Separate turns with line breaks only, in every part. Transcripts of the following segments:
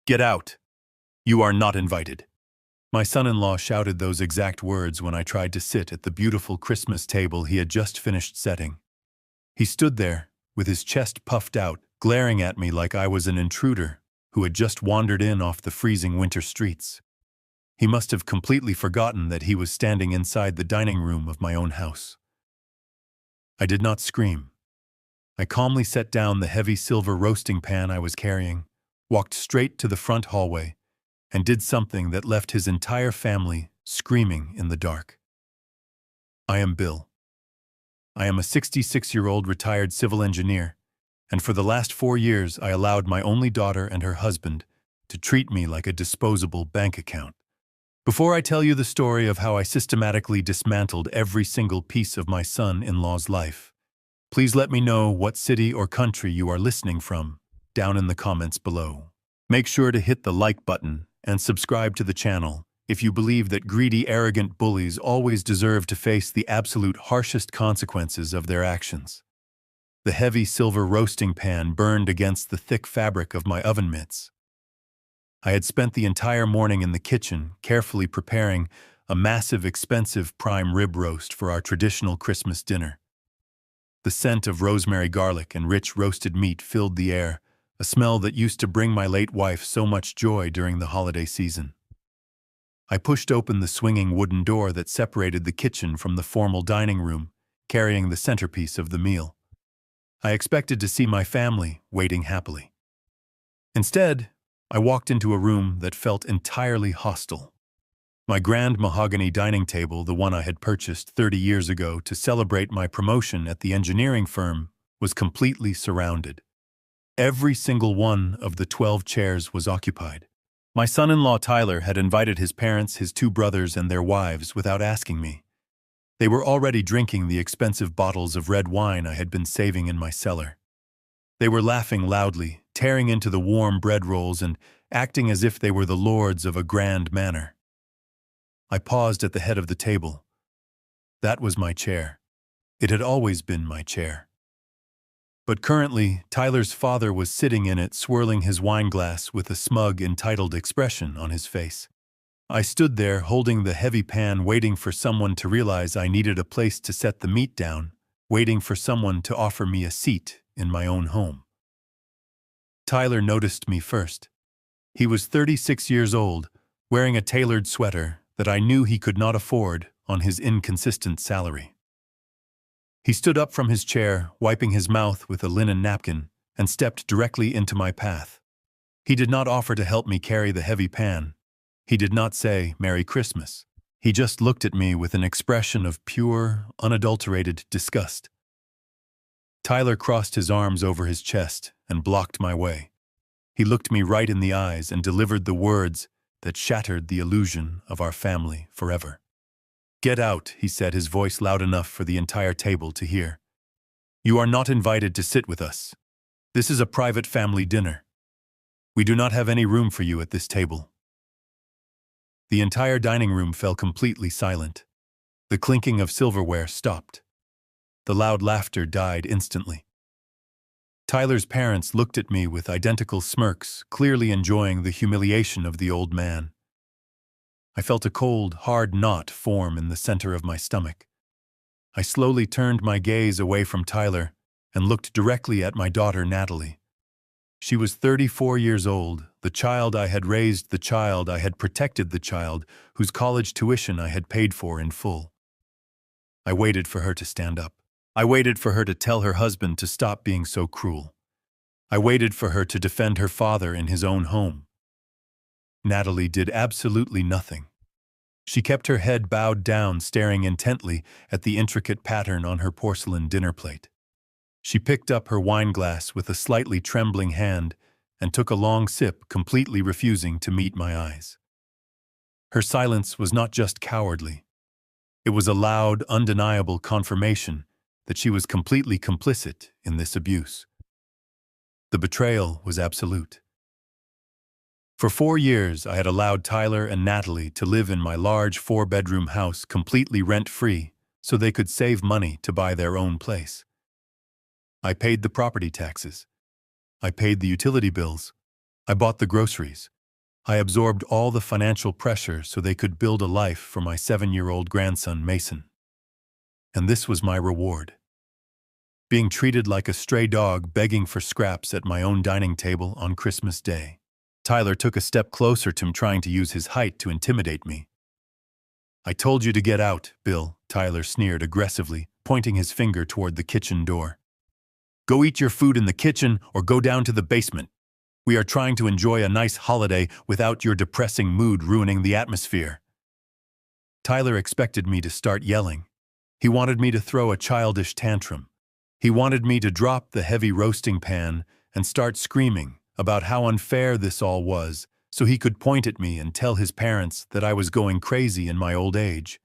Get out! You are not invited. My son-in-law shouted those exact words when I tried to sit at the beautiful Christmas table he had just finished setting. He stood there, with his chest puffed out, glaring at me like I was an intruder who had just wandered in off the freezing winter streets. He must have completely forgotten that he was standing inside the dining room of my own house. I did not scream. I calmly set down the heavy silver roasting pan I was carrying, walked straight to the front hallway, and did something that left his entire family screaming in the dark. I am Bill. I am a 66-year-old retired civil engineer, and for the last 4 years I allowed my only daughter and her husband to treat me like a disposable bank account. Before I tell you the story of how I systematically dismantled every single piece of my son-in-law's life, please let me know what city or country you are listening from down in the comments below. Make sure to hit the like button and subscribe to the channel if you believe that greedy, arrogant bullies always deserve to face the absolute harshest consequences of their actions. The heavy silver roasting pan burned against the thick fabric of my oven mitts. I had spent the entire morning in the kitchen, carefully preparing a massive, expensive prime rib roast for our traditional Christmas dinner. The scent of rosemary, garlic, and rich roasted meat filled the air, a smell that used to bring my late wife so much joy during the holiday season. I pushed open the swinging wooden door that separated the kitchen from the formal dining room, carrying the centerpiece of the meal. I expected to see my family waiting happily. Instead, I walked into a room that felt entirely hostile. My grand mahogany dining table, the one I had purchased 30 years ago to celebrate my promotion at the engineering firm, was completely surrounded. Every single one of the 12 chairs was occupied. My son-in-law Tyler had invited his parents, his 2 brothers, and their wives without asking me. They were already drinking the expensive bottles of red wine I had been saving in my cellar. They were laughing loudly, tearing into the warm bread rolls and acting as if they were the lords of a grand manor. I paused at the head of the table. That was my chair. It had always been my chair. But currently, Tyler's father was sitting in it, swirling his wine glass with a smug, entitled expression on his face. I stood there, holding the heavy pan, waiting for someone to realize I needed a place to set the meat down, waiting for someone to offer me a seat in my own home. Tyler noticed me first. He was 36 years old, wearing a tailored sweater that I knew he could not afford on his inconsistent salary. He stood up from his chair, wiping his mouth with a linen napkin, and stepped directly into my path. He did not offer to help me carry the heavy pan. He did not say, "Merry Christmas." He just looked at me with an expression of pure, unadulterated disgust. Tyler crossed his arms over his chest and blocked my way. He looked me right in the eyes and delivered the words that shattered the illusion of our family forever. "Get out," he said, his voice loud enough for the entire table to hear. "You are not invited to sit with us. This is a private family dinner. We do not have any room for you at this table." The entire dining room fell completely silent. The clinking of silverware stopped. The loud laughter died instantly. Tyler's parents looked at me with identical smirks, clearly enjoying the humiliation of the old man. I felt a cold, hard knot form in the center of my stomach. I slowly turned my gaze away from Tyler and looked directly at my daughter, Natalie. She was 34 years old, the child I had raised, the child I had protected, the child whose college tuition I had paid for in full. I waited for her to stand up. I waited for her to tell her husband to stop being so cruel. I waited for her to defend her father in his own home. Natalie did absolutely nothing. She kept her head bowed down, staring intently at the intricate pattern on her porcelain dinner plate. She picked up her wine glass with a slightly trembling hand and took a long sip, completely refusing to meet my eyes. Her silence was not just cowardly. It was a loud, undeniable confirmation that she was completely complicit in this abuse. The betrayal was absolute. For 4 years, I had allowed Tyler and Natalie to live in my large 4-bedroom house completely rent-free so they could save money to buy their own place. I paid the property taxes. I paid the utility bills. I bought the groceries. I absorbed all the financial pressure so they could build a life for my 7-year-old grandson, Mason. And this was my reward. Being treated like a stray dog begging for scraps at my own dining table on Christmas Day. Tyler took a step closer to me, trying to use his height to intimidate me. "I told you to get out, Bill," Tyler sneered aggressively, pointing his finger toward the kitchen door. "Go eat your food in the kitchen or go down to the basement. We are trying to enjoy a nice holiday without your depressing mood ruining the atmosphere." Tyler expected me to start yelling. He wanted me to throw a childish tantrum. He wanted me to drop the heavy roasting pan and start screaming about how unfair this all was, so he could point at me and tell his parents that I was going crazy in my old age.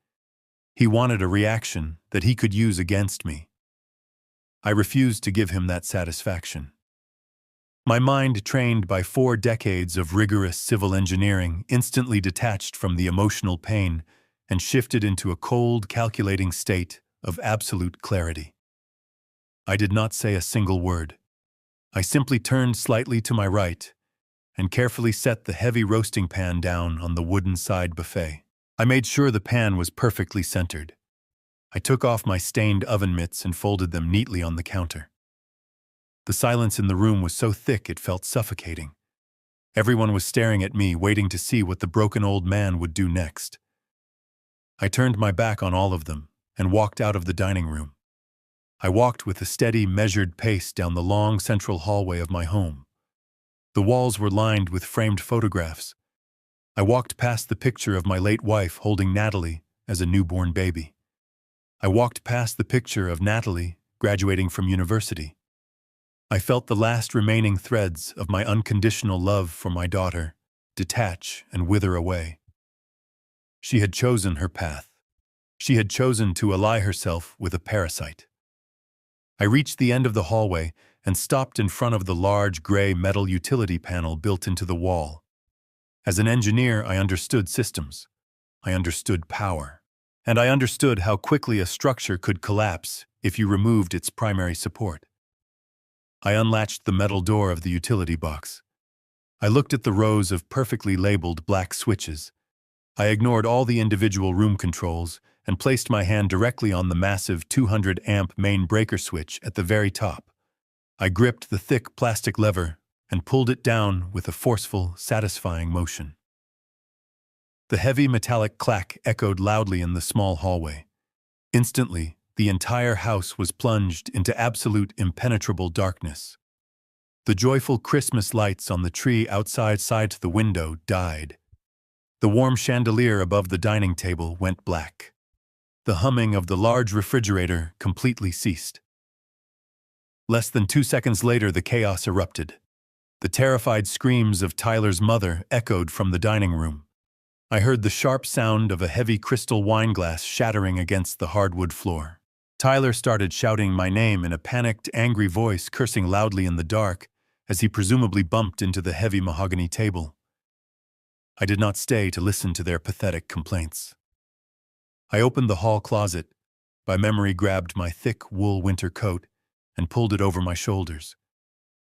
He wanted a reaction that he could use against me. I refused to give him that satisfaction. My mind, trained by 4 decades of rigorous civil engineering, instantly detached from the emotional pain and shifted into a cold, calculating state of absolute clarity. I did not say a single word. I simply turned slightly to my right and carefully set the heavy roasting pan down on the wooden side buffet. I made sure the pan was perfectly centered. I took off my stained oven mitts and folded them neatly on the counter. The silence in the room was so thick it felt suffocating. Everyone was staring at me, waiting to see what the broken old man would do next. I turned my back on all of them and walked out of the dining room. I walked with a steady, measured pace down the long central hallway of my home. The walls were lined with framed photographs. I walked past the picture of my late wife holding Natalie as a newborn baby. I walked past the picture of Natalie graduating from university. I felt the last remaining threads of my unconditional love for my daughter detach and wither away. She had chosen her path. She had chosen to ally herself with a parasite. I reached the end of the hallway and stopped in front of the large gray metal utility panel built into the wall. As an engineer, I understood systems. I understood power. And I understood how quickly a structure could collapse if you removed its primary support. I unlatched the metal door of the utility box. I looked at the rows of perfectly labeled black switches. I ignored all the individual room controls and placed my hand directly on the massive 200-amp main breaker switch at the very top. I gripped the thick plastic lever and pulled it down with a forceful, satisfying motion. The heavy metallic clack echoed loudly in the small hallway. Instantly, the entire house was plunged into absolute impenetrable darkness. The joyful Christmas lights on the tree outside the window died. The warm chandelier above the dining table went black. The humming of the large refrigerator completely ceased. Less than 2 seconds later, the chaos erupted. The terrified screams of Tyler's mother echoed from the dining room. I heard the sharp sound of a heavy crystal wine glass shattering against the hardwood floor. Tyler started shouting my name in a panicked, angry voice, cursing loudly in the dark as he presumably bumped into the heavy mahogany table. I did not stay to listen to their pathetic complaints. I opened the hall closet, by memory grabbed my thick wool winter coat, and pulled it over my shoulders.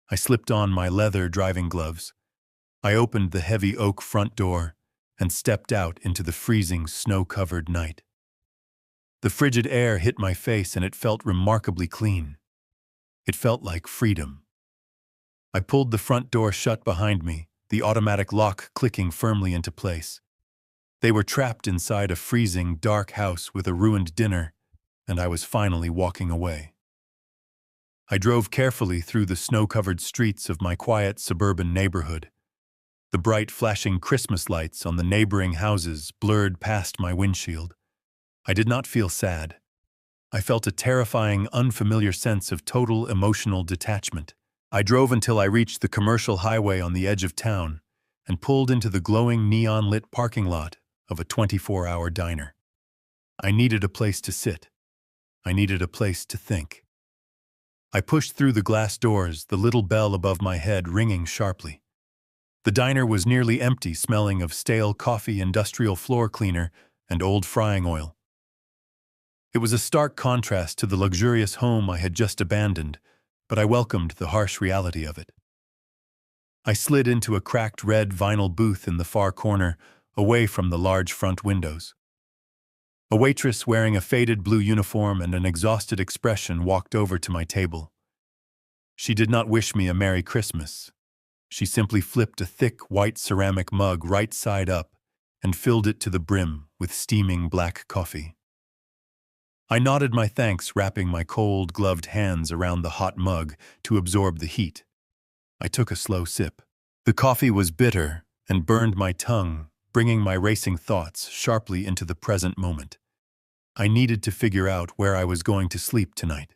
I slipped on my leather driving gloves. I opened the heavy oak front door and stepped out into the freezing, snow-covered night. The frigid air hit my face and it felt remarkably clean. It felt like freedom. I pulled the front door shut behind me, the automatic lock clicking firmly into place. They were trapped inside a freezing, dark house with a ruined dinner, and I was finally walking away. I drove carefully through the snow-covered streets of my quiet suburban neighborhood. The bright, flashing Christmas lights on the neighboring houses blurred past my windshield. I did not feel sad. I felt a terrifying, unfamiliar sense of total emotional detachment. I drove until I reached the commercial highway on the edge of town and pulled into the glowing neon-lit parking lot of a 24-hour diner. I needed a place to sit. I needed a place to think. I pushed through the glass doors, the little bell above my head ringing sharply. The diner was nearly empty, smelling of stale coffee, industrial floor cleaner, and old frying oil. It was a stark contrast to the luxurious home I had just abandoned, but I welcomed the harsh reality of it. I slid into a cracked red vinyl booth in the far corner, away from the large front windows. A waitress wearing a faded blue uniform and an exhausted expression walked over to my table. She did not wish me a Merry Christmas. She simply flipped a thick white ceramic mug right side up and filled it to the brim with steaming black coffee. I nodded my thanks, wrapping my cold, gloved hands around the hot mug to absorb the heat. I took a slow sip. The coffee was bitter and burned my tongue, bringing my racing thoughts sharply into the present moment. I needed to figure out where I was going to sleep tonight.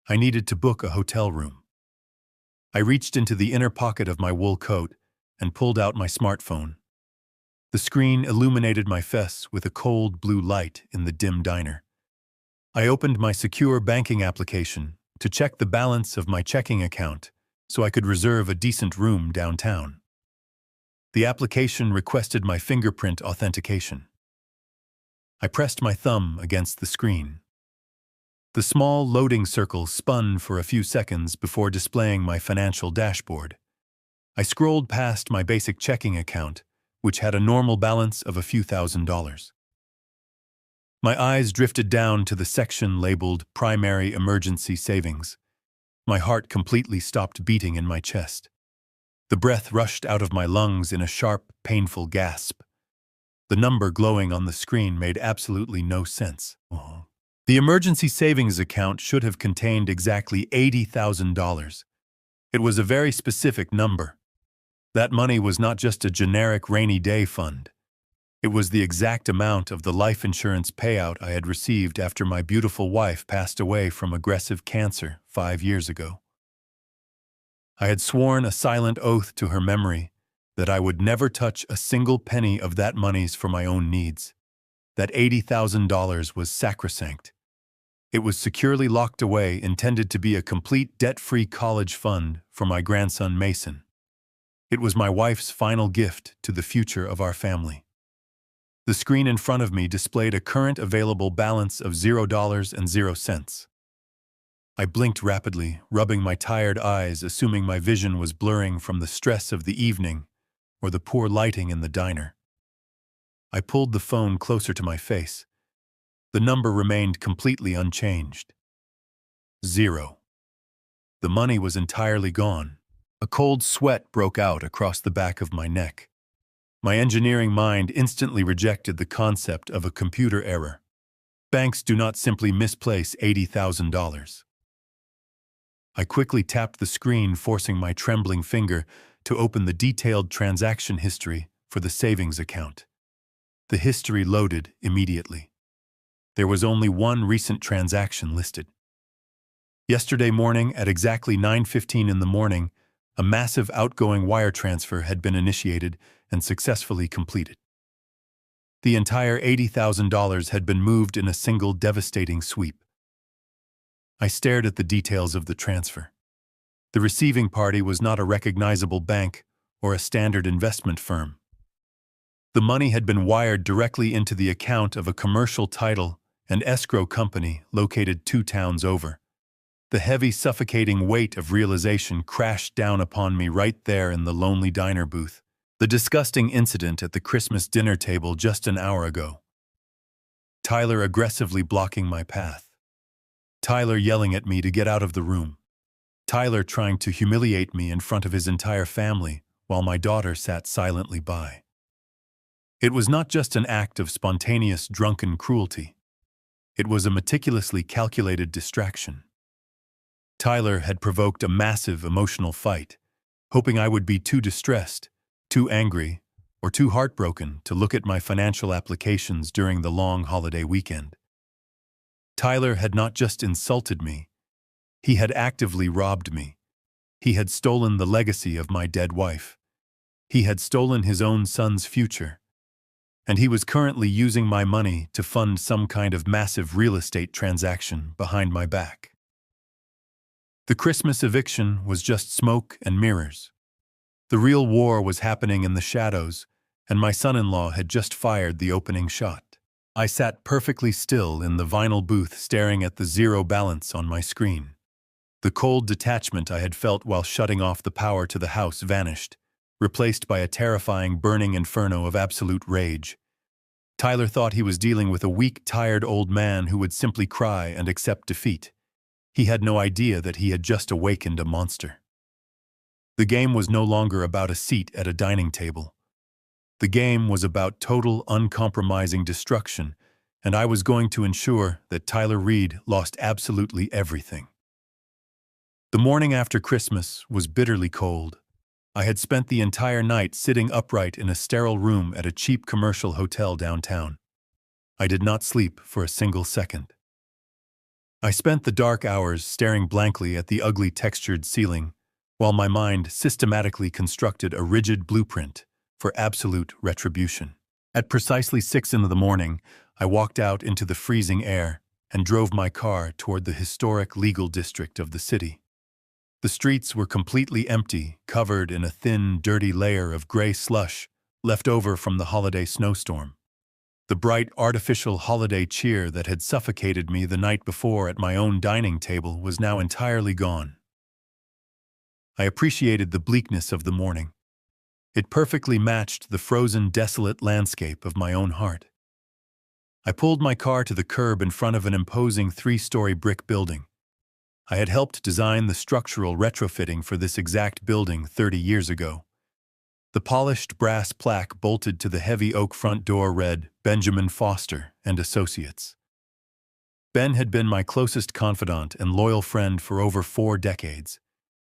I needed to book a hotel room. I reached into the inner pocket of my wool coat and pulled out my smartphone. The screen illuminated my face with a cold blue light in the dim diner. I opened my secure banking application to check the balance of my checking account so I could reserve a decent room downtown. The application requested my fingerprint authentication. I pressed my thumb against the screen. The small loading circle spun for a few seconds before displaying my financial dashboard. I scrolled past my basic checking account, which had a normal balance of a few $1,000s. My eyes drifted down to the section labeled Primary Emergency Savings. My heart completely stopped beating in my chest. The breath rushed out of my lungs in a sharp, painful gasp. The number glowing on the screen made absolutely no sense. The emergency savings account should have contained exactly $80,000. It was a very specific number. That money was not just a generic rainy day fund. It was the exact amount of the life insurance payout I had received after my beautiful wife passed away from aggressive cancer 5 years ago. I had sworn a silent oath to her memory that I would never touch a single penny of that monies for my own needs. That $80,000 was sacrosanct. It was securely locked away, intended to be a complete debt-free college fund for my grandson Mason. It was my wife's final gift to the future of our family. The screen in front of me displayed a current available balance of $0.00. I blinked rapidly, rubbing my tired eyes, assuming my vision was blurring from the stress of the evening or the poor lighting in the diner. I pulled the phone closer to my face. The number remained completely unchanged. 0. The money was entirely gone. A cold sweat broke out across the back of my neck. My engineering mind instantly rejected the concept of a computer error. Banks do not simply misplace $80,000. I quickly tapped the screen, forcing my trembling finger to open the detailed transaction history for the savings account. The history loaded immediately. There was only one recent transaction listed. Yesterday morning at exactly 9:15 in the morning, a massive outgoing wire transfer had been initiated and successfully completed. The entire $80,000 had been moved in a single devastating sweep. I stared at the details of the transfer. The receiving party was not a recognizable bank or a standard investment firm. The money had been wired directly into the account of a commercial title and escrow company located 2 towns over. The heavy, suffocating weight of realization crashed down upon me right there in the lonely diner booth. The disgusting incident at the Christmas dinner table just an hour ago. Tyler aggressively blocking my path. Tyler yelling at me to get out of the room. Tyler trying to humiliate me in front of his entire family while my daughter sat silently by. It was not just an act of spontaneous, drunken cruelty. It was a meticulously calculated distraction. Tyler had provoked a massive emotional fight, hoping I would be too distressed, too angry, or too heartbroken to look at my financial applications during the long holiday weekend. Tyler had not just insulted me, he had actively robbed me. He had stolen the legacy of my dead wife. He had stolen his own son's future. And he was currently using my money to fund some kind of massive real estate transaction behind my back. The Christmas eviction was just smoke and mirrors. The real war was happening in the shadows, and my son-in-law had just fired the opening shot. I sat perfectly still in the vinyl booth staring at the 0 balance on my screen. The cold detachment I had felt while shutting off the power to the house vanished, replaced by a terrifying burning inferno of absolute rage. Tyler thought he was dealing with a weak, tired old man who would simply cry and accept defeat. He had no idea that he had just awakened a monster. The game was no longer about a seat at a dining table. The game was about total, uncompromising destruction, and I was going to ensure that Tyler Reed lost absolutely everything. The morning after Christmas was bitterly cold. I had spent the entire night sitting upright in a sterile room at a cheap commercial hotel downtown. I did not sleep for a single second. I spent the dark hours staring blankly at the ugly textured ceiling, while my mind systematically constructed a rigid blueprint for absolute retribution. At precisely 6 in the morning, I walked out into the freezing air and drove my car toward the historic legal district of the city. The streets were completely empty, covered in a thin, dirty layer of gray slush left over from the holiday snowstorm. The bright, artificial holiday cheer that had suffocated me the night before at my own dining table was now entirely gone. I appreciated the bleakness of the morning. It perfectly matched the frozen, desolate landscape of my own heart. I pulled my car to the curb in front of an imposing 3-story brick building. I had helped design the structural retrofitting for this exact building 30 years ago. The polished brass plaque bolted to the heavy oak front door read, "Benjamin Foster and Associates." Ben had been my closest confidant and loyal friend for over 4 decades.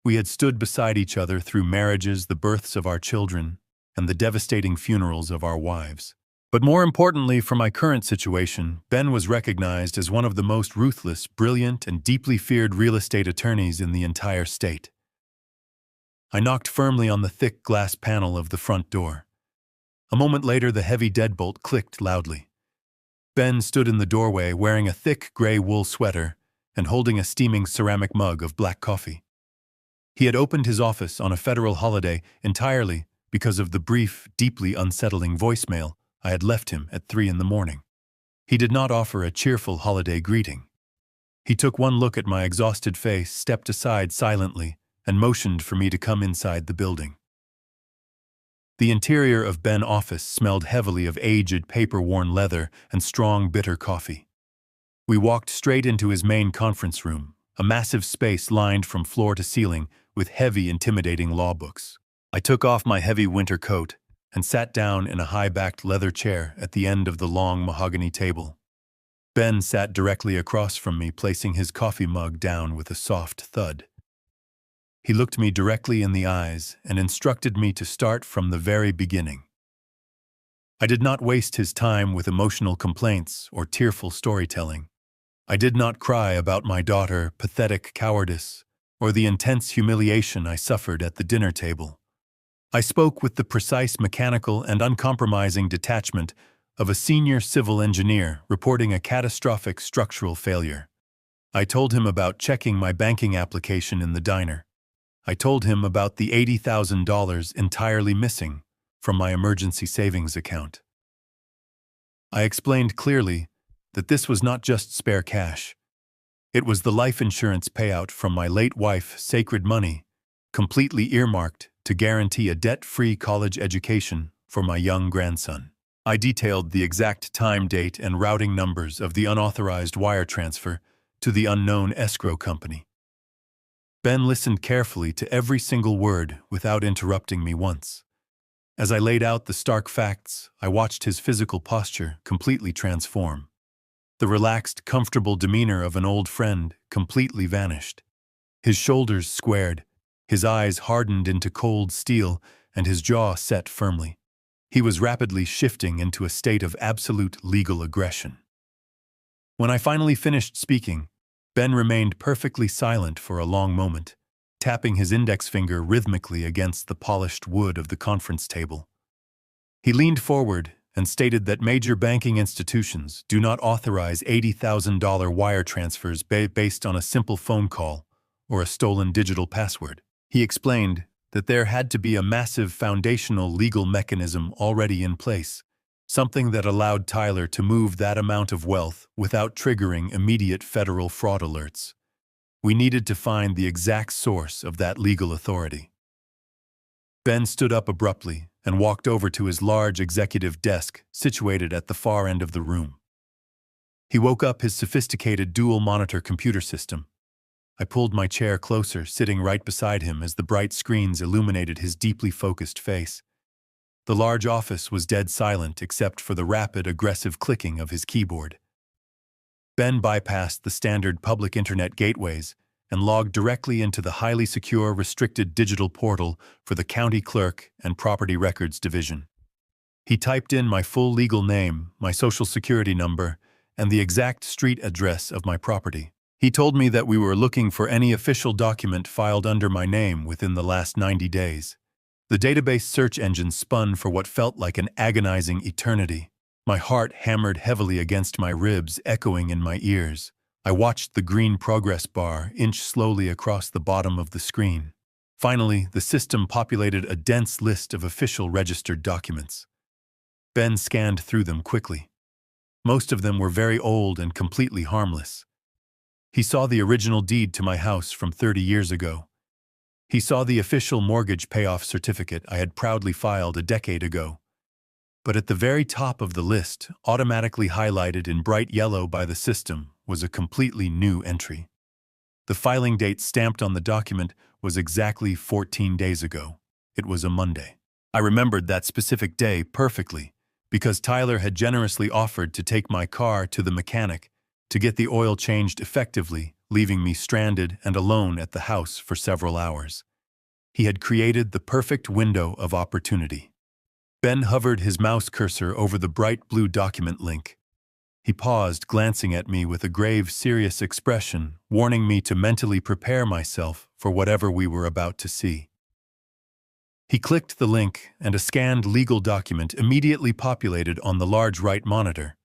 We had stood beside each other through marriages, the births of our children, and the devastating funerals of our wives. But more importantly for my current situation, Ben was recognized as one of the most ruthless, brilliant, and deeply feared real estate attorneys in the entire state. I knocked firmly on the thick glass panel of the front door. A moment later, the heavy deadbolt clicked loudly. Ben stood in the doorway wearing a thick gray wool sweater and holding a steaming ceramic mug of black coffee. He had opened his office on a federal holiday entirely because of the brief, deeply unsettling voicemail I had left him at 3 in the morning. He did not offer a cheerful holiday greeting. He took one look at my exhausted face, stepped aside silently, and motioned for me to come inside the building. The interior of Ben's office smelled heavily of aged, paper-worn leather and strong, bitter coffee. We walked straight into his main conference room, a massive space lined from floor to ceiling with heavy, intimidating law books. I took off my heavy winter coat and sat down in a high-backed leather chair at the end of the long mahogany table. Ben sat directly across from me, placing his coffee mug down with a soft thud. He looked me directly in the eyes and instructed me to start from the very beginning. I did not waste his time with emotional complaints or tearful storytelling. I did not cry about my daughter, pathetic cowardice, or the intense humiliation I suffered at the dinner table. I spoke with the precise, mechanical, and uncompromising detachment of a senior civil engineer reporting a catastrophic structural failure. I told him about checking my banking application in the diner. I told him about the $80,000 entirely missing from my emergency savings account. I explained clearly that this was not just spare cash. It was the life insurance payout from my late wife's sacred money, completely earmarked to guarantee a debt-free college education for my young grandson. I detailed the exact time, date, and routing numbers of the unauthorized wire transfer to the unknown escrow company. Ben listened carefully to every single word without interrupting me once. As I laid out the stark facts, I watched his physical posture completely transform. The relaxed, comfortable demeanor of an old friend completely vanished. His shoulders squared, his eyes hardened into cold steel, and his jaw set firmly. He was rapidly shifting into a state of absolute legal aggression. When I finally finished speaking, Ben remained perfectly silent for a long moment, tapping his index finger rhythmically against the polished wood of the conference table. He leaned forward and stated that major banking institutions do not authorize $80,000 wire transfers based on a simple phone call or a stolen digital password. He explained that there had to be a massive foundational legal mechanism already in place, something that allowed Tyler to move that amount of wealth without triggering immediate federal fraud alerts. We needed to find the exact source of that legal authority. Ben stood up abruptly and walked over to his large executive desk situated at the far end of the room. He woke up his sophisticated dual-monitor computer system. I pulled my chair closer, sitting right beside him as the bright screens illuminated his deeply focused face. The large office was dead silent except for the rapid, aggressive clicking of his keyboard. Ben bypassed the standard public internet gateways and logged directly into the highly secure, restricted digital portal for the County Clerk and Property Records Division. He typed in my full legal name, my social security number, and the exact street address of my property. He told me that we were looking for any official document filed under my name within the last 90 days. The database search engine spun for what felt like an agonizing eternity. My heart hammered heavily against my ribs, echoing in my ears. I watched the green progress bar inch slowly across the bottom of the screen. Finally, the system populated a dense list of official registered documents. Ben scanned through them quickly. Most of them were very old and completely harmless. He saw the original deed to my house from 30 years ago. He saw the official mortgage payoff certificate I had proudly filed a decade ago. But at the very top of the list, automatically highlighted in bright yellow by the system, was a completely new entry. The filing date stamped on the document was exactly 14 days ago. It was a Monday. I remembered that specific day perfectly, because Tyler had generously offered to take my car to the mechanic to get the oil changed effectively, leaving me stranded and alone at the house for several hours. He had created the perfect window of opportunity. Ben hovered his mouse cursor over the bright blue document link. He paused, glancing at me with a grave, serious expression, warning me to mentally prepare myself for whatever we were about to see. He clicked the link, and a scanned legal document immediately populated on the large right monitor.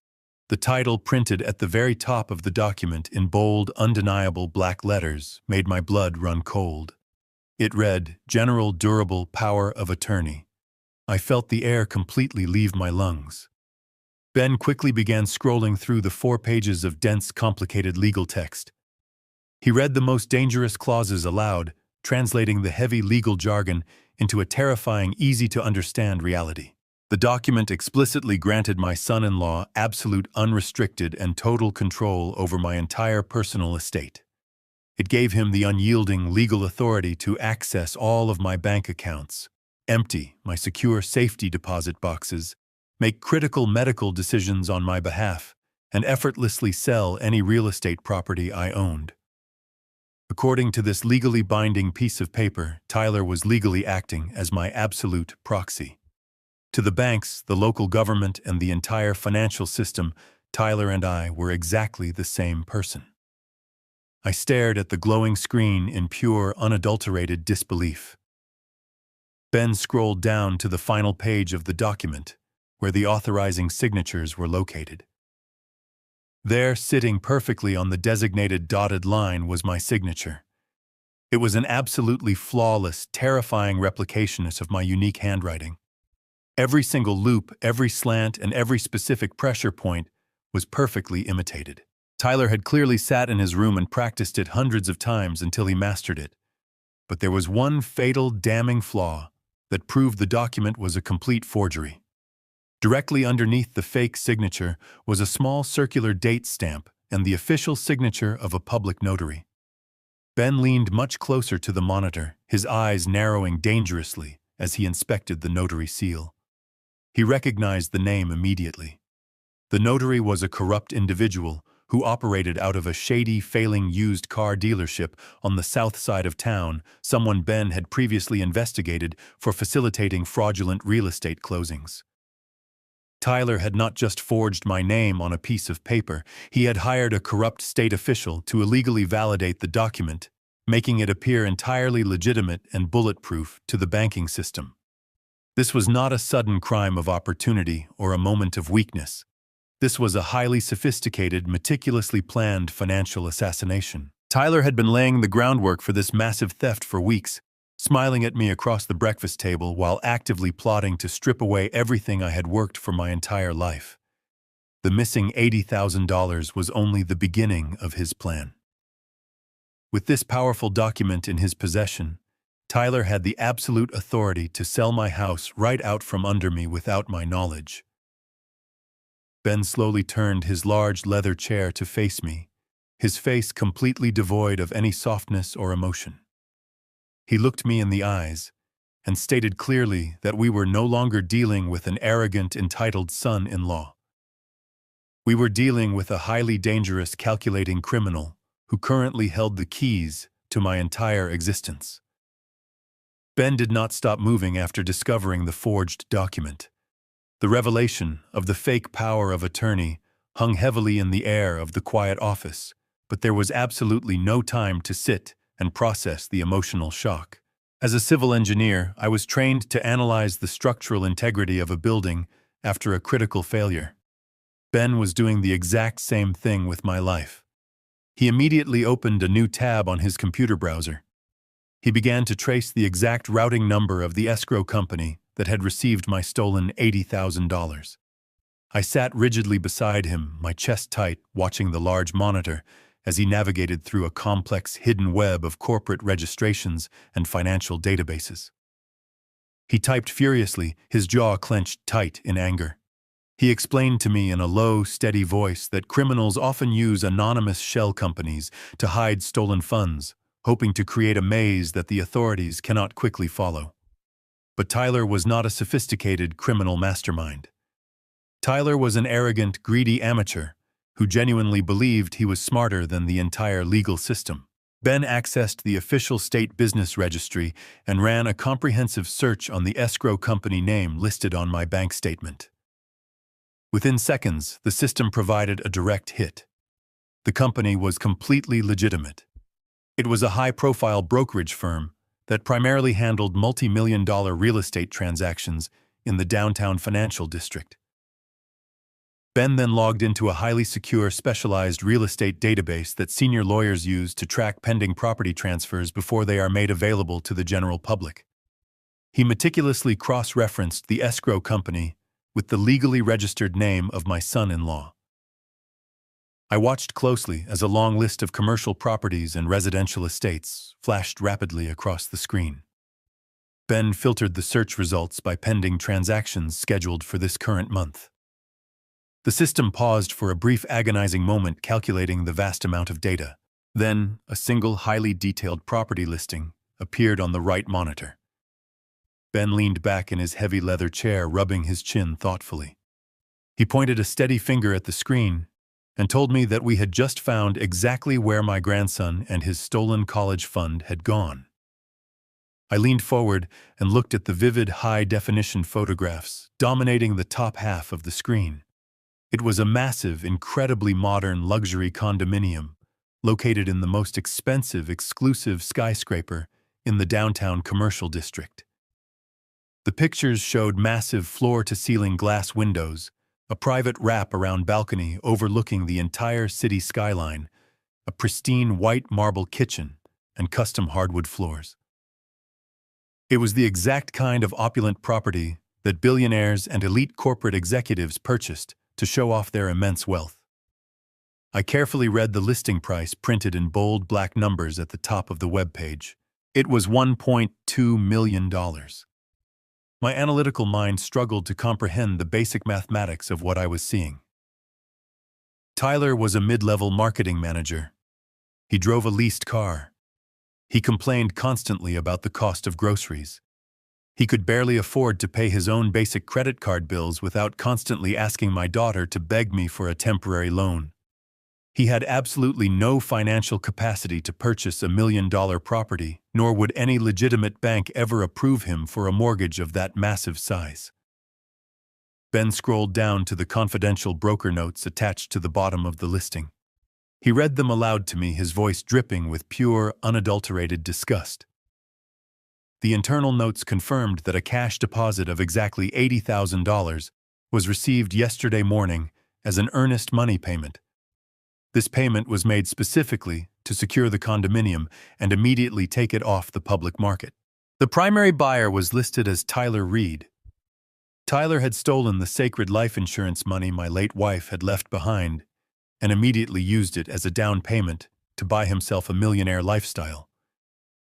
The title printed at the very top of the document in bold, undeniable black letters made my blood run cold. It read, "General Durable Power of Attorney." I felt the air completely leave my lungs. Ben quickly began scrolling through the 4 pages of dense, complicated legal text. He read the most dangerous clauses aloud, translating the heavy legal jargon into a terrifying, easy-to-understand reality. The document explicitly granted my son-in-law absolute, unrestricted, and total control over my entire personal estate. It gave him the unyielding legal authority to access all of my bank accounts, empty my secure safety deposit boxes, make critical medical decisions on my behalf, and effortlessly sell any real estate property I owned. According to this legally binding piece of paper, Tyler was legally acting as my absolute proxy. To the banks, the local government, and the entire financial system, Tyler and I were exactly the same person. I stared at the glowing screen in pure, unadulterated disbelief. Ben scrolled down to the final page of the document, where the authorizing signatures were located. There, sitting perfectly on the designated dotted line, was my signature. It was an absolutely flawless, terrifying replication of my unique handwriting. Every single loop, every slant, and every specific pressure point was perfectly imitated. Tyler had clearly sat in his room and practiced it hundreds of times until he mastered it. But there was one fatal, damning flaw that proved the document was a complete forgery. Directly underneath the fake signature was a small circular date stamp and the official signature of a public notary. Ben leaned much closer to the monitor, his eyes narrowing dangerously as he inspected the notary seal. He recognized the name immediately. The notary was a corrupt individual who operated out of a shady, failing used car dealership on the south side of town, someone Ben had previously investigated for facilitating fraudulent real estate closings. Tyler had not just forged my name on a piece of paper, he had hired a corrupt state official to illegally validate the document, making it appear entirely legitimate and bulletproof to the banking system. This was not a sudden crime of opportunity or a moment of weakness. This was a highly sophisticated, meticulously planned financial assassination. Tyler had been laying the groundwork for this massive theft for weeks, smiling at me across the breakfast table while actively plotting to strip away everything I had worked for my entire life. The missing $80,000 was only the beginning of his plan. With this powerful document in his possession, Tyler had the absolute authority to sell my house right out from under me without my knowledge. Ben slowly turned his large leather chair to face me, his face completely devoid of any softness or emotion. He looked me in the eyes and stated clearly that we were no longer dealing with an arrogant, entitled son-in-law. We were dealing with a highly dangerous, calculating criminal who currently held the keys to my entire existence. Ben did not stop moving after discovering the forged document. The revelation of the fake power of attorney hung heavily in the air of the quiet office, but there was absolutely no time to sit and process the emotional shock. As a civil engineer, I was trained to analyze the structural integrity of a building after a critical failure. Ben was doing the exact same thing with my life. He immediately opened a new tab on his computer browser. He began to trace the exact routing number of the escrow company that had received my stolen $80,000. I sat rigidly beside him, my chest tight, watching the large monitor as he navigated through a complex hidden web of corporate registrations and financial databases. He typed furiously, his jaw clenched tight in anger. He explained to me in a low, steady voice that criminals often use anonymous shell companies to hide stolen funds, hoping to create a maze that the authorities cannot quickly follow. But Tyler was not a sophisticated criminal mastermind. Tyler was an arrogant, greedy amateur who genuinely believed he was smarter than the entire legal system. Ben accessed the official state business registry and ran a comprehensive search on the escrow company name listed on my bank statement. Within seconds, the system provided a direct hit. The company was completely legitimate. It was a high-profile brokerage firm that primarily handled multi-million-dollar real estate transactions in the downtown financial district. Ben then logged into a highly secure, specialized real estate database that senior lawyers use to track pending property transfers before they are made available to the general public. He meticulously cross-referenced the escrow company with the legally registered name of my son-in-law. I watched closely as a long list of commercial properties and residential estates flashed rapidly across the screen. Ben filtered the search results by pending transactions scheduled for this current month. The system paused for a brief agonizing moment calculating the vast amount of data. Then, a single highly detailed property listing appeared on the right monitor. Ben leaned back in his heavy leather chair, rubbing his chin thoughtfully. He pointed a steady finger at the screen and told me that we had just found exactly where my grandson and his stolen college fund had gone. I leaned forward and looked at the vivid, high-definition photographs dominating the top half of the screen. It was a massive, incredibly modern luxury condominium located in the most expensive, exclusive skyscraper in the downtown commercial district. The pictures showed massive floor-to-ceiling glass windows, a private wrap-around balcony overlooking the entire city skyline, a pristine white marble kitchen, and custom hardwood floors. It was the exact kind of opulent property that billionaires and elite corporate executives purchased to show off their immense wealth. I carefully read the listing price printed in bold black numbers at the top of the web page. It was $1.2 million. My analytical mind struggled to comprehend the basic mathematics of what I was seeing. Tyler was a mid-level marketing manager. He drove a leased car. He complained constantly about the cost of groceries. He could barely afford to pay his own basic credit card bills without constantly asking my daughter to beg me for a temporary loan. He had absolutely no financial capacity to purchase $1 million property, nor would any legitimate bank ever approve him for a mortgage of that massive size. Ben scrolled down to the confidential broker notes attached to the bottom of the listing. He read them aloud to me, his voice dripping with pure, unadulterated disgust. The internal notes confirmed that a cash deposit of exactly $80,000 was received yesterday morning as an earnest money payment. This payment was made specifically to secure the condominium and immediately take it off the public market. The primary buyer was listed as Tyler Reed. Tyler had stolen the sacred life insurance money my late wife had left behind and immediately used it as a down payment to buy himself a millionaire lifestyle.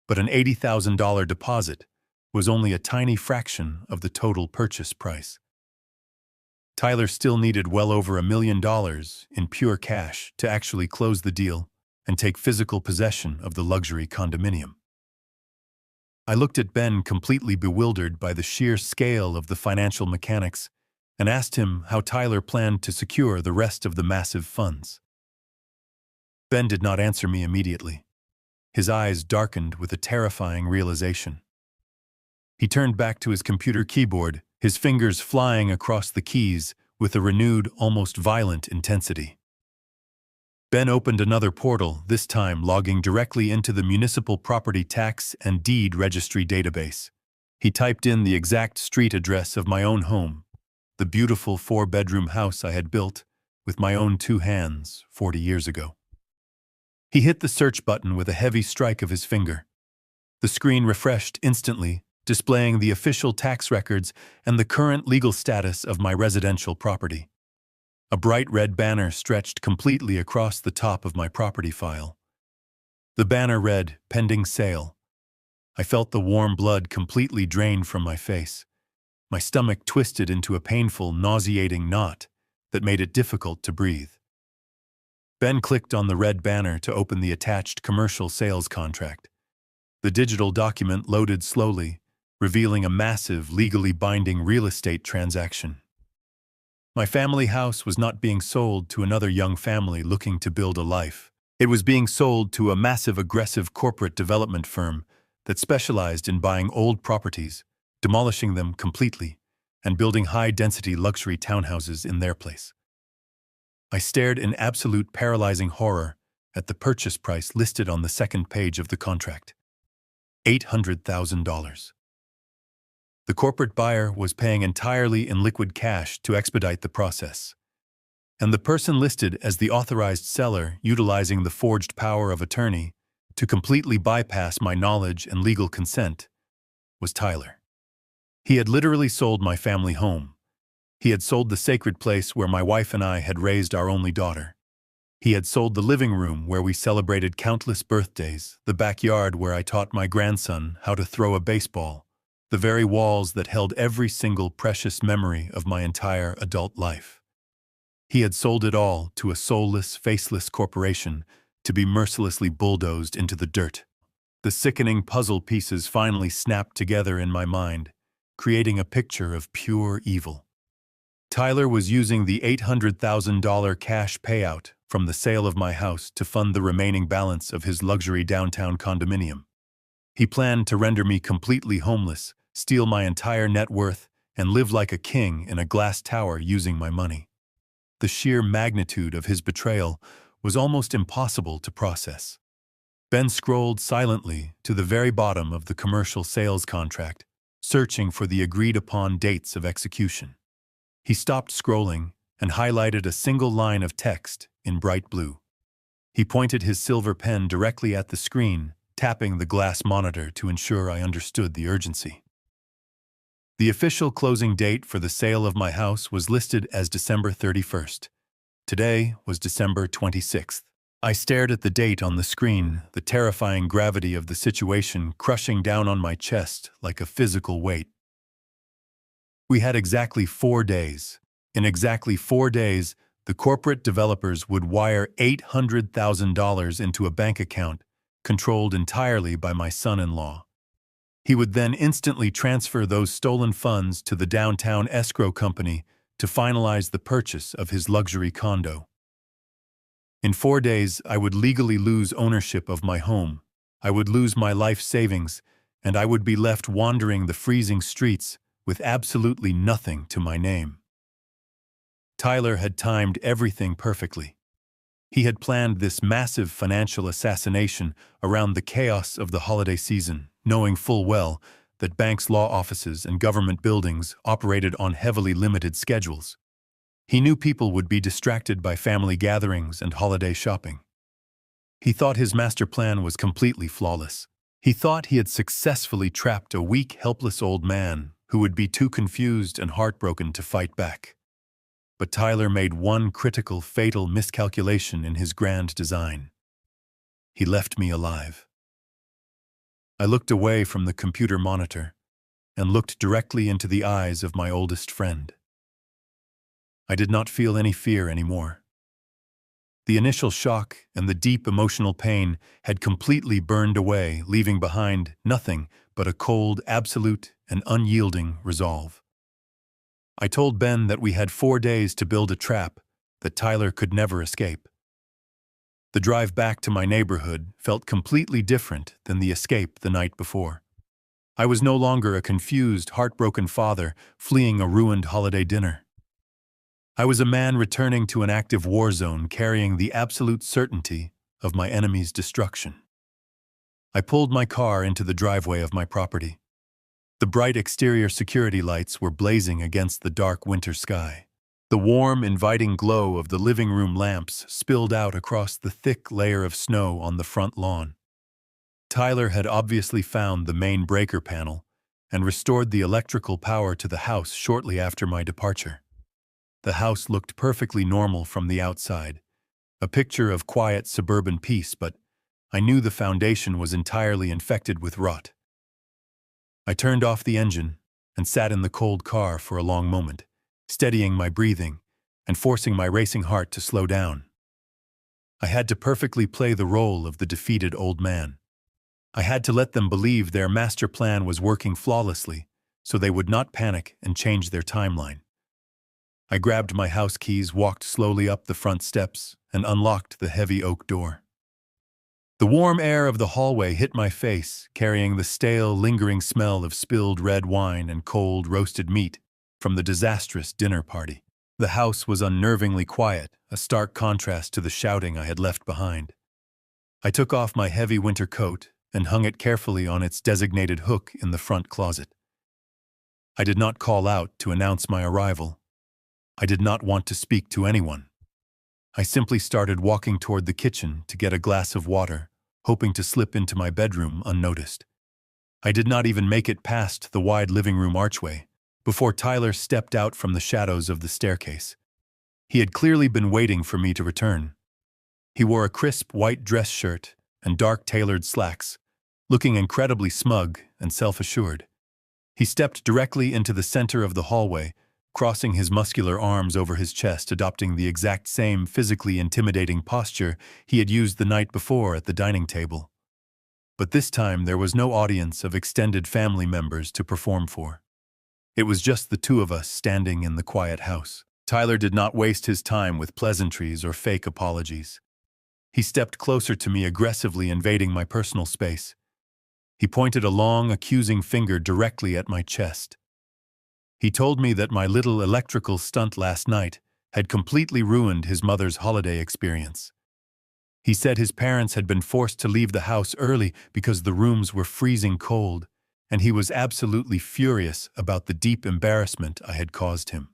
But an $80,000 deposit was only a tiny fraction of the total purchase price. Tyler still needed well over $1 million in pure cash to actually close the deal and take physical possession of the luxury condominium. I looked at Ben, completely bewildered by the sheer scale of the financial mechanics, and asked him how Tyler planned to secure the rest of the massive funds. Ben did not answer me immediately. His eyes darkened with a terrifying realization. He turned back to his computer keyboard, his fingers flying across the keys with a renewed, almost violent intensity. Ben opened another portal, this time logging directly into the Municipal Property Tax and Deed Registry database. He typed in the exact street address of my own home, the beautiful 4-bedroom house I had built with my own 2 hands 40 years ago. He hit the search button with a heavy strike of his finger. The screen refreshed instantly, displaying the official tax records and the current legal status of my residential property. A bright red banner stretched completely across the top of my property file. The banner read, "Pending sale." I felt the warm blood completely drain from my face. My stomach twisted into a painful, nauseating knot that made it difficult to breathe. Ben clicked on the red banner to open the attached commercial sales contract. The digital document loaded slowly, revealing a massive, legally binding real estate transaction. My family house was not being sold to another young family looking to build a life. It was being sold to a massive, aggressive corporate development firm that specialized in buying old properties, demolishing them completely, and building high-density luxury townhouses in their place. I stared in absolute paralyzing horror at the purchase price listed on the second page of the contract. $800,000. The corporate buyer was paying entirely in liquid cash to expedite the process, and the person listed as the authorized seller utilizing the forged power of attorney to completely bypass my knowledge and legal consent was Tyler. He had literally sold my family home. He had sold the sacred place where my wife and I had raised our only daughter. He had sold the living room where we celebrated countless birthdays, the backyard where I taught my grandson how to throw a baseball, the very walls that held every single precious memory of my entire adult life. He had sold it all to a soulless, faceless corporation to be mercilessly bulldozed into the dirt. The sickening puzzle pieces finally snapped together in my mind, creating a picture of pure evil. Tyler was using the $800,000 cash payout from the sale of my house to fund the remaining balance of his luxury downtown condominium. He planned to render me completely homeless, steal my entire net worth, and live like a king in a glass tower using my money. The sheer magnitude of his betrayal was almost impossible to process. Ben scrolled silently to the very bottom of the commercial sales contract, searching for the agreed-upon dates of execution. He stopped scrolling and highlighted a single line of text in bright blue. He pointed his silver pen directly at the screen, tapping the glass monitor to ensure I understood the urgency. The official closing date for the sale of my house was listed as December 31st. Today was December 26th. I stared at the date on the screen, the terrifying gravity of the situation crushing down on my chest like a physical weight. We had exactly 4 days. In exactly 4 days, the corporate developers would wire $800,000 into a bank account controlled entirely by my son-in-law. He would then instantly transfer those stolen funds to the downtown escrow company to finalize the purchase of his luxury condo. In 4 days, I would legally lose ownership of my home. I would lose my life savings, and I would be left wandering the freezing streets with absolutely nothing to my name. Tyler had timed everything perfectly. He had planned this massive financial assassination around the chaos of the holiday season, knowing full well that banks' law offices and government buildings operated on heavily limited schedules. He knew people would be distracted by family gatherings and holiday shopping. He thought his master plan was completely flawless. He thought he had successfully trapped a weak, helpless old man who would be too confused and heartbroken to fight back. But Tyler made one critical, fatal miscalculation in his grand design. he left me alive. I looked away from the computer monitor and looked directly into the eyes of my oldest friend. I did not feel any fear anymore. The initial shock and the deep emotional pain had completely burned away, leaving behind nothing but a cold, absolute, and unyielding resolve. I told Ben that we had 4 days to build a trap that Tyler could never escape. The drive back to my neighborhood felt completely different than the escape the night before. I was no longer a confused, heartbroken father fleeing a ruined holiday dinner. I was a man returning to an active war zone carrying the absolute certainty of my enemy's destruction. I pulled my car into the driveway of my property. The bright exterior security lights were blazing against the dark winter sky. The warm, inviting glow of the living room lamps spilled out across the thick layer of snow on the front lawn. Tyler had obviously found the main breaker panel and restored the electrical power to the house shortly after my departure. The house looked perfectly normal from the outside, a picture of quiet suburban peace, but I knew the foundation was entirely infected with rot. I turned off the engine and sat in the cold car for a long moment, steadying my breathing and forcing my racing heart to slow down. I had to perfectly play the role of the defeated old man. I had to let them believe their master plan was working flawlessly, so they would not panic and change their timeline. I grabbed my house keys, walked slowly up the front steps, and unlocked the heavy oak door. The warm air of the hallway hit my face, carrying the stale, lingering smell of spilled red wine and cold, roasted meat from the disastrous dinner party. The house was unnervingly quiet, a stark contrast to the shouting I had left behind. I took off my heavy winter coat and hung it carefully on its designated hook in the front closet. I did not call out to announce my arrival. I did not want to speak to anyone. I simply started walking toward the kitchen to get a glass of water, hoping to slip into my bedroom unnoticed. I did not even make it past the wide living room archway before Tyler stepped out from the shadows of the staircase. He had clearly been waiting for me to return. He wore a crisp white dress shirt and dark tailored slacks, looking incredibly smug and self-assured. He stepped directly into the center of the hallway, crossing his muscular arms over his chest, adopting the exact same physically intimidating posture he had used the night before at the dining table. But this time there was no audience of extended family members to perform for. It was just the two of us standing in the quiet house. Tyler did not waste his time with pleasantries or fake apologies. He stepped closer to me, aggressively invading my personal space. He pointed a long, accusing finger directly at my chest. He told me that my little electrical stunt last night had completely ruined his mother's holiday experience. He said his parents had been forced to leave the house early because the rooms were freezing cold, and he was absolutely furious about the deep embarrassment I had caused him.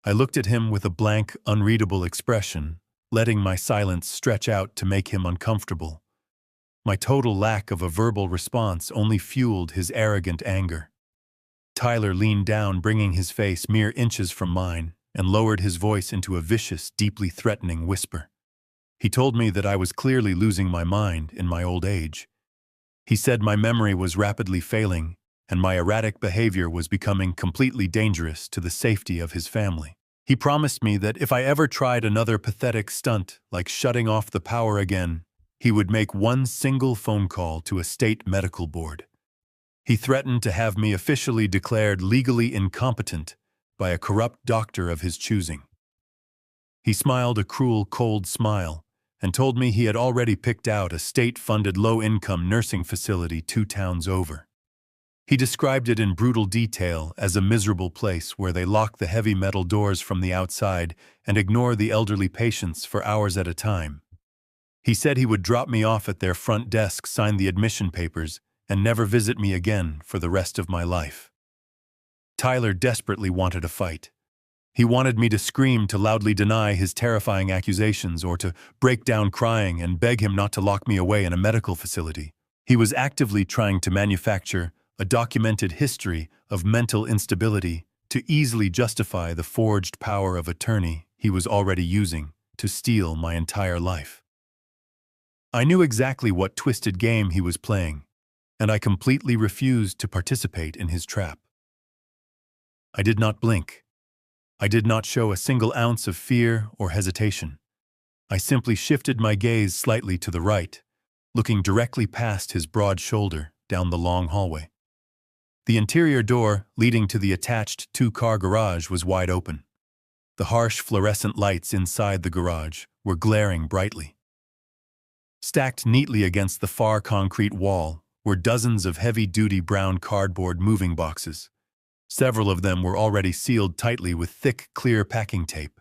I looked at him with a blank, unreadable expression, letting my silence stretch out to make him uncomfortable. My total lack of a verbal response only fueled his arrogant anger. Tyler leaned down, bringing his face mere inches from mine, and lowered his voice into a vicious, deeply threatening whisper. He told me that I was clearly losing my mind in my old age. He said my memory was rapidly failing, and my erratic behavior was becoming completely dangerous to the safety of his family. He promised me that if I ever tried another pathetic stunt, like shutting off the power again, he would make one single phone call to a state medical board. He threatened to have me officially declared legally incompetent by a corrupt doctor of his choosing. He smiled a cruel, cold smile and told me he had already picked out a state-funded low-income nursing facility 2 towns over. He described it in brutal detail as a miserable place where they lock the heavy metal doors from the outside and ignore the elderly patients for hours at a time. He said he would drop me off at their front desk, sign the admission papers, and never visit me again for the rest of my life. Tyler desperately wanted a fight. He wanted me to scream, to loudly deny his terrifying accusations, or to break down crying and beg him not to lock me away in a medical facility. He was actively trying to manufacture a documented history of mental instability to easily justify the forged power of attorney he was already using to steal my entire life. I knew exactly what twisted game he was playing, and I completely refused to participate in his trap. I did not blink. I did not show a single ounce of fear or hesitation. I simply shifted my gaze slightly to the right, looking directly past his broad shoulder down the long hallway. The interior door leading to the attached two-car garage was wide open. The harsh fluorescent lights inside the garage were glaring brightly. Stacked neatly against the far concrete wall were dozens of heavy-duty brown cardboard moving boxes. Several of them were already sealed tightly with thick, clear packing tape.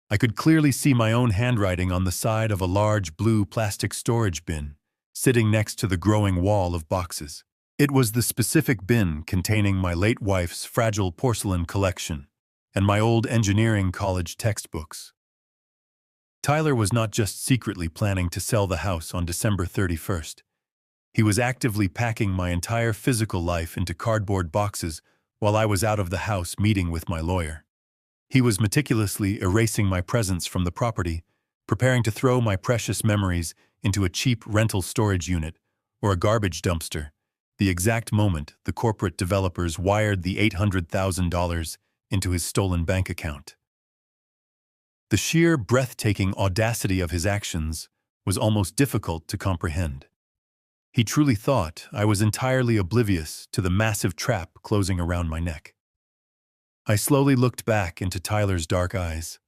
I could clearly see my own handwriting on the side of a large blue plastic storage bin, sitting next to the growing wall of boxes. It was the specific bin containing my late wife's fragile porcelain collection and my old engineering college textbooks. Tyler was not just secretly planning to sell the house on December 31st. He was actively packing my entire physical life into cardboard boxes while I was out of the house meeting with my lawyer. He was meticulously erasing my presence from the property, preparing to throw my precious memories into a cheap rental storage unit or a garbage dumpster, the exact moment the corporate developers wired the $800,000 into his stolen bank account. The sheer, breathtaking audacity of his actions was almost difficult to comprehend. He truly thought I was entirely oblivious to the massive trap closing around my neck. I slowly looked back into Tyler's dark eyes.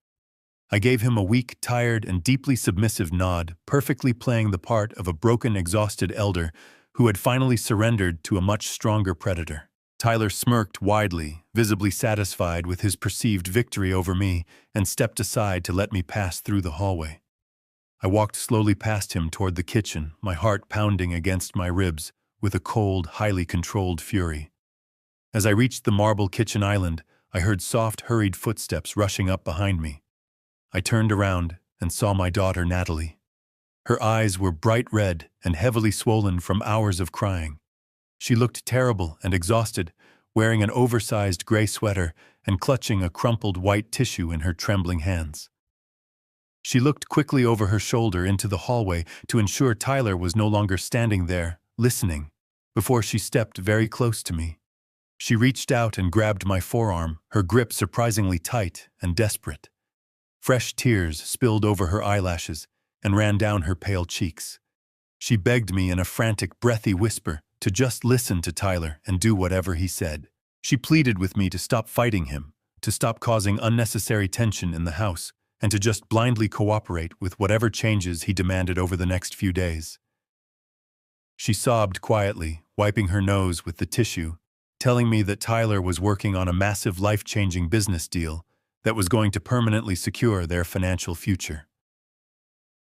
I gave him a weak, tired, and deeply submissive nod, perfectly playing the part of a broken, exhausted elder who had finally surrendered to a much stronger predator. Tyler smirked widely, visibly satisfied with his perceived victory over me, and stepped aside to let me pass through the hallway. I walked slowly past him toward the kitchen, my heart pounding against my ribs with a cold, highly controlled fury. As I reached the marble kitchen island, I heard soft, hurried footsteps rushing up behind me. I turned around and saw my daughter, Natalie. Her eyes were bright red and heavily swollen from hours of crying. She looked terrible and exhausted, wearing an oversized gray sweater and clutching a crumpled white tissue in her trembling hands. She looked quickly over her shoulder into the hallway to ensure Tyler was no longer standing there, listening, before she stepped very close to me. She reached out and grabbed my forearm, her grip surprisingly tight and desperate. Fresh tears spilled over her eyelashes and ran down her pale cheeks. She begged me in a frantic, breathy whisper to just listen to Tyler and do whatever he said. She pleaded with me to stop fighting him, to stop causing unnecessary tension in the house, and to just blindly cooperate with whatever changes he demanded over the next few days. She sobbed quietly, wiping her nose with the tissue, telling me that Tyler was working on a massive life-changing business deal that was going to permanently secure their financial future.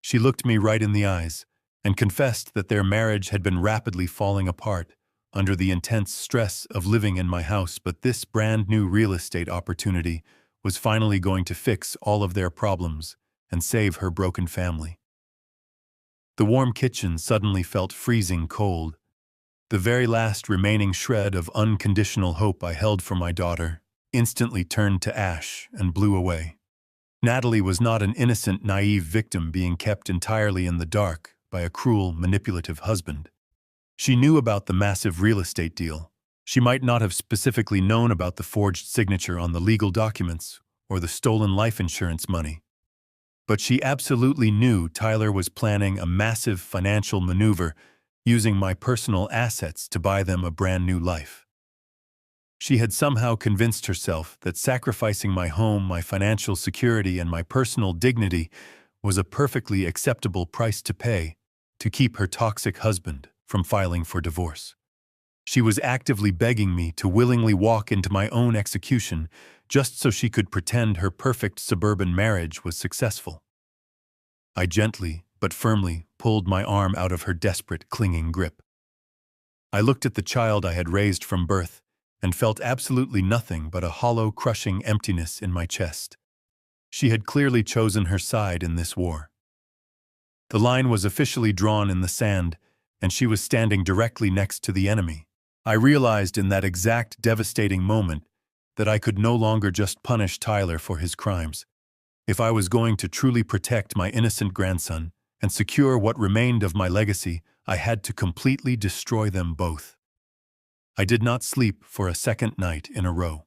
She looked me right in the eyes and confessed that their marriage had been rapidly falling apart under the intense stress of living in my house, but this brand new real estate opportunity was finally going to fix all of their problems and save her broken family. The warm kitchen suddenly felt freezing cold. The very last remaining shred of unconditional hope I held for my daughter instantly turned to ash and blew away. Natalie was not an innocent, naive victim being kept entirely in the dark by a cruel, manipulative husband. She knew about the massive real estate deal. She might not have specifically known about the forged signature on the legal documents or the stolen life insurance money. But she absolutely knew Tyler was planning a massive financial maneuver using my personal assets to buy them a brand new life. She had somehow convinced herself that sacrificing my home, my financial security, and my personal dignity was a perfectly acceptable price to pay to keep her toxic husband from filing for divorce. She was actively begging me to willingly walk into my own execution just so she could pretend her perfect suburban marriage was successful. I gently but firmly pulled my arm out of her desperate, clinging grip. I looked at the child I had raised from birth and felt absolutely nothing but a hollow, crushing emptiness in my chest. She had clearly chosen her side in this war. The line was officially drawn in the sand, and she was standing directly next to the enemy. I realized in that exact devastating moment that I could no longer just punish Tyler for his crimes. If I was going to truly protect my innocent grandson and secure what remained of my legacy, I had to completely destroy them both. I did not sleep for a second night in a row.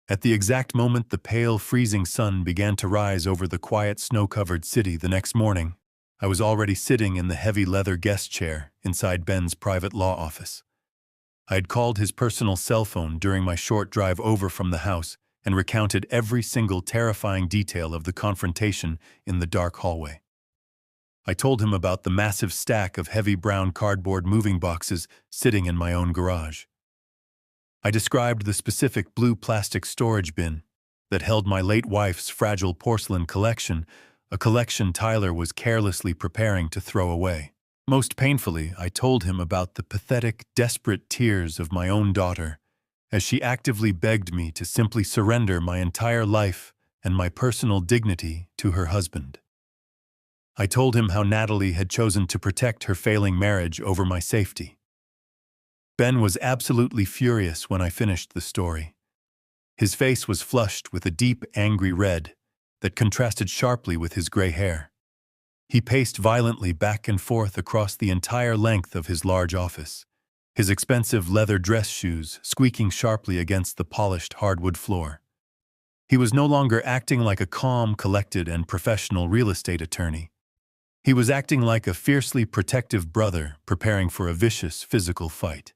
At the exact moment the pale, freezing sun began to rise over the quiet, snow-covered city the next morning, I was already sitting in the heavy leather guest chair inside Ben's private law office. I had called his personal cell phone during my short drive over from the house and recounted every single terrifying detail of the confrontation in the dark hallway. I told him about the massive stack of heavy brown cardboard moving boxes sitting in my own garage. I described the specific blue plastic storage bin that held my late wife's fragile porcelain collection, a collection Tyler was carelessly preparing to throw away. Most painfully, I told him about the pathetic, desperate tears of my own daughter as she actively begged me to simply surrender my entire life and my personal dignity to her husband. I told him how Natalie had chosen to protect her failing marriage over my safety. Ben was absolutely furious when I finished the story. His face was flushed with a deep, angry red that contrasted sharply with his gray hair. He paced violently back and forth across the entire length of his large office, his expensive leather dress shoes squeaking sharply against the polished hardwood floor. He was no longer acting like a calm, collected, and professional real estate attorney. He was acting like a fiercely protective brother preparing for a vicious physical fight.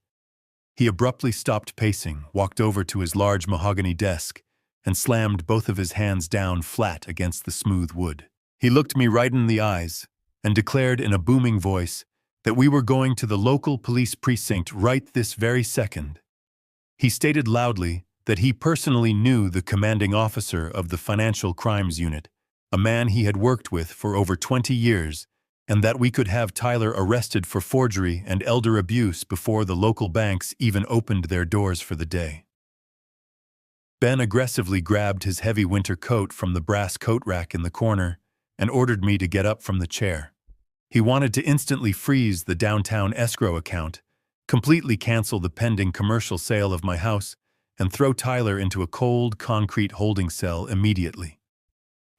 He abruptly stopped pacing, walked over to his large mahogany desk, and slammed both of his hands down flat against the smooth wood. He looked me right in the eyes and declared in a booming voice that we were going to the local police precinct right this very second. He stated loudly that he personally knew the commanding officer of the Financial Crimes Unit, a man he had worked with for over 20 years, and that we could have Tyler arrested for forgery and elder abuse before the local banks even opened their doors for the day. Ben aggressively grabbed his heavy winter coat from the brass coat rack in the corner and ordered me to get up from the chair. He wanted to instantly freeze the downtown escrow account, completely cancel the pending commercial sale of my house, and throw Tyler into a cold, concrete holding cell immediately.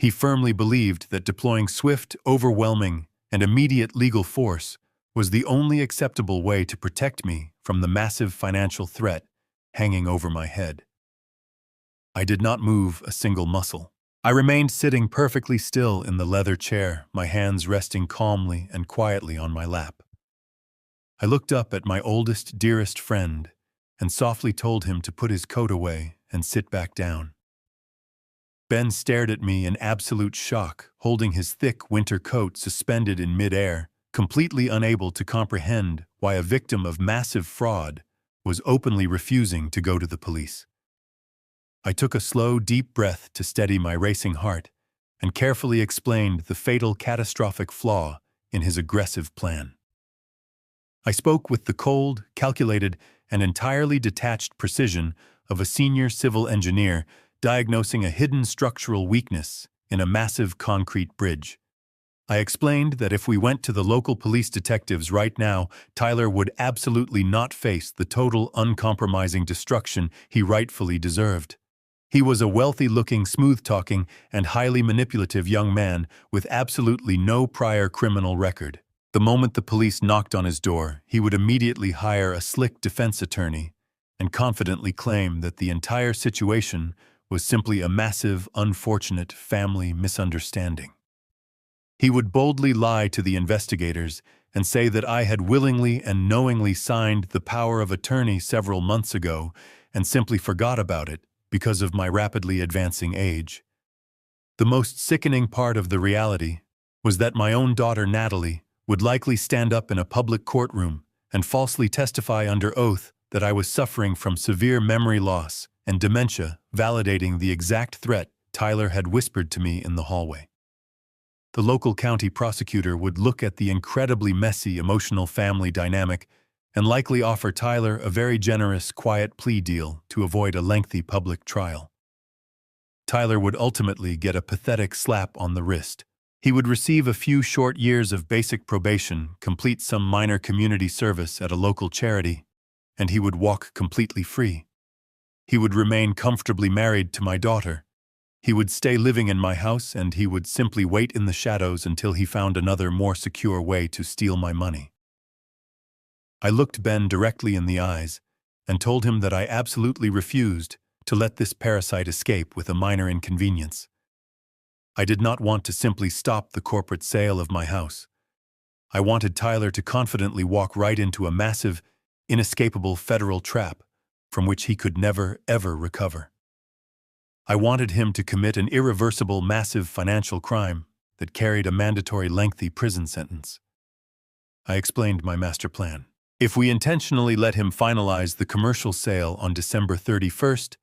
He firmly believed that deploying swift, overwhelming, and immediate legal force was the only acceptable way to protect me from the massive financial threat hanging over my head. I did not move a single muscle. I remained sitting perfectly still in the leather chair, my hands resting calmly and quietly on my lap. I looked up at my oldest, dearest friend and softly told him to put his coat away and sit back down. Ben stared at me in absolute shock, holding his thick winter coat suspended in midair, completely unable to comprehend why a victim of massive fraud was openly refusing to go to the police. I took a slow, deep breath to steady my racing heart and carefully explained the fatal, catastrophic flaw in his aggressive plan. I spoke with the cold, calculated, and entirely detached precision of a senior civil engineer diagnosing a hidden structural weakness in a massive concrete bridge. I explained that if we went to the local police detectives right now, Tyler would absolutely not face the total, uncompromising destruction he rightfully deserved. He was a wealthy-looking, smooth-talking, and highly manipulative young man with absolutely no prior criminal record. The moment the police knocked on his door, he would immediately hire a slick defense attorney and confidently claim that the entire situation was simply a massive, unfortunate family misunderstanding. He would boldly lie to the investigators and say that I had willingly and knowingly signed the power of attorney several months ago and simply forgot about it because of my rapidly advancing age. The most sickening part of the reality was that my own daughter Natalie would likely stand up in a public courtroom and falsely testify under oath that I was suffering from severe memory loss and dementia, validating the exact threat Tyler had whispered to me in the hallway. The local county prosecutor would look at the incredibly messy, emotional family dynamic and likely offer Tyler a very generous, quiet plea deal to avoid a lengthy public trial. Tyler would ultimately get a pathetic slap on the wrist. He would receive a few short years of basic probation, complete some minor community service at a local charity, and he would walk completely free. He would remain comfortably married to my daughter, He would stay living in my house, and he would simply wait in the shadows until he found another, more secure way to steal my money. I looked Ben directly in the eyes and told him that I absolutely refused to let this parasite escape with a minor inconvenience. I did not want to simply stop the corporate sale of my house. I wanted Tyler to confidently walk right into a massive, inescapable federal trap from which he could never, ever recover. I wanted him to commit an irreversible, massive financial crime that carried a mandatory lengthy prison sentence. I explained my master plan. If we intentionally let him finalize the commercial sale on December 31st,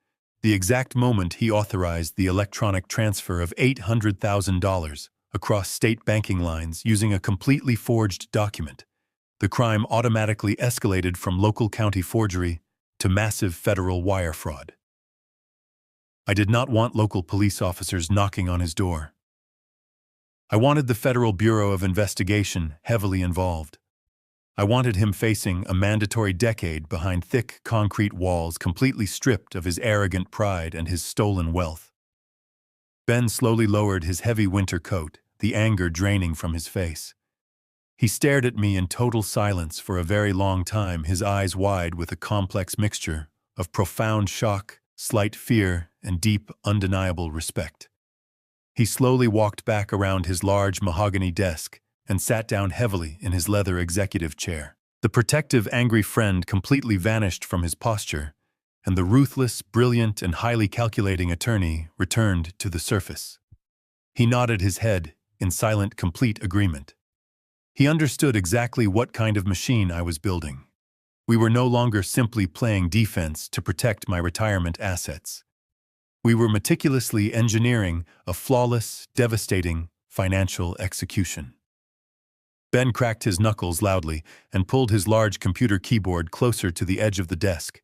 the exact moment he authorized the electronic transfer of $800,000 across state banking lines using a completely forged document, the crime automatically escalated from local county forgery to massive federal wire fraud. I did not want local police officers knocking on his door. I wanted the Federal Bureau of Investigation heavily involved. I wanted him facing a mandatory decade behind thick concrete walls, completely stripped of his arrogant pride and his stolen wealth. Ben slowly lowered his heavy winter coat, the anger draining from his face. He stared at me in total silence for a very long time, his eyes wide with a complex mixture of profound shock, slight fear, and deep, undeniable respect. He slowly walked back around his large mahogany desk and sat down heavily in his leather executive chair. The protective, angry friend completely vanished from his posture, and the ruthless, brilliant, and highly calculating attorney returned to the surface. He nodded his head in silent, complete agreement. He understood exactly what kind of machine I was building. We were no longer simply playing defense to protect my retirement assets. We were meticulously engineering a flawless, devastating financial execution. Ben cracked his knuckles loudly and pulled his large computer keyboard closer to the edge of the desk.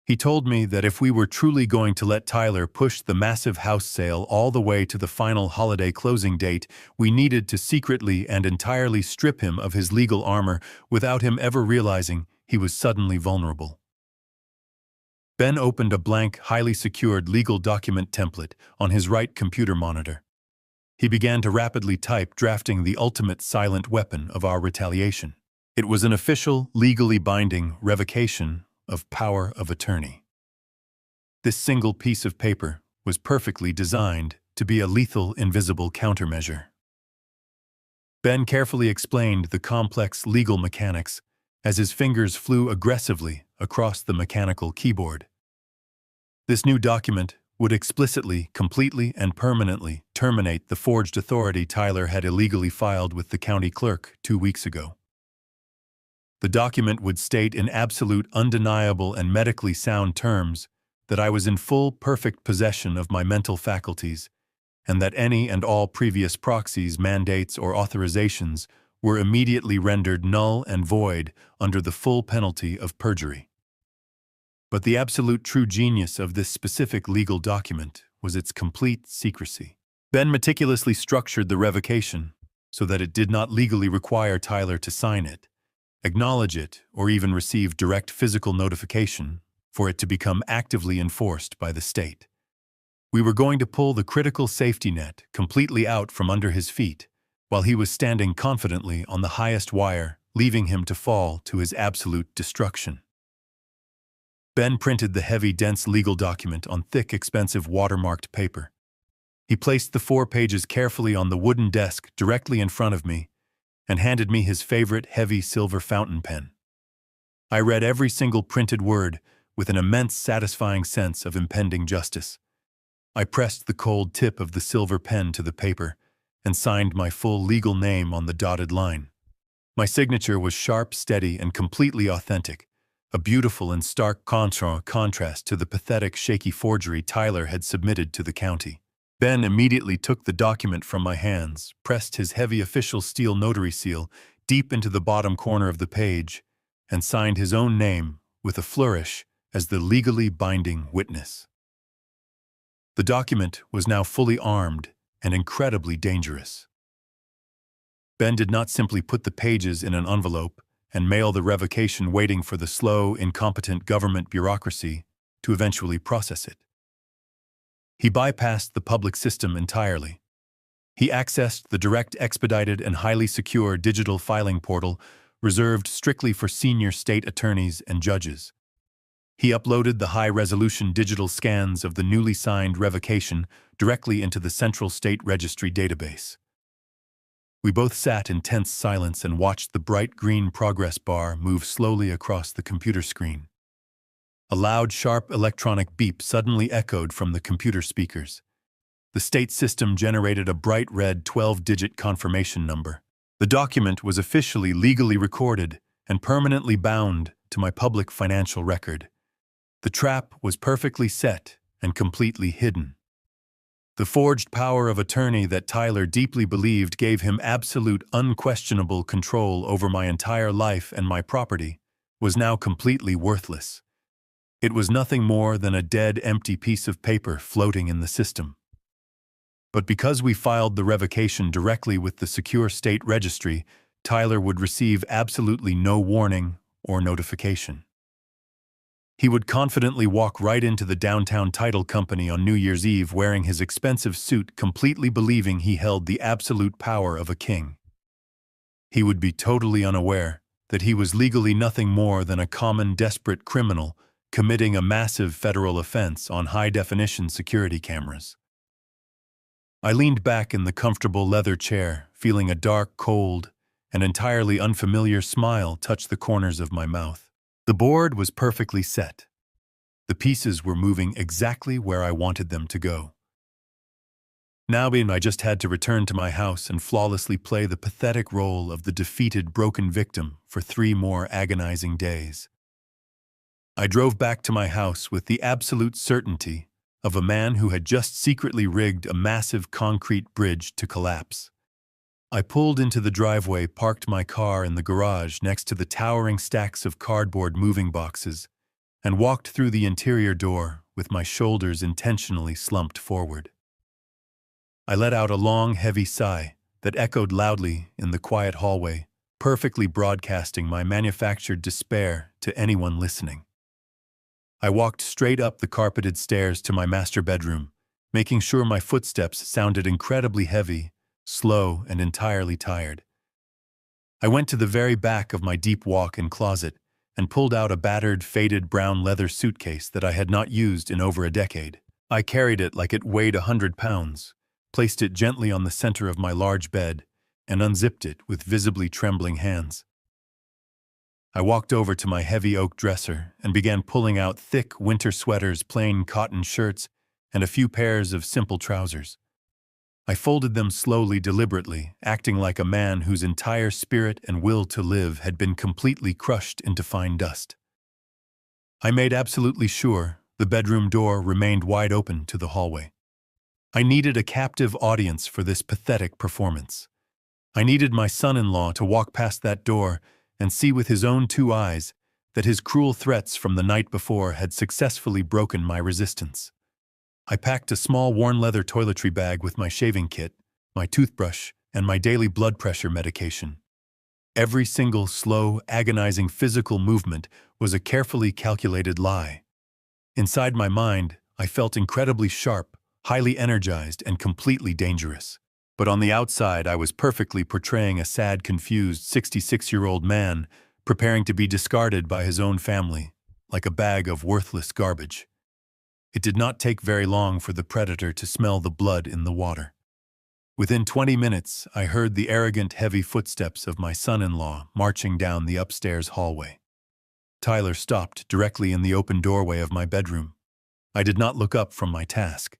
He told me that if we were truly going to let Tyler push the massive house sale all the way to the final holiday closing date, we needed to secretly and entirely strip him of his legal armor without him ever realizing he was suddenly vulnerable. Ben opened a blank, highly secured legal document template on his right computer monitor. He began to rapidly type, drafting the ultimate silent weapon of our retaliation. It was an official, legally binding revocation of power of attorney. This single piece of paper was perfectly designed to be a lethal, invisible countermeasure. Ben carefully explained the complex legal mechanics as his fingers flew aggressively across the mechanical keyboard. This new document would explicitly, completely, and permanently terminate the forged authority Tyler had illegally filed with the county clerk 2 weeks ago. The document would state in absolute, undeniable, and medically sound terms that I was in full, perfect possession of my mental faculties, and that any and all previous proxies, mandates, or authorizations were immediately rendered null and void under the full penalty of perjury. But the absolute true genius of this specific legal document was its complete secrecy. Ben meticulously structured the revocation so that it did not legally require Tyler to sign it, acknowledge it, or even receive direct physical notification for it to become actively enforced by the state. We were going to pull the critical safety net completely out from under his feet while he was standing confidently on the highest wire, leaving him to fall to his absolute destruction. Ben printed the heavy, dense legal document on thick, expensive watermarked paper. He placed the 4 pages carefully on the wooden desk directly in front of me and handed me his favorite heavy silver fountain pen. I read every single printed word with an immense, satisfying sense of impending justice. I pressed the cold tip of the silver pen to the paper and signed my full legal name on the dotted line. My signature was sharp, steady, and completely authentic, a beautiful and stark contrast to the pathetic, shaky forgery Tyler had submitted to the county. Ben immediately took the document from my hands, pressed his heavy official steel notary seal deep into the bottom corner of the page, and signed his own name with a flourish as the legally binding witness. The document was now fully armed and incredibly dangerous. Ben did not simply put the pages in an envelope and mail the revocation, waiting for the slow, incompetent government bureaucracy to eventually process it. He bypassed the public system entirely. He accessed the direct, expedited, and highly secure digital filing portal reserved strictly for senior state attorneys and judges. He uploaded the high-resolution digital scans of the newly signed revocation directly into the Central State Registry database. We both sat in tense silence and watched the bright green progress bar move slowly across the computer screen. A loud, sharp electronic beep suddenly echoed from the computer speakers. The state system generated a bright red 12-digit confirmation number. The document was officially legally recorded and permanently bound to my public financial record. The trap was perfectly set and completely hidden. The forged power of attorney that Tyler deeply believed gave him absolute, unquestionable control over my entire life and my property was now completely worthless. It was nothing more than a dead, empty piece of paper floating in the system. But because we filed the revocation directly with the secure state registry, Tyler would receive absolutely no warning or notification. He would confidently walk right into the downtown title company on New Year's Eve wearing his expensive suit, completely believing he held the absolute power of a king. He would be totally unaware that he was legally nothing more than a common, desperate criminal committing a massive federal offense on high-definition security cameras. I leaned back in the comfortable leather chair, feeling a dark, cold, and entirely unfamiliar smile touch the corners of my mouth. The board was perfectly set. The pieces were moving exactly where I wanted them to go. Now I just had to return to my house and flawlessly play the pathetic role of the defeated, broken victim for 3 more agonizing days. I drove back to my house with the absolute certainty of a man who had just secretly rigged a massive concrete bridge to collapse. I pulled into the driveway, parked my car in the garage next to the towering stacks of cardboard moving boxes, and walked through the interior door with my shoulders intentionally slumped forward. I let out a long, heavy sigh that echoed loudly in the quiet hallway, perfectly broadcasting my manufactured despair to anyone listening. I walked straight up the carpeted stairs to my master bedroom, making sure my footsteps sounded incredibly heavy, slow, and entirely tired. I went to the very back of my deep walk-in closet and pulled out a battered, faded brown leather suitcase that I had not used in over a decade. I carried it like it weighed 100 pounds, placed it gently on the center of my large bed, and unzipped it with visibly trembling hands. I walked over to my heavy oak dresser and began pulling out thick winter sweaters, plain cotton shirts, and a few pairs of simple trousers. I folded them slowly, deliberately, acting like a man whose entire spirit and will to live had been completely crushed into fine dust. I made absolutely sure the bedroom door remained wide open to the hallway. I needed a captive audience for this pathetic performance. I needed my son-in-law to walk past that door and see with his own 2 eyes that his cruel threats from the night before had successfully broken my resistance. I packed a small worn leather toiletry bag with my shaving kit, my toothbrush, and my daily blood pressure medication. Every single slow, agonizing physical movement was a carefully calculated lie. Inside my mind, I felt incredibly sharp, highly energized, and completely dangerous. But on the outside, I was perfectly portraying a sad, confused 66-year-old man preparing to be discarded by his own family, like a bag of worthless garbage. It did not take very long for the predator to smell the blood in the water. Within 20 minutes, I heard the arrogant, heavy footsteps of my son-in-law marching down the upstairs hallway. Tyler stopped directly in the open doorway of my bedroom. I did not look up from my task.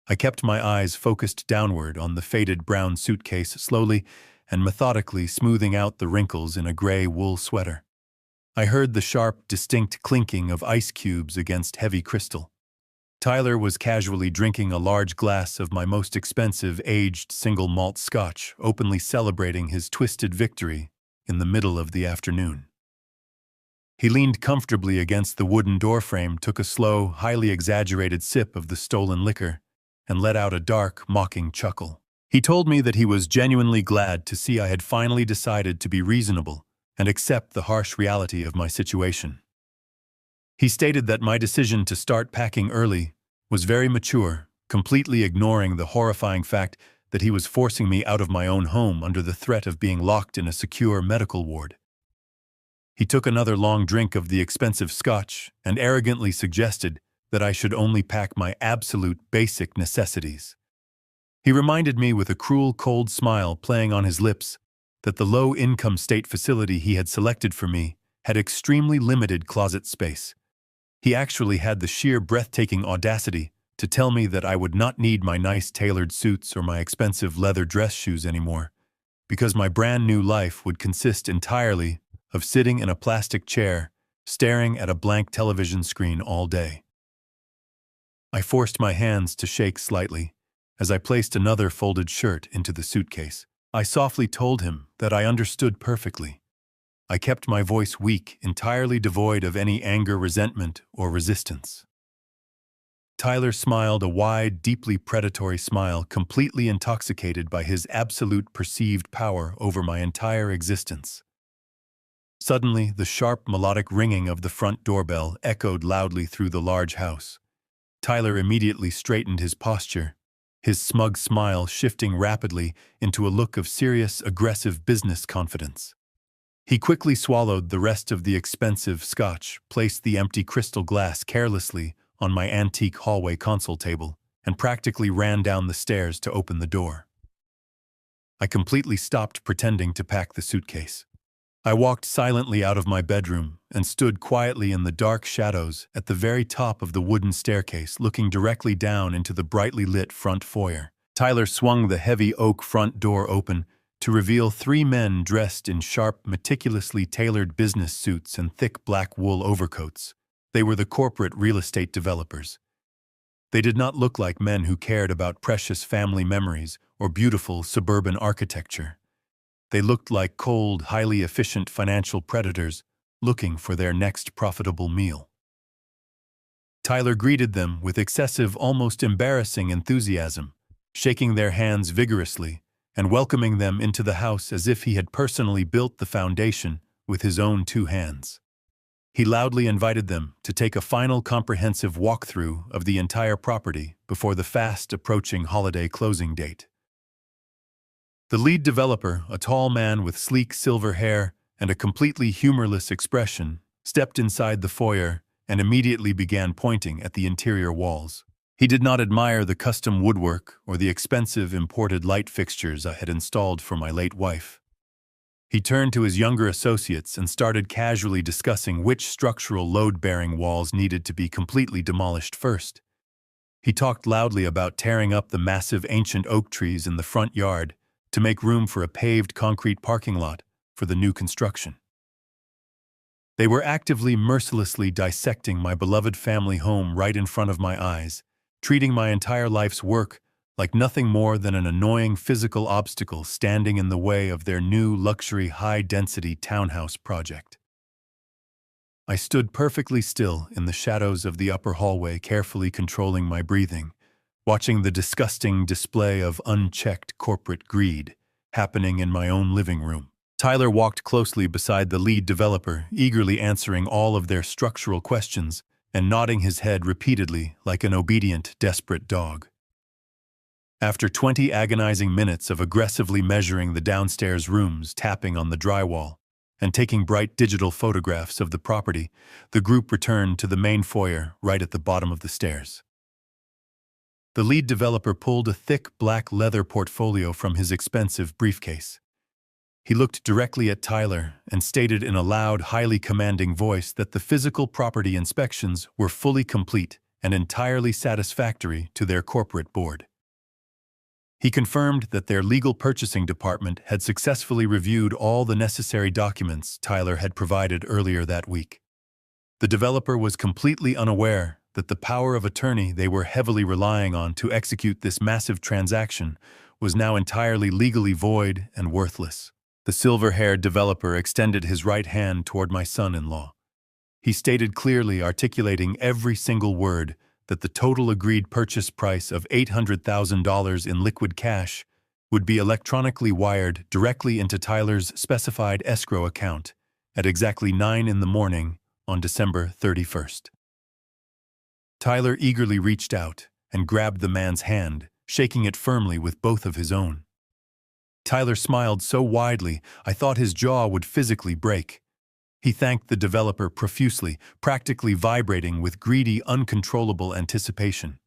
I kept my eyes focused downward on the faded brown suitcase, slowly and methodically smoothing out the wrinkles in a gray wool sweater. I heard the sharp, distinct clinking of ice cubes against heavy crystal. Tyler was casually drinking a large glass of my most expensive aged single malt scotch, openly celebrating his twisted victory in the middle of the afternoon. He leaned comfortably against the wooden doorframe, took a slow, highly exaggerated sip of the stolen liquor, and let out a dark, mocking chuckle. He told me that he was genuinely glad to see I had finally decided to be reasonable and accept the harsh reality of my situation. He stated that my decision to start packing early was very mature completely ignoring the horrifying fact that he was forcing me out of my own home under the threat of being locked in a secure medical ward. He took another long drink of the expensive scotch and arrogantly suggested that I should only pack my absolute basic necessities. He reminded me with a cruel, cold smile playing on his lips that the low-income state facility he had selected for me had extremely limited closet space. He actually had the sheer breathtaking audacity to tell me that I would not need my nice tailored suits or my expensive leather dress shoes anymore, because my brand new life would consist entirely of sitting in a plastic chair, staring at a blank television screen all day. I forced my hands to shake slightly as I placed another folded shirt into the suitcase. I softly told him that I understood perfectly. I kept my voice weak, entirely devoid of any anger, resentment, or resistance. Tyler smiled a wide, deeply predatory smile, completely intoxicated by his absolute perceived power over my entire existence. Suddenly, the sharp, melodic ringing of the front doorbell echoed loudly through the large house. Tyler immediately straightened his posture, his smug smile shifting rapidly into a look of serious, aggressive business confidence. He quickly swallowed the rest of the expensive scotch, placed the empty crystal glass carelessly on my antique hallway console table, and practically ran down the stairs to open the door. I completely stopped pretending to pack the suitcase. I walked silently out of my bedroom and stood quietly in the dark shadows at the very top of the wooden staircase, looking directly down into the brightly lit front foyer. Tyler swung the heavy oak front door open to reveal three men dressed in sharp, meticulously tailored business suits and thick black wool overcoats. They were the corporate real estate developers. They did not look like men who cared about precious family memories or beautiful suburban architecture. They looked like cold, highly efficient financial predators looking for their next profitable meal. Tyler greeted them with excessive, almost embarrassing enthusiasm, shaking their hands vigorously and welcoming them into the house as if he had personally built the foundation with his own two hands. He loudly invited them to take a final comprehensive walkthrough of the entire property before the fast-approaching holiday closing date. The lead developer, a tall man with sleek silver hair and a completely humorless expression, stepped inside the foyer and immediately began pointing at the interior walls. He did not admire the custom woodwork or the expensive imported light fixtures I had installed for my late wife. He turned to his younger associates and started casually discussing which structural load-bearing walls needed to be completely demolished first. He talked loudly about tearing up the massive ancient oak trees in the front yard to make room for a paved concrete parking lot for the new construction. They were actively, mercilessly dissecting my beloved family home right in front of my eyes, treating my entire life's work like nothing more than an annoying physical obstacle standing in the way of their new luxury high-density townhouse project. I stood perfectly still in the shadows of the upper hallway, carefully controlling my breathing, watching the disgusting display of unchecked corporate greed happening in my own living room. Tyler walked closely beside the lead developer, eagerly answering all of their structural questions and nodding his head repeatedly like an obedient, desperate dog. After 20 agonizing minutes of aggressively measuring the downstairs rooms, tapping on the drywall, and taking bright digital photographs of the property, the group returned to the main foyer right at the bottom of the stairs. The lead developer pulled a thick black leather portfolio from his expensive briefcase. He looked directly at Tyler and stated in a loud, highly commanding voice that the physical property inspections were fully complete and entirely satisfactory to their corporate board. He confirmed that their legal purchasing department had successfully reviewed all the necessary documents Tyler had provided earlier that week. The developer was completely unaware that the power of attorney they were heavily relying on to execute this massive transaction was now entirely legally void and worthless. The silver-haired developer extended his right hand toward my son-in-law. He stated clearly, articulating every single word, that the total agreed purchase price of $800,000 in liquid cash would be electronically wired directly into Tyler's specified escrow account at exactly 9 a.m. on December 31st. Tyler eagerly reached out and grabbed the man's hand, shaking it firmly with both of his own. Tyler smiled so widely I thought his jaw would physically break. He thanked the developer profusely, practically vibrating with greedy, uncontrollable anticipation.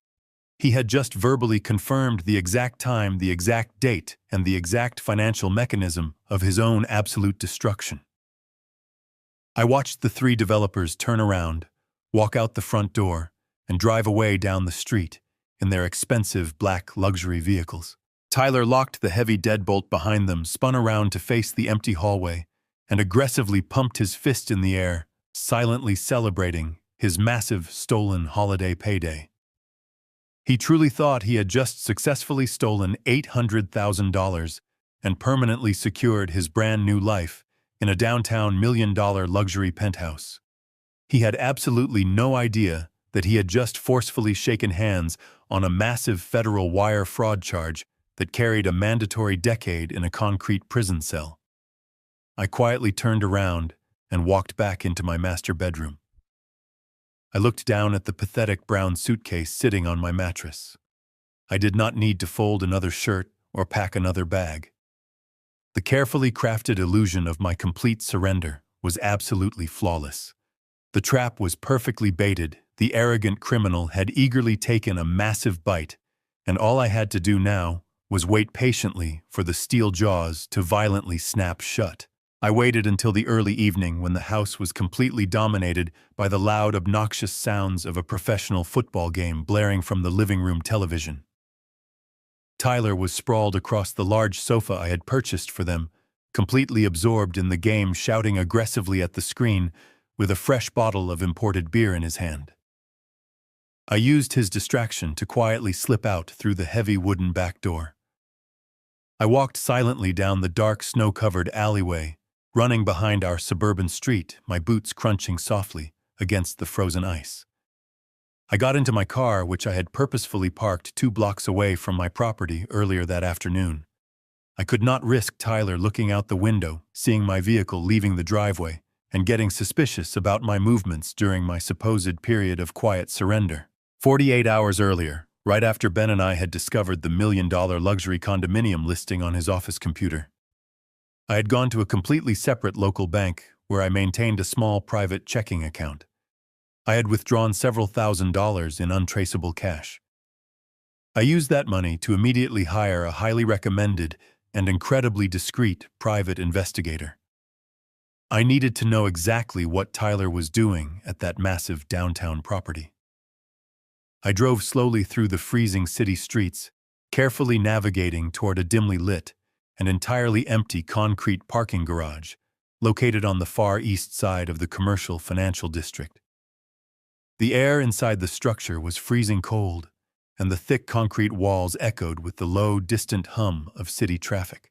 He had just verbally confirmed the exact time, the exact date, and the exact financial mechanism of his own absolute destruction. I watched the three developers turn around, walk out the front door, and drive away down the street in their expensive black luxury vehicles. Tyler locked the heavy deadbolt behind them, spun around to face the empty hallway, and aggressively pumped his fist in the air, silently celebrating his massive stolen holiday payday. He truly thought he had just successfully stolen $800,000 and permanently secured his brand new life in a downtown $1 million luxury penthouse. He had absolutely no idea that he had just forcefully shaken hands on a massive federal wire fraud charge that carried a mandatory decade in a concrete prison cell. I quietly turned around and walked back into my master bedroom. I looked down at the pathetic brown suitcase sitting on my mattress. I did not need to fold another shirt or pack another bag. The carefully crafted illusion of my complete surrender was absolutely flawless. The trap was perfectly baited, the arrogant criminal had eagerly taken a massive bite, and all I had to do now was wait patiently for the steel jaws to violently snap shut. I waited until the early evening when the house was completely dominated by the loud, obnoxious sounds of a professional football game blaring from the living room television. Tyler was sprawled across the large sofa I had purchased for them, completely absorbed in the game, shouting aggressively at the screen with a fresh bottle of imported beer in his hand. I used his distraction to quietly slip out through the heavy wooden back door. I walked silently down the dark, snow-covered alleyway, running behind our suburban street, my boots crunching softly against the frozen ice. I got into my car, which I had purposefully parked 2 blocks away from my property earlier that afternoon. I could not risk Tyler looking out the window, seeing my vehicle leaving the driveway, and getting suspicious about my movements during my supposed period of quiet surrender. 48 hours earlier, right after Ben and I had discovered the $1 million luxury condominium listing on his office computer, I had gone to a completely separate local bank where I maintained a small private checking account. I had withdrawn several $1,000s in untraceable cash. I used that money to immediately hire a highly recommended and incredibly discreet private investigator. I needed to know exactly what Tyler was doing at that massive downtown property. I drove slowly through the freezing city streets, carefully navigating toward a dimly lit and entirely empty concrete parking garage located on the far east side of the commercial financial district. The air inside the structure was freezing cold, and the thick concrete walls echoed with the low, distant hum of city traffic.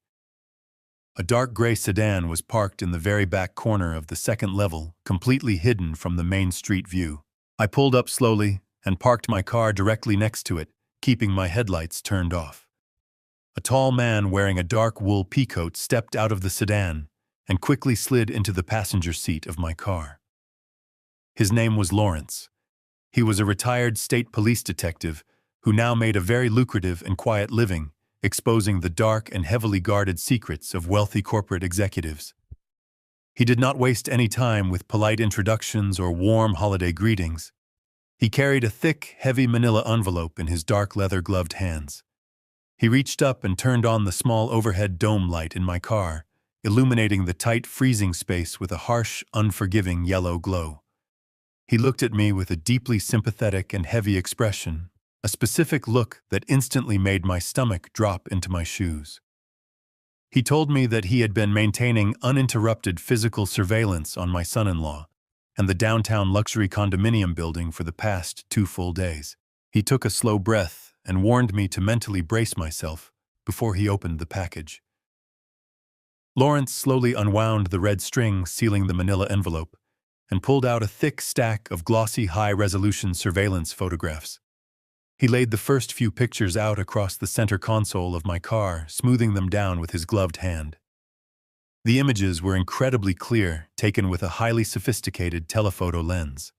A dark gray sedan was parked in the very back corner of the second level, completely hidden from the main street view. I pulled up slowly and parked my car directly next to it, keeping my headlights turned off. A tall man wearing a dark wool peacoat stepped out of the sedan and quickly slid into the passenger seat of my car. His name was Lawrence. He was a retired state police detective who now made a very lucrative and quiet living, exposing the dark and heavily guarded secrets of wealthy corporate executives. He did not waste any time with polite introductions or warm holiday greetings. He carried a thick, heavy manila envelope in his dark leather-gloved hands. He reached up and turned on the small overhead dome light in my car, illuminating the tight freezing space with a harsh, unforgiving yellow glow. He looked at me with a deeply sympathetic and heavy expression, a specific look that instantly made my stomach drop into my shoes. He told me that he had been maintaining uninterrupted physical surveillance on my son-in-law and the downtown luxury condominium building for the past 2 full days. He took a slow breath and warned me to mentally brace myself before he opened the package. Lawrence slowly unwound the red string sealing the manila envelope and pulled out a thick stack of glossy high-resolution surveillance photographs. He laid the first few pictures out across the center console of my car, smoothing them down with his gloved hand. The images were incredibly clear, taken with a highly sophisticated telephoto lens.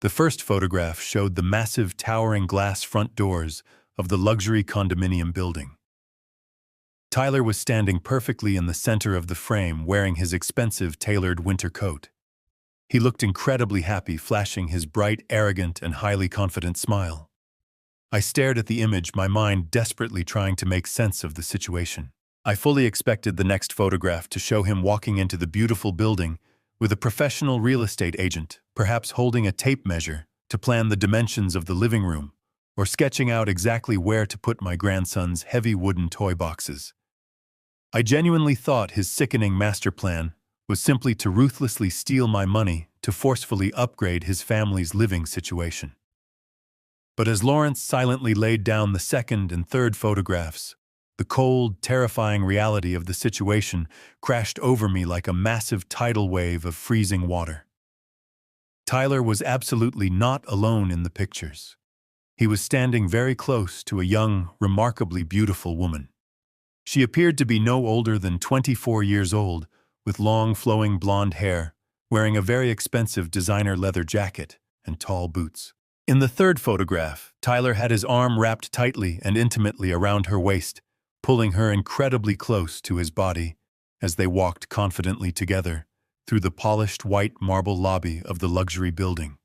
The first photograph showed the massive towering glass front doors of the luxury condominium building. Tyler was standing perfectly in the center of the frame, wearing his expensive tailored winter coat. He looked incredibly happy, flashing his bright, arrogant, and highly confident smile. I stared at the image, my mind desperately trying to make sense of the situation. I fully expected the next photograph to show him walking into the beautiful building with a professional real estate agent, perhaps holding a tape measure to plan the dimensions of the living room, or sketching out exactly where to put my grandson's heavy wooden toy boxes. I genuinely thought his sickening master plan was simply to ruthlessly steal my money to forcefully upgrade his family's living situation. But as Lawrence silently laid down the second and third photographs, the cold, terrifying reality of the situation crashed over me like a massive tidal wave of freezing water. Tyler was absolutely not alone in the pictures. He was standing very close to a young, remarkably beautiful woman. She appeared to be no older than 24 years old, with long, flowing blonde hair, wearing a very expensive designer leather jacket and tall boots. In the third photograph, Tyler had his arm wrapped tightly and intimately around her waist, pulling her incredibly close to his body as they walked confidently together through the polished white marble lobby of the luxury building.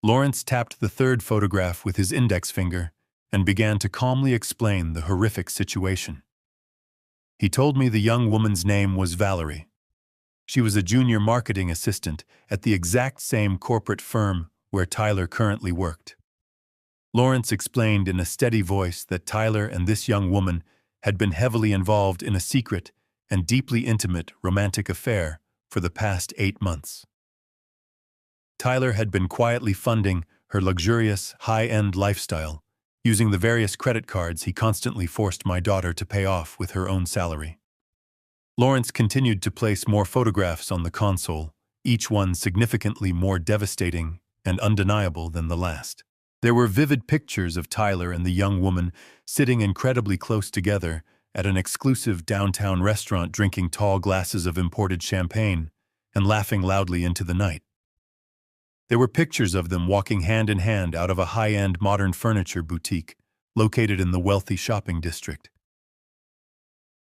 Lawrence tapped the third photograph with his index finger and began to calmly explain the horrific situation. He told me the young woman's name was Valerie. She was a junior marketing assistant at the exact same corporate firm where Tyler currently worked. Lawrence explained in a steady voice that Tyler and this young woman had been heavily involved in a secret and deeply intimate romantic affair for the past 8 months. Tyler had been quietly funding her luxurious, high-end lifestyle, using the various credit cards he constantly forced my daughter to pay off with her own salary. Lawrence continued to place more photographs on the console, each one significantly more devastating and undeniable than the last. There were vivid pictures of Tyler and the young woman sitting incredibly close together at an exclusive downtown restaurant, drinking tall glasses of imported champagne and laughing loudly into the night. There were pictures of them walking hand in hand out of a high-end modern furniture boutique located in the wealthy shopping district.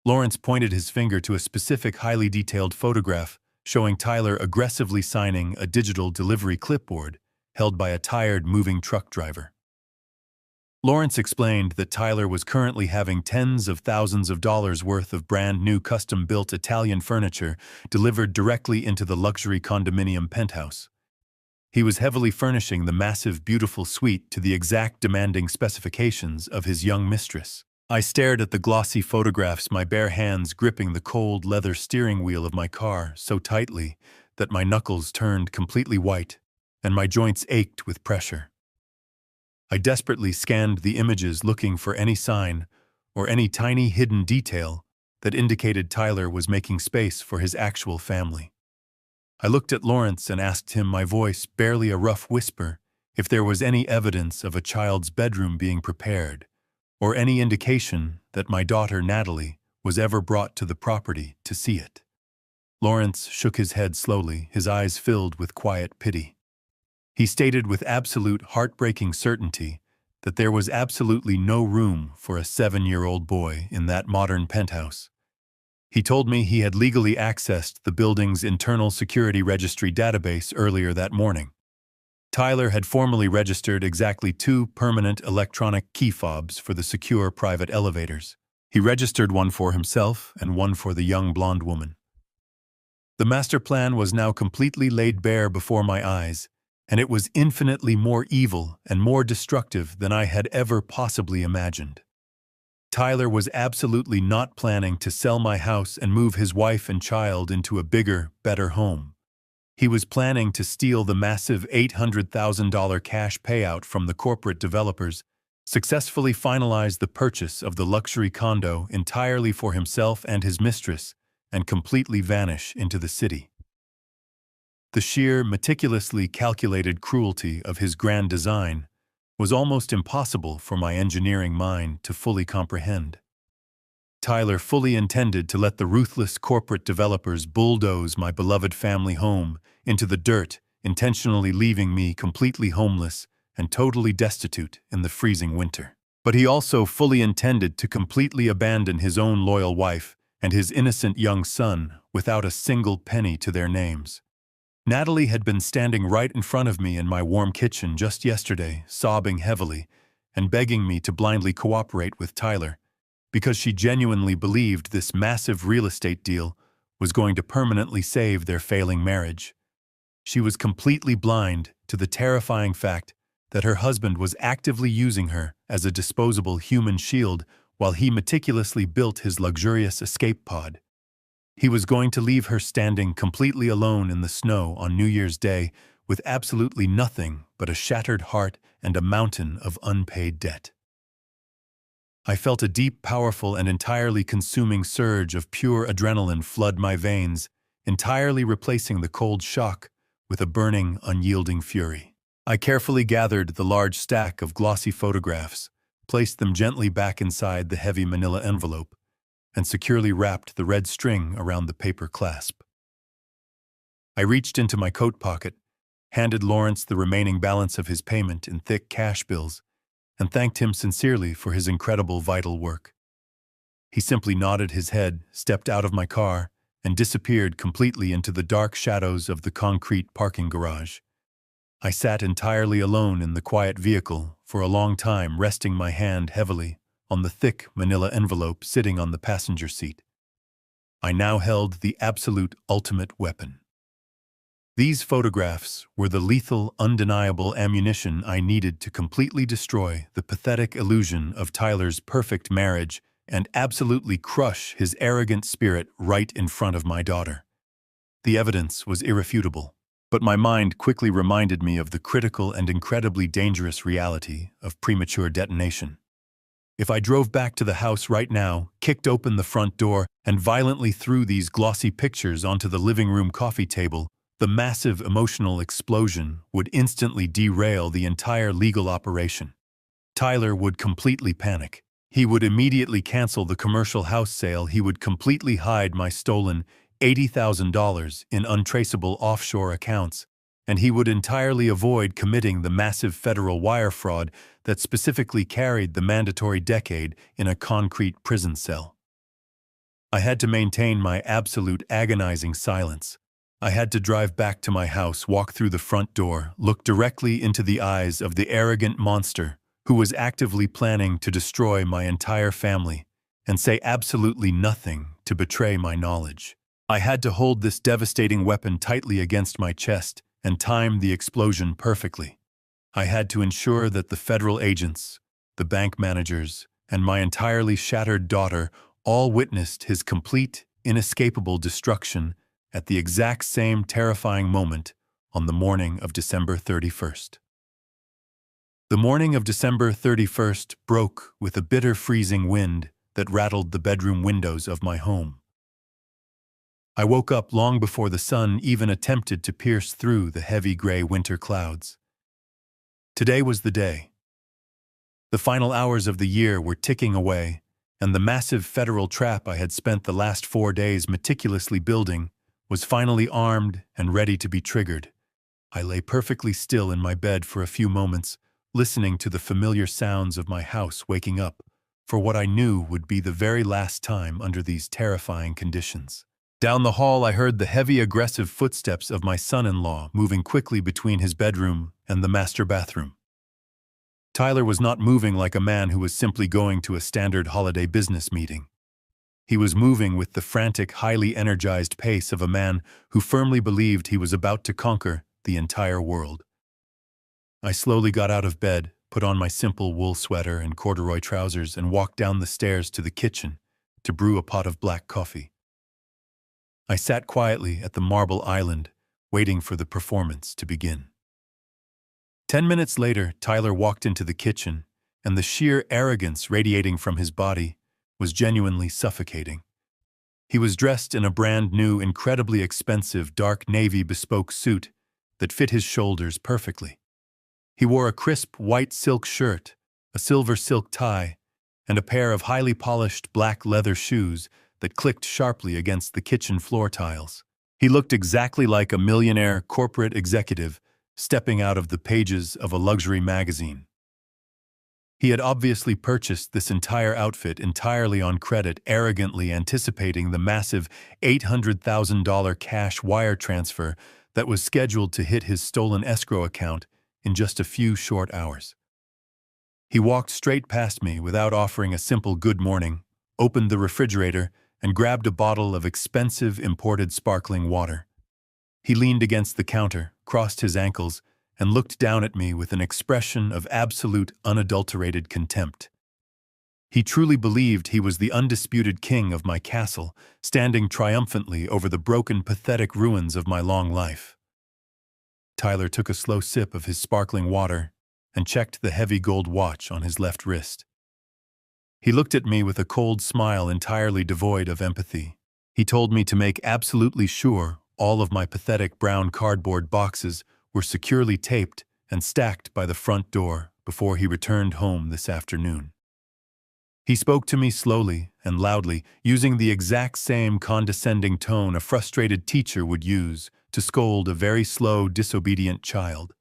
Lawrence pointed his finger to a specific highly detailed photograph showing Tyler aggressively signing a digital delivery clipboard held by a tired moving truck driver. Lawrence explained that Tyler was currently having tens of thousands of dollars worth of brand-new custom-built Italian furniture delivered directly into the luxury condominium penthouse. He was heavily furnishing the massive, beautiful suite to the exact demanding specifications of his young mistress. I stared at the glossy photographs, my bare hands gripping the cold leather steering wheel of my car so tightly that my knuckles turned completely white and my joints ached with pressure. I desperately scanned the images, looking for any sign or any tiny hidden detail that indicated Tyler was making space for his actual family. I looked at Lawrence and asked him, my voice barely a rough whisper, if there was any evidence of a child's bedroom being prepared, or any indication that my daughter Natalie was ever brought to the property to see it. Lawrence shook his head slowly, his eyes filled with quiet pity. He stated with absolute heartbreaking certainty that there was absolutely no room for a 7-year-old boy in that modern penthouse. He told me he had legally accessed the building's internal security registry database earlier that morning. Tyler had formally registered exactly 2 permanent electronic key fobs for the secure private elevators. He registered one for himself and one for the young blonde woman. The master plan was now completely laid bare before my eyes, and it was infinitely more evil and more destructive than I had ever possibly imagined. Tyler was absolutely not planning to sell my house and move his wife and child into a bigger, better home. He was planning to steal the massive $800,000 cash payout from the corporate developers, successfully finalize the purchase of the luxury condo entirely for himself and his mistress, and completely vanish into the city. The sheer, meticulously calculated cruelty of his grand design was almost impossible for my engineering mind to fully comprehend. Tyler fully intended to let the ruthless corporate developers bulldoze my beloved family home into the dirt intentionally leaving me completely homeless and totally destitute in the freezing winter. But he also fully intended to completely abandon his own loyal wife and his innocent young son without a single penny to their names. Natalie had been standing right in front of me in my warm kitchen just yesterday, sobbing heavily and begging me to blindly cooperate with Tyler, because she genuinely believed this massive real estate deal was going to permanently save their failing marriage. She was completely blind to the terrifying fact that her husband was actively using her as a disposable human shield while he meticulously built his luxurious escape pod. He was going to leave her standing completely alone in the snow on New Year's Day with absolutely nothing but a shattered heart and a mountain of unpaid debt. I felt a deep, powerful, and entirely consuming surge of pure adrenaline flood my veins, entirely replacing the cold shock with a burning, unyielding fury. I carefully gathered the large stack of glossy photographs, placed them gently back inside the heavy manila envelope, and securely wrapped the red string around the paper clasp. I reached into my coat pocket, handed Lawrence the remaining balance of his payment in thick cash bills, and thanked him sincerely for his incredible vital work. He simply nodded his head, stepped out of my car, and disappeared completely into the dark shadows of the concrete parking garage. I sat entirely alone in the quiet vehicle for a long time, resting my hand heavily on the thick manila envelope sitting on the passenger seat. I now held the absolute ultimate weapon. These photographs were the lethal, undeniable ammunition I needed to completely destroy the pathetic illusion of Tyler's perfect marriage and absolutely crush his arrogant spirit right in front of my daughter. The evidence was irrefutable, but my mind quickly reminded me of the critical and incredibly dangerous reality of premature detonation. If I drove back to the house right now, kicked open the front door, and violently threw these glossy pictures onto the living room coffee table, the massive emotional explosion would instantly derail the entire legal operation. Tyler would completely panic. He would immediately cancel the commercial house sale. He would completely hide my stolen $80,000 in untraceable offshore accounts, and he would entirely avoid committing the massive federal wire fraud that specifically carried the mandatory decade in a concrete prison cell. I had to maintain my absolute agonizing silence. I had to drive back to my house, walk through the front door, look directly into the eyes of the arrogant monster who was actively planning to destroy my entire family, and say absolutely nothing to betray my knowledge. I had to hold this devastating weapon tightly against my chest and time the explosion perfectly. I had to ensure that the federal agents, the bank managers, and my entirely shattered daughter all witnessed his complete, inescapable destruction at the exact same terrifying moment on the morning of December 31st. The morning of December 31st broke with a bitter freezing wind that rattled the bedroom windows of my home. I woke up long before the sun even attempted to pierce through the heavy gray winter clouds. Today was the day. The final hours of the year were ticking away, and the massive federal trap I had spent the last 4 days meticulously building was finally armed and ready to be triggered. I lay perfectly still in my bed for a few moments, listening to the familiar sounds of my house waking up for what I knew would be the very last time under these terrifying conditions. Down the hall, I heard the heavy, aggressive footsteps of my son-in-law moving quickly between his bedroom and the master bathroom. Tyler was not moving like a man who was simply going to a standard holiday business meeting. He was moving with the frantic, highly energized pace of a man who firmly believed he was about to conquer the entire world. I slowly got out of bed, put on my simple wool sweater and corduroy trousers, and walked down the stairs to the kitchen to brew a pot of black coffee. I sat quietly at the marble island, waiting for the performance to begin. 10 minutes later, Tyler walked into the kitchen, and the sheer arrogance radiating from his body was genuinely suffocating. He was dressed in a brand new, incredibly expensive dark navy bespoke suit that fit his shoulders perfectly. He wore a crisp white silk shirt, a silver silk tie, and a pair of highly polished black leather shoes that clicked sharply against the kitchen floor tiles. He looked exactly like a millionaire corporate executive stepping out of the pages of a luxury magazine. He had obviously purchased this entire outfit entirely on credit, arrogantly anticipating the massive $800,000 cash wire transfer that was scheduled to hit his stolen escrow account in just a few short hours. He walked straight past me without offering a simple good morning, opened the refrigerator, and grabbed a bottle of expensive imported sparkling water. He leaned against the counter, crossed his ankles, and looked down at me with an expression of absolute, unadulterated contempt. He truly believed he was the undisputed king of my castle, standing triumphantly over the broken, pathetic ruins of my long life. Tyler took a slow sip of his sparkling water and checked the heavy gold watch on his left wrist. He looked at me with a cold smile entirely devoid of empathy. He told me to make absolutely sure all of my pathetic brown cardboard boxes were securely taped and stacked by the front door before he returned home this afternoon. He spoke to me slowly and loudly, using the exact same condescending tone a frustrated teacher would use to scold a very slow, disobedient child.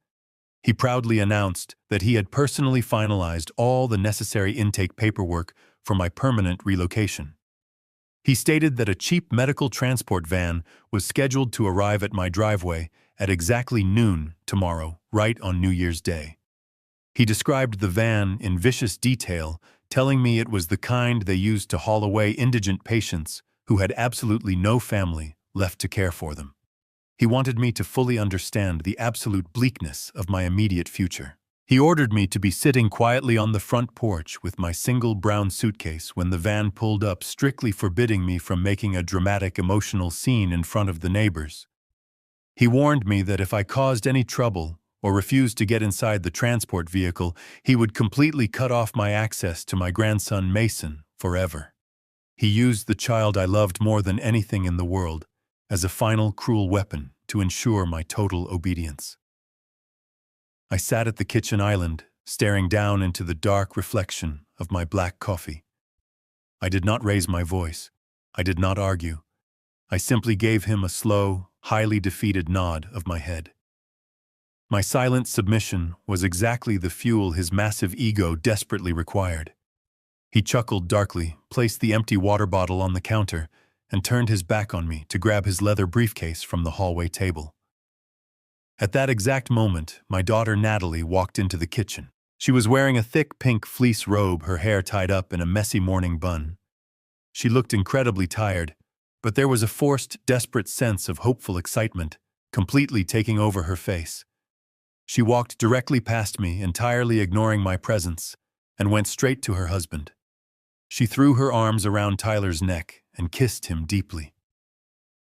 He proudly announced that he had personally finalized all the necessary intake paperwork for my permanent relocation. He stated that a cheap medical transport van was scheduled to arrive at my driveway at exactly noon tomorrow, right on New Year's Day. He described the van in vicious detail, telling me it was the kind they used to haul away indigent patients who had absolutely no family left to care for them. He wanted me to fully understand the absolute bleakness of my immediate future. He ordered me to be sitting quietly on the front porch with my single brown suitcase when the van pulled up, strictly forbidding me from making a dramatic emotional scene in front of the neighbors. He warned me that if I caused any trouble or refused to get inside the transport vehicle, he would completely cut off my access to my grandson Mason forever. He used the child I loved more than anything in the world as a final cruel weapon to ensure my total obedience. I sat at the kitchen island, staring down into the dark reflection of my black coffee. I did not raise my voice. I did not argue. I simply gave him a slow, highly defeated nod of my head. My silent submission was exactly the fuel his massive ego desperately required. He chuckled darkly, placed the empty water bottle on the counter, and turned his back on me to grab his leather briefcase from the hallway table. At that exact moment, my daughter Natalie walked into the kitchen. She was wearing a thick pink fleece robe, her hair tied up in a messy morning bun. She looked incredibly tired, but there was a forced, desperate sense of hopeful excitement completely taking over her face. She walked directly past me, entirely ignoring my presence, and went straight to her husband. She threw her arms around Tyler's neck and kissed him deeply.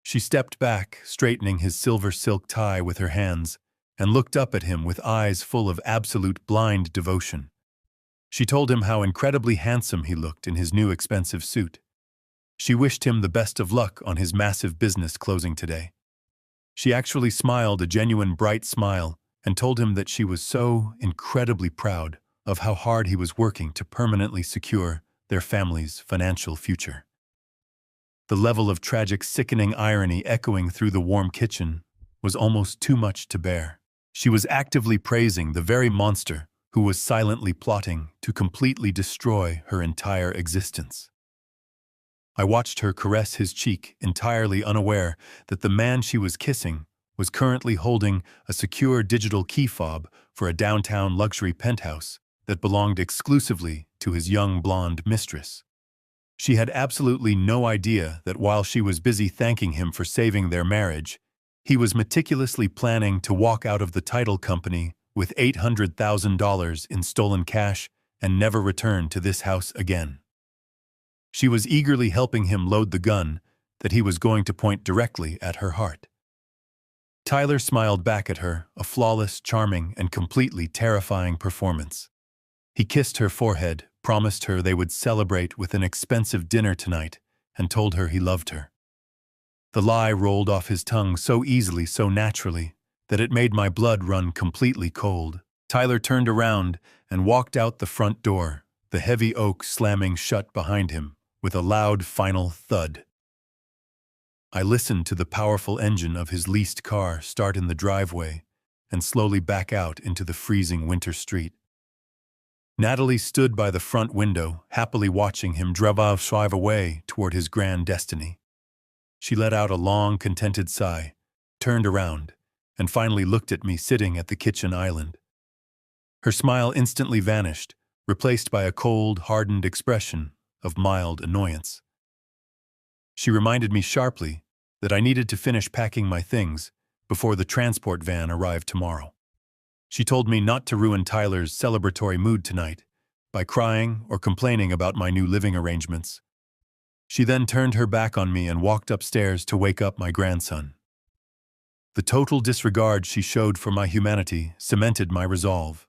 She stepped back, straightening his silver silk tie with her hands, and looked up at him with eyes full of absolute blind devotion. She told him how incredibly handsome he looked in his new expensive suit. She wished him the best of luck on his massive business closing today. She actually smiled a genuine bright smile and told him that she was so incredibly proud of how hard he was working to permanently secure their family's financial future. The level of tragic, sickening irony echoing through the warm kitchen was almost too much to bear. She was actively praising the very monster who was silently plotting to completely destroy her entire existence. I watched her caress his cheek, entirely unaware that the man she was kissing was currently holding a secure digital key fob for a downtown luxury penthouse that belonged exclusively to his young blonde mistress. She had absolutely no idea that while she was busy thanking him for saving their marriage, he was meticulously planning to walk out of the title company with $800,000 in stolen cash and never return to this house again. She was eagerly helping him load the gun that he was going to point directly at her heart. Tyler smiled back at her, a flawless, charming, and completely terrifying performance. He kissed her forehead, promised her they would celebrate with an expensive dinner tonight, and told her he loved her. The lie rolled off his tongue so easily, so naturally, that it made my blood run completely cold. Tyler turned around and walked out the front door, the heavy oak slamming shut behind him with a loud final thud. I listened to the powerful engine of his leased car start in the driveway and slowly back out into the freezing winter street. Natalie stood by the front window, happily watching him drive away toward his grand destiny. She let out a long, contented sigh, turned around, and finally looked at me sitting at the kitchen island. Her smile instantly vanished, replaced by a cold, hardened expression of mild annoyance. She reminded me sharply that I needed to finish packing my things before the transport van arrived tomorrow. She told me not to ruin Tyler's celebratory mood tonight by crying or complaining about my new living arrangements. She then turned her back on me and walked upstairs to wake up my grandson. The total disregard she showed for my humanity cemented my resolve.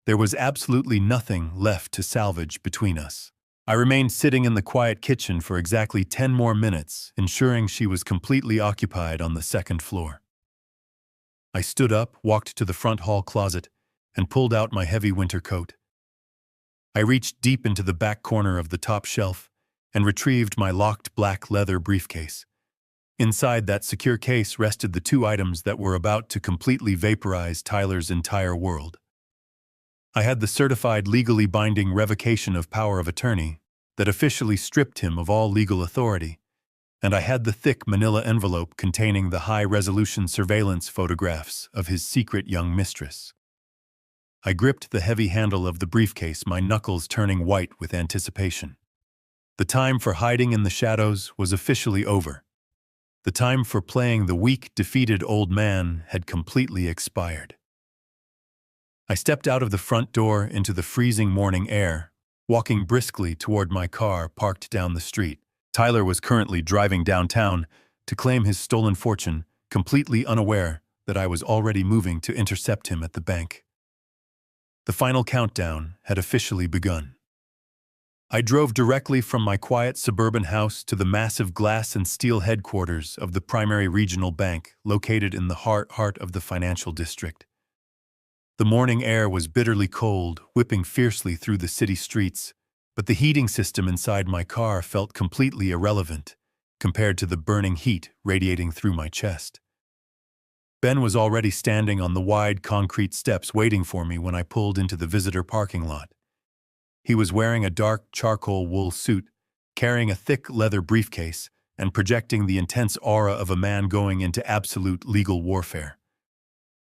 There was absolutely nothing left to salvage between us. I remained sitting in the quiet kitchen for exactly 10 more minutes, ensuring she was completely occupied on the second floor. I stood up, walked to the front hall closet, and pulled out my heavy winter coat. I reached deep into the back corner of the top shelf and retrieved my locked black leather briefcase. Inside that secure case rested the two items that were about to completely vaporize Tyler's entire world. I had the certified legally binding revocation of power of attorney that officially stripped him of all legal authority, and I had the thick manila envelope containing the high-resolution surveillance photographs of his secret young mistress. I gripped the heavy handle of the briefcase, my knuckles turning white with anticipation. The time for hiding in the shadows was officially over. The time for playing the weak, defeated old man had completely expired. I stepped out of the front door into the freezing morning air, walking briskly toward my car parked down the street. Tyler was currently driving downtown to claim his stolen fortune, completely unaware that I was already moving to intercept him at the bank. The final countdown had officially begun. I drove directly from my quiet suburban house to the massive glass and steel headquarters of the primary regional bank located in the heart of the financial district. The morning air was bitterly cold, whipping fiercely through the city streets, but the heating system inside my car felt completely irrelevant compared to the burning heat radiating through my chest. Ben was already standing on the wide concrete steps waiting for me when I pulled into the visitor parking lot. He was wearing a dark charcoal wool suit, carrying a thick leather briefcase, and projecting the intense aura of a man going into absolute legal warfare.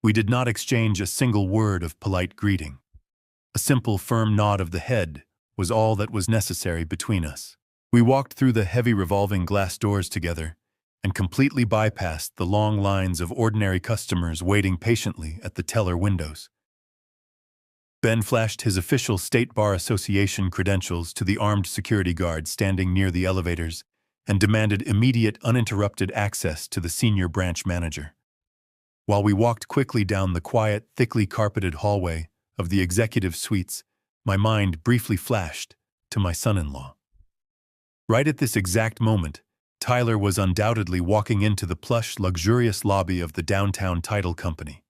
We did not exchange a single word of polite greeting. A simple, firm nod of the head was all that was necessary between us. We walked through the heavy revolving glass doors together and completely bypassed the long lines of ordinary customers waiting patiently at the teller windows. Ben flashed his official State Bar Association credentials to the armed security guard standing near the elevators and demanded immediate, uninterrupted access to the senior branch manager. While we walked quickly down the quiet, thickly carpeted hallway of the executive suites, my mind briefly flashed to my son-in-law. Right at this exact moment, Tyler was undoubtedly walking into the plush, luxurious lobby of the downtown title company.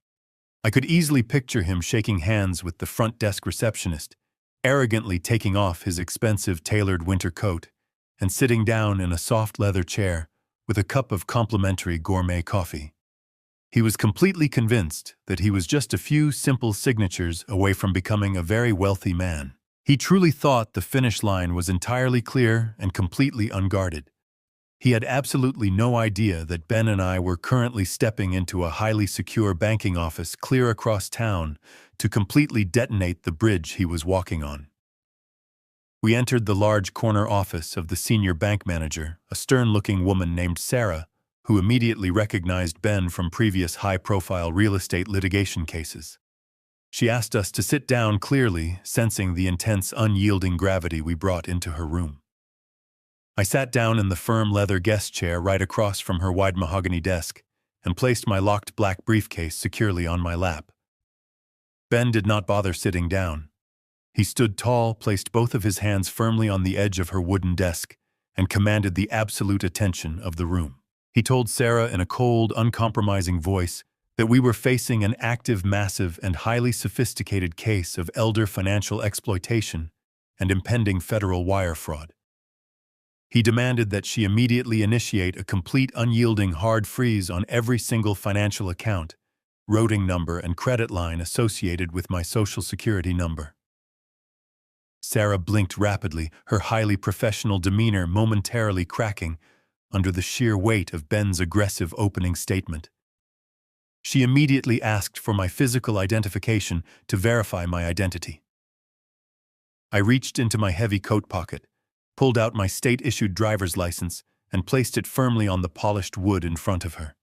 I could easily picture him shaking hands with the front desk receptionist, arrogantly taking off his expensive tailored winter coat and sitting down in a soft leather chair with a cup of complimentary gourmet coffee. He was completely convinced that he was just a few simple signatures away from becoming a very wealthy man. He truly thought the finish line was entirely clear and completely unguarded. He had absolutely no idea that Ben and I were currently stepping into a highly secure banking office clear across town to completely detonate the bridge he was walking on. We entered the large corner office of the senior bank manager, a stern-looking woman named Sarah, who immediately recognized Ben from previous high-profile real estate litigation cases. She asked us to sit down clearly, sensing the intense, unyielding gravity we brought into her room. I sat down in the firm leather guest chair right across from her wide mahogany desk and placed my locked black briefcase securely on my lap. Ben did not bother sitting down. He stood tall, placed both of his hands firmly on the edge of her wooden desk, and commanded the absolute attention of the room. He told Sarah in a cold, uncompromising voice that we were facing an active, massive, and highly sophisticated case of elder financial exploitation and impending federal wire fraud. He demanded that she immediately initiate a complete unyielding hard freeze on every single financial account, routing number, and credit line associated with my Social Security number. Sarah blinked rapidly, her highly professional demeanor momentarily cracking under the sheer weight of Ben's aggressive opening statement. She immediately asked for my physical identification to verify my identity. I reached into my heavy coat pocket, pulled out my state-issued driver's license, and placed it firmly on the polished wood in front of her.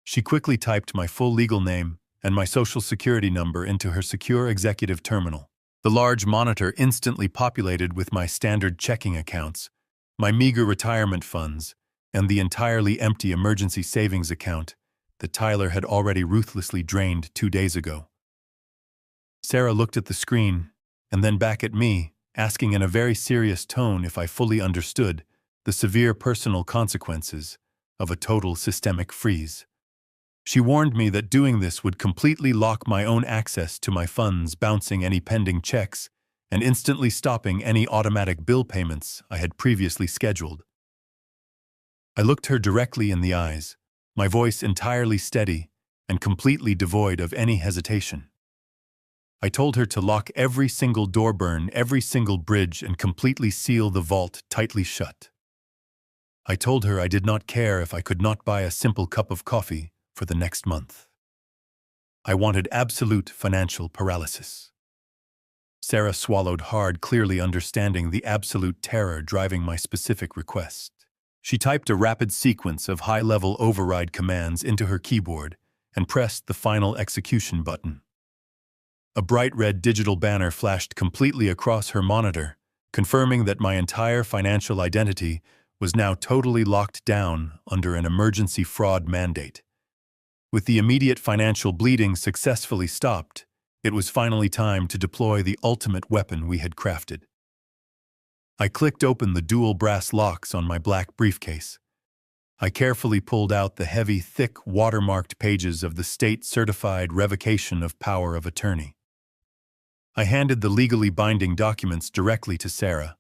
She quickly typed my full legal name and my Social Security number into her secure executive terminal. The large monitor instantly populated with my standard checking accounts, my meager retirement funds, and the entirely empty emergency savings account that Tyler had already ruthlessly drained 2 days ago. Sarah looked at the screen and then back at me, asking in a very serious tone if I fully understood the severe personal consequences of a total systemic freeze. She warned me that doing this would completely lock my own access to my funds, bouncing any pending checks and instantly stopping any automatic bill payments I had previously scheduled. I looked her directly in the eyes, my voice entirely steady and completely devoid of any hesitation. I told her to lock every single door, burn every single bridge, and completely seal the vault tightly shut. I told her I did not care if I could not buy a simple cup of coffee for the next month. I wanted absolute financial paralysis. Sarah swallowed hard, clearly understanding the absolute terror driving my specific request. She typed a rapid sequence of high-level override commands into her keyboard and pressed the final execution button. A bright red digital banner flashed completely across her monitor, confirming that my entire financial identity was now totally locked down under an emergency fraud mandate. With the immediate financial bleeding successfully stopped, it was finally time to deploy the ultimate weapon we had crafted. I clicked open the dual brass locks on my black briefcase. I carefully pulled out the heavy, thick, watermarked pages of the state-certified revocation of power of attorney. I handed the legally binding documents directly to Sarah.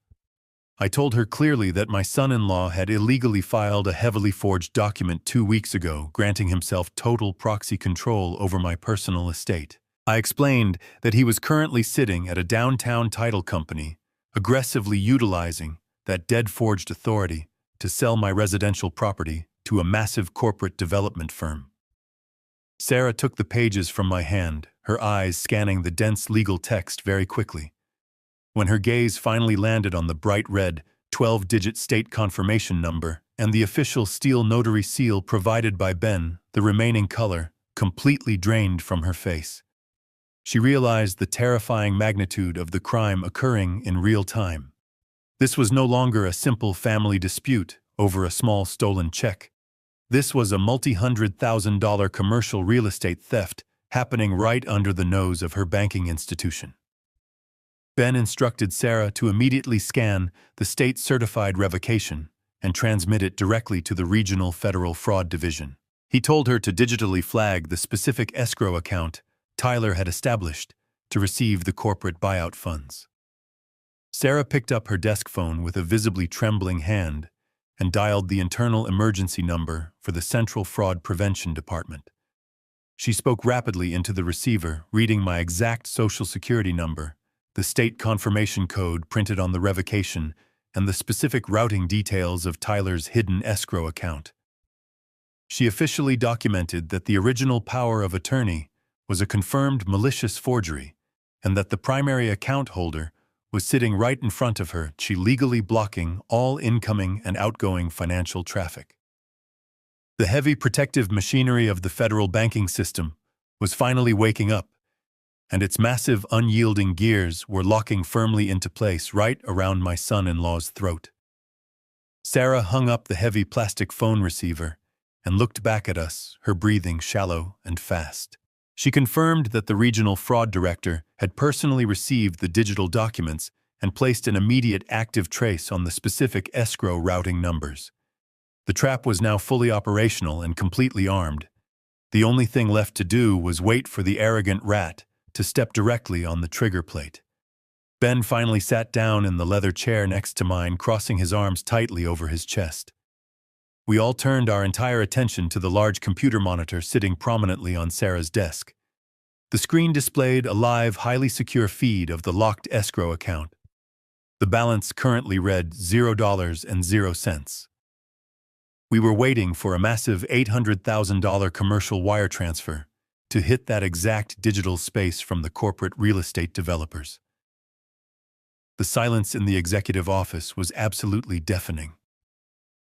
I told her clearly that my son-in-law had illegally filed a heavily forged document 2 weeks ago, granting himself total proxy control over my personal estate. I explained that he was currently sitting at a downtown title company, aggressively utilizing that dead-forged authority to sell my residential property to a massive corporate development firm. Sarah took the pages from my hand, her eyes scanning the dense legal text very quickly. When her gaze finally landed on the bright red, 12-digit state confirmation number and the official steel notary seal provided by Ben, the remaining color completely drained from her face. She realized the terrifying magnitude of the crime occurring in real time. This was no longer a simple family dispute over a small stolen check. This was a multi-$100,000 commercial real estate theft happening right under the nose of her banking institution. Ben instructed Sarah to immediately scan the state-certified revocation and transmit it directly to the Regional Federal Fraud Division. He told her to digitally flag the specific escrow account Tyler had established to receive the corporate buyout funds. Sarah picked up her desk phone with a visibly trembling hand and dialed the internal emergency number for the Central Fraud Prevention Department. She spoke rapidly into the receiver, reading my exact Social Security number, the state confirmation code printed on the revocation, and the specific routing details of Tyler's hidden escrow account. She officially documented that the original power of attorney was a confirmed malicious forgery, and that the primary account holder was sitting right in front of her, she legally blocking all incoming and outgoing financial traffic. The heavy protective machinery of the federal banking system was finally waking up, and its massive, unyielding gears were locking firmly into place right around my son-in-law's throat. Sarah hung up the heavy plastic phone receiver and looked back at us, her breathing shallow and fast. She confirmed that the regional fraud director had personally received the digital documents and placed an immediate active trace on the specific escrow routing numbers. The trap was now fully operational and completely armed. The only thing left to do was wait for the arrogant rat to step directly on the trigger plate. Ben finally sat down in the leather chair next to mine, crossing his arms tightly over his chest. We all turned our entire attention to the large computer monitor sitting prominently on Sarah's desk. The screen displayed a live, highly secure feed of the locked escrow account. The balance currently read $0.00. We were waiting for a massive $800,000 commercial wire transfer to hit that exact digital space from the corporate real estate developers. The silence in the executive office was absolutely deafening.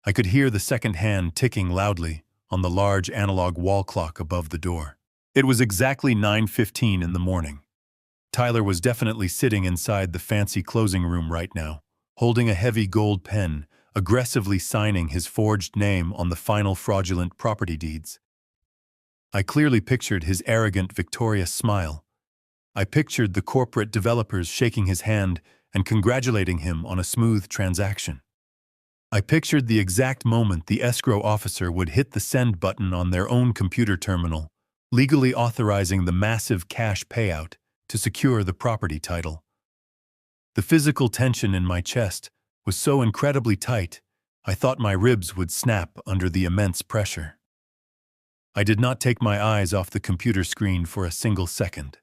I could hear the second hand ticking loudly on the large analog wall clock above the door. It was exactly 9:15 in the morning. Tyler was definitely sitting inside the fancy closing room right now, holding a heavy gold pen, aggressively signing his forged name on the final fraudulent property deeds. I clearly pictured his arrogant, victorious smile. I pictured the corporate developers shaking his hand and congratulating him on a smooth transaction. I pictured the exact moment the escrow officer would hit the send button on their own computer terminal, legally authorizing the massive cash payout to secure the property title. The physical tension in my chest was so incredibly tight, I thought my ribs would snap under the immense pressure. I did not take my eyes off the computer screen for a single second.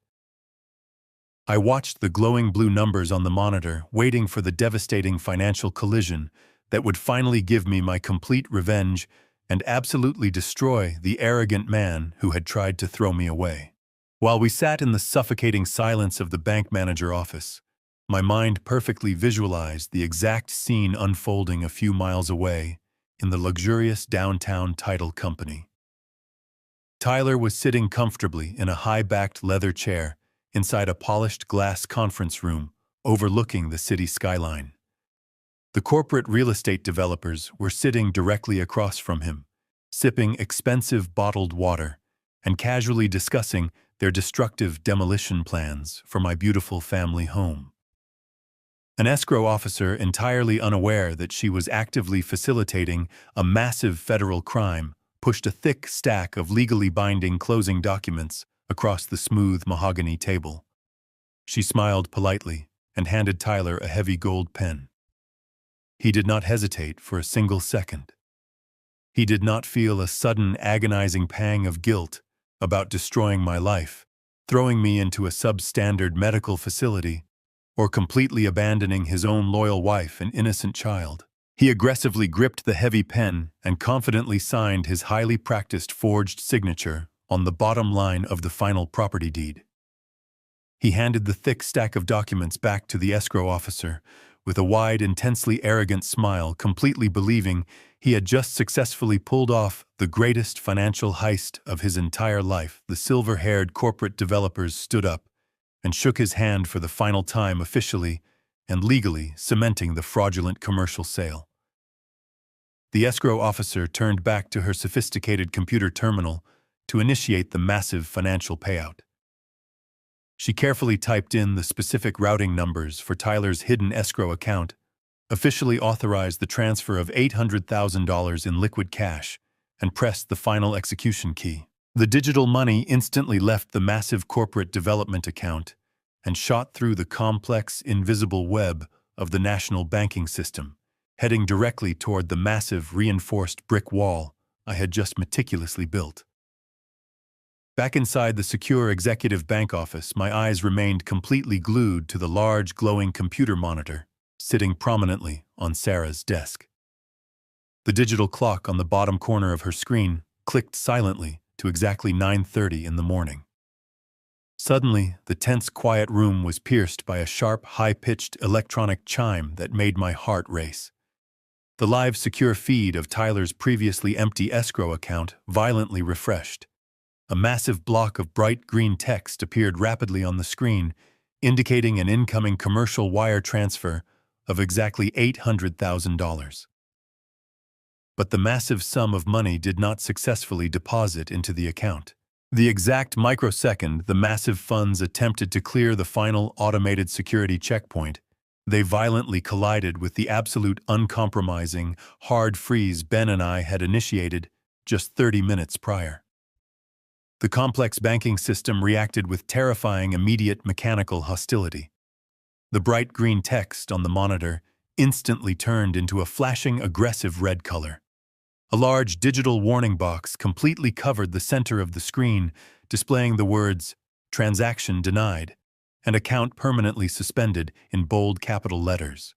I watched the glowing blue numbers on the monitor, waiting for the devastating financial collision that would finally give me my complete revenge and absolutely destroy the arrogant man who had tried to throw me away. While we sat in the suffocating silence of the bank manager office, my mind perfectly visualized the exact scene unfolding a few miles away in the luxurious downtown title company. Tyler was sitting comfortably in a high-backed leather chair inside a polished glass conference room overlooking the city skyline. The corporate real estate developers were sitting directly across from him, sipping expensive bottled water and casually discussing their destructive demolition plans for my beautiful family home. An escrow officer, entirely unaware that she was actively facilitating a massive federal crime, pushed a thick stack of legally binding closing documents across the smooth mahogany table. She smiled politely and handed Tyler a heavy gold pen. He did not hesitate for a single second. He did not feel a sudden agonizing pang of guilt about destroying my life, throwing me into a substandard medical facility, or completely abandoning his own loyal wife and innocent child. He aggressively gripped the heavy pen and confidently signed his highly practiced forged signature on the bottom line of the final property deed. He handed the thick stack of documents back to the escrow officer with a wide, intensely arrogant smile, completely believing he had just successfully pulled off the greatest financial heist of his entire life. The silver-haired corporate developers stood up and shook his hand for the final time, officially and legally cementing the fraudulent commercial sale. The escrow officer turned back to her sophisticated computer terminal to initiate the massive financial payout. She carefully typed in the specific routing numbers for Tyler's hidden escrow account, officially authorized the transfer of $800,000 in liquid cash, and pressed the final execution key. The digital money instantly left the massive corporate development account and shot through the complex, invisible web of the national banking system, heading directly toward the massive, reinforced brick wall I had just meticulously built. Back inside the secure executive bank office, my eyes remained completely glued to the large, glowing computer monitor sitting prominently on Sarah's desk. The digital clock on the bottom corner of her screen clicked silently to exactly 9:30 in the morning. Suddenly, the tense, quiet room was pierced by a sharp, high-pitched electronic chime that made my heart race. The live, secure feed of Tyler's previously empty escrow account violently refreshed. A massive block of bright green text appeared rapidly on the screen, indicating an incoming commercial wire transfer of exactly $800,000. But the massive sum of money did not successfully deposit into the account. The exact microsecond the massive funds attempted to clear the final automated security checkpoint, they violently collided with the absolute uncompromising, hard freeze Ben and I had initiated just 30 minutes prior. The complex banking system reacted with terrifying, immediate mechanical hostility. The bright green text on the monitor instantly turned into a flashing, aggressive red color. A large digital warning box completely covered the center of the screen, displaying the words, "Transaction denied," and "Account permanently suspended" in bold capital letters.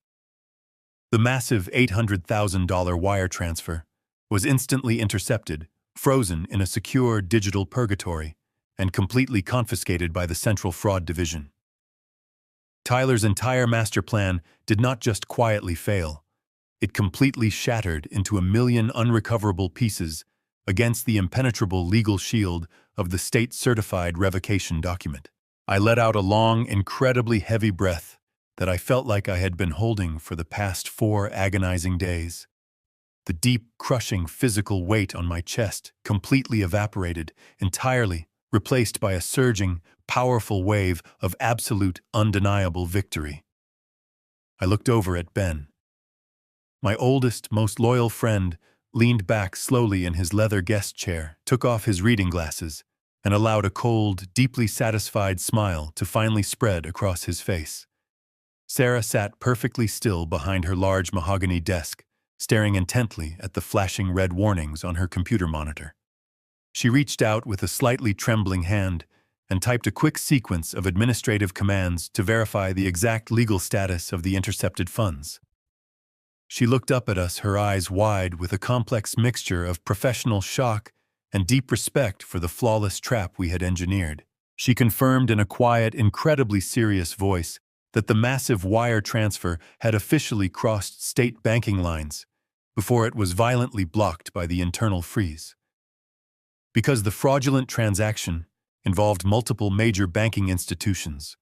The massive $800,000 wire transfer was instantly intercepted, frozen in a secure digital purgatory, and completely confiscated by the Central Fraud Division. Tyler's entire master plan did not just quietly fail. It completely shattered into a million unrecoverable pieces against the impenetrable legal shield of the state-certified revocation document. I let out a long, incredibly heavy breath that I felt like I had been holding for the past 4 agonizing days. The deep, crushing physical weight on my chest completely evaporated, entirely replaced by a surging, powerful wave of absolute, undeniable victory. I looked over at Ben. My oldest, most loyal friend leaned back slowly in his leather guest chair, took off his reading glasses, and allowed a cold, deeply satisfied smile to finally spread across his face. Sarah sat perfectly still behind her large mahogany desk, staring intently at the flashing red warnings on her computer monitor. She reached out with a slightly trembling hand and typed a quick sequence of administrative commands to verify the exact legal status of the intercepted funds. She looked up at us, her eyes wide with a complex mixture of professional shock and deep respect for the flawless trap we had engineered. She confirmed in a quiet, incredibly serious voice that the massive wire transfer had officially crossed state banking lines before it was violently blocked by the internal freeze. Because the fraudulent transaction involved multiple major banking institutions,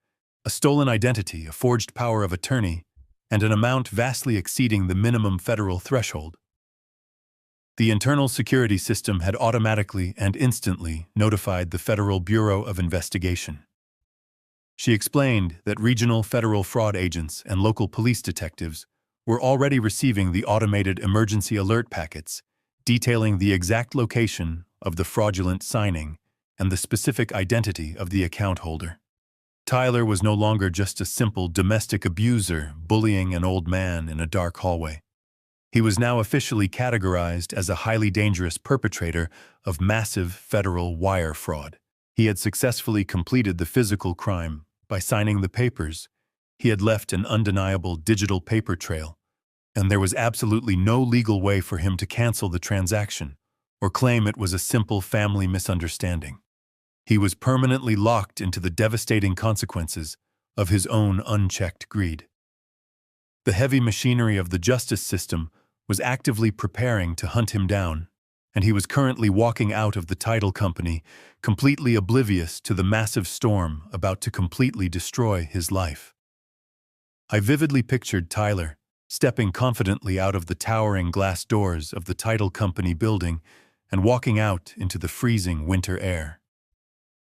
a stolen identity, a forged power of attorney, and an amount vastly exceeding the minimum federal threshold. The internal security system had automatically and instantly notified the Federal Bureau of Investigation. She explained that regional federal fraud agents and local police detectives were already receiving the automated emergency alert packets detailing the exact location of the fraudulent signing and the specific identity of the account holder. Tyler was no longer just a simple domestic abuser bullying an old man in a dark hallway. He was now officially categorized as a highly dangerous perpetrator of massive federal wire fraud. He had successfully completed the physical crime by signing the papers. He had left an undeniable digital paper trail, and there was absolutely no legal way for him to cancel the transaction or claim it was a simple family misunderstanding. He was permanently locked into the devastating consequences of his own unchecked greed. The heavy machinery of the justice system was actively preparing to hunt him down, and he was currently walking out of the title company, completely oblivious to the massive storm about to completely destroy his life. I vividly pictured Tyler stepping confidently out of the towering glass doors of the title company building and walking out into the freezing winter air.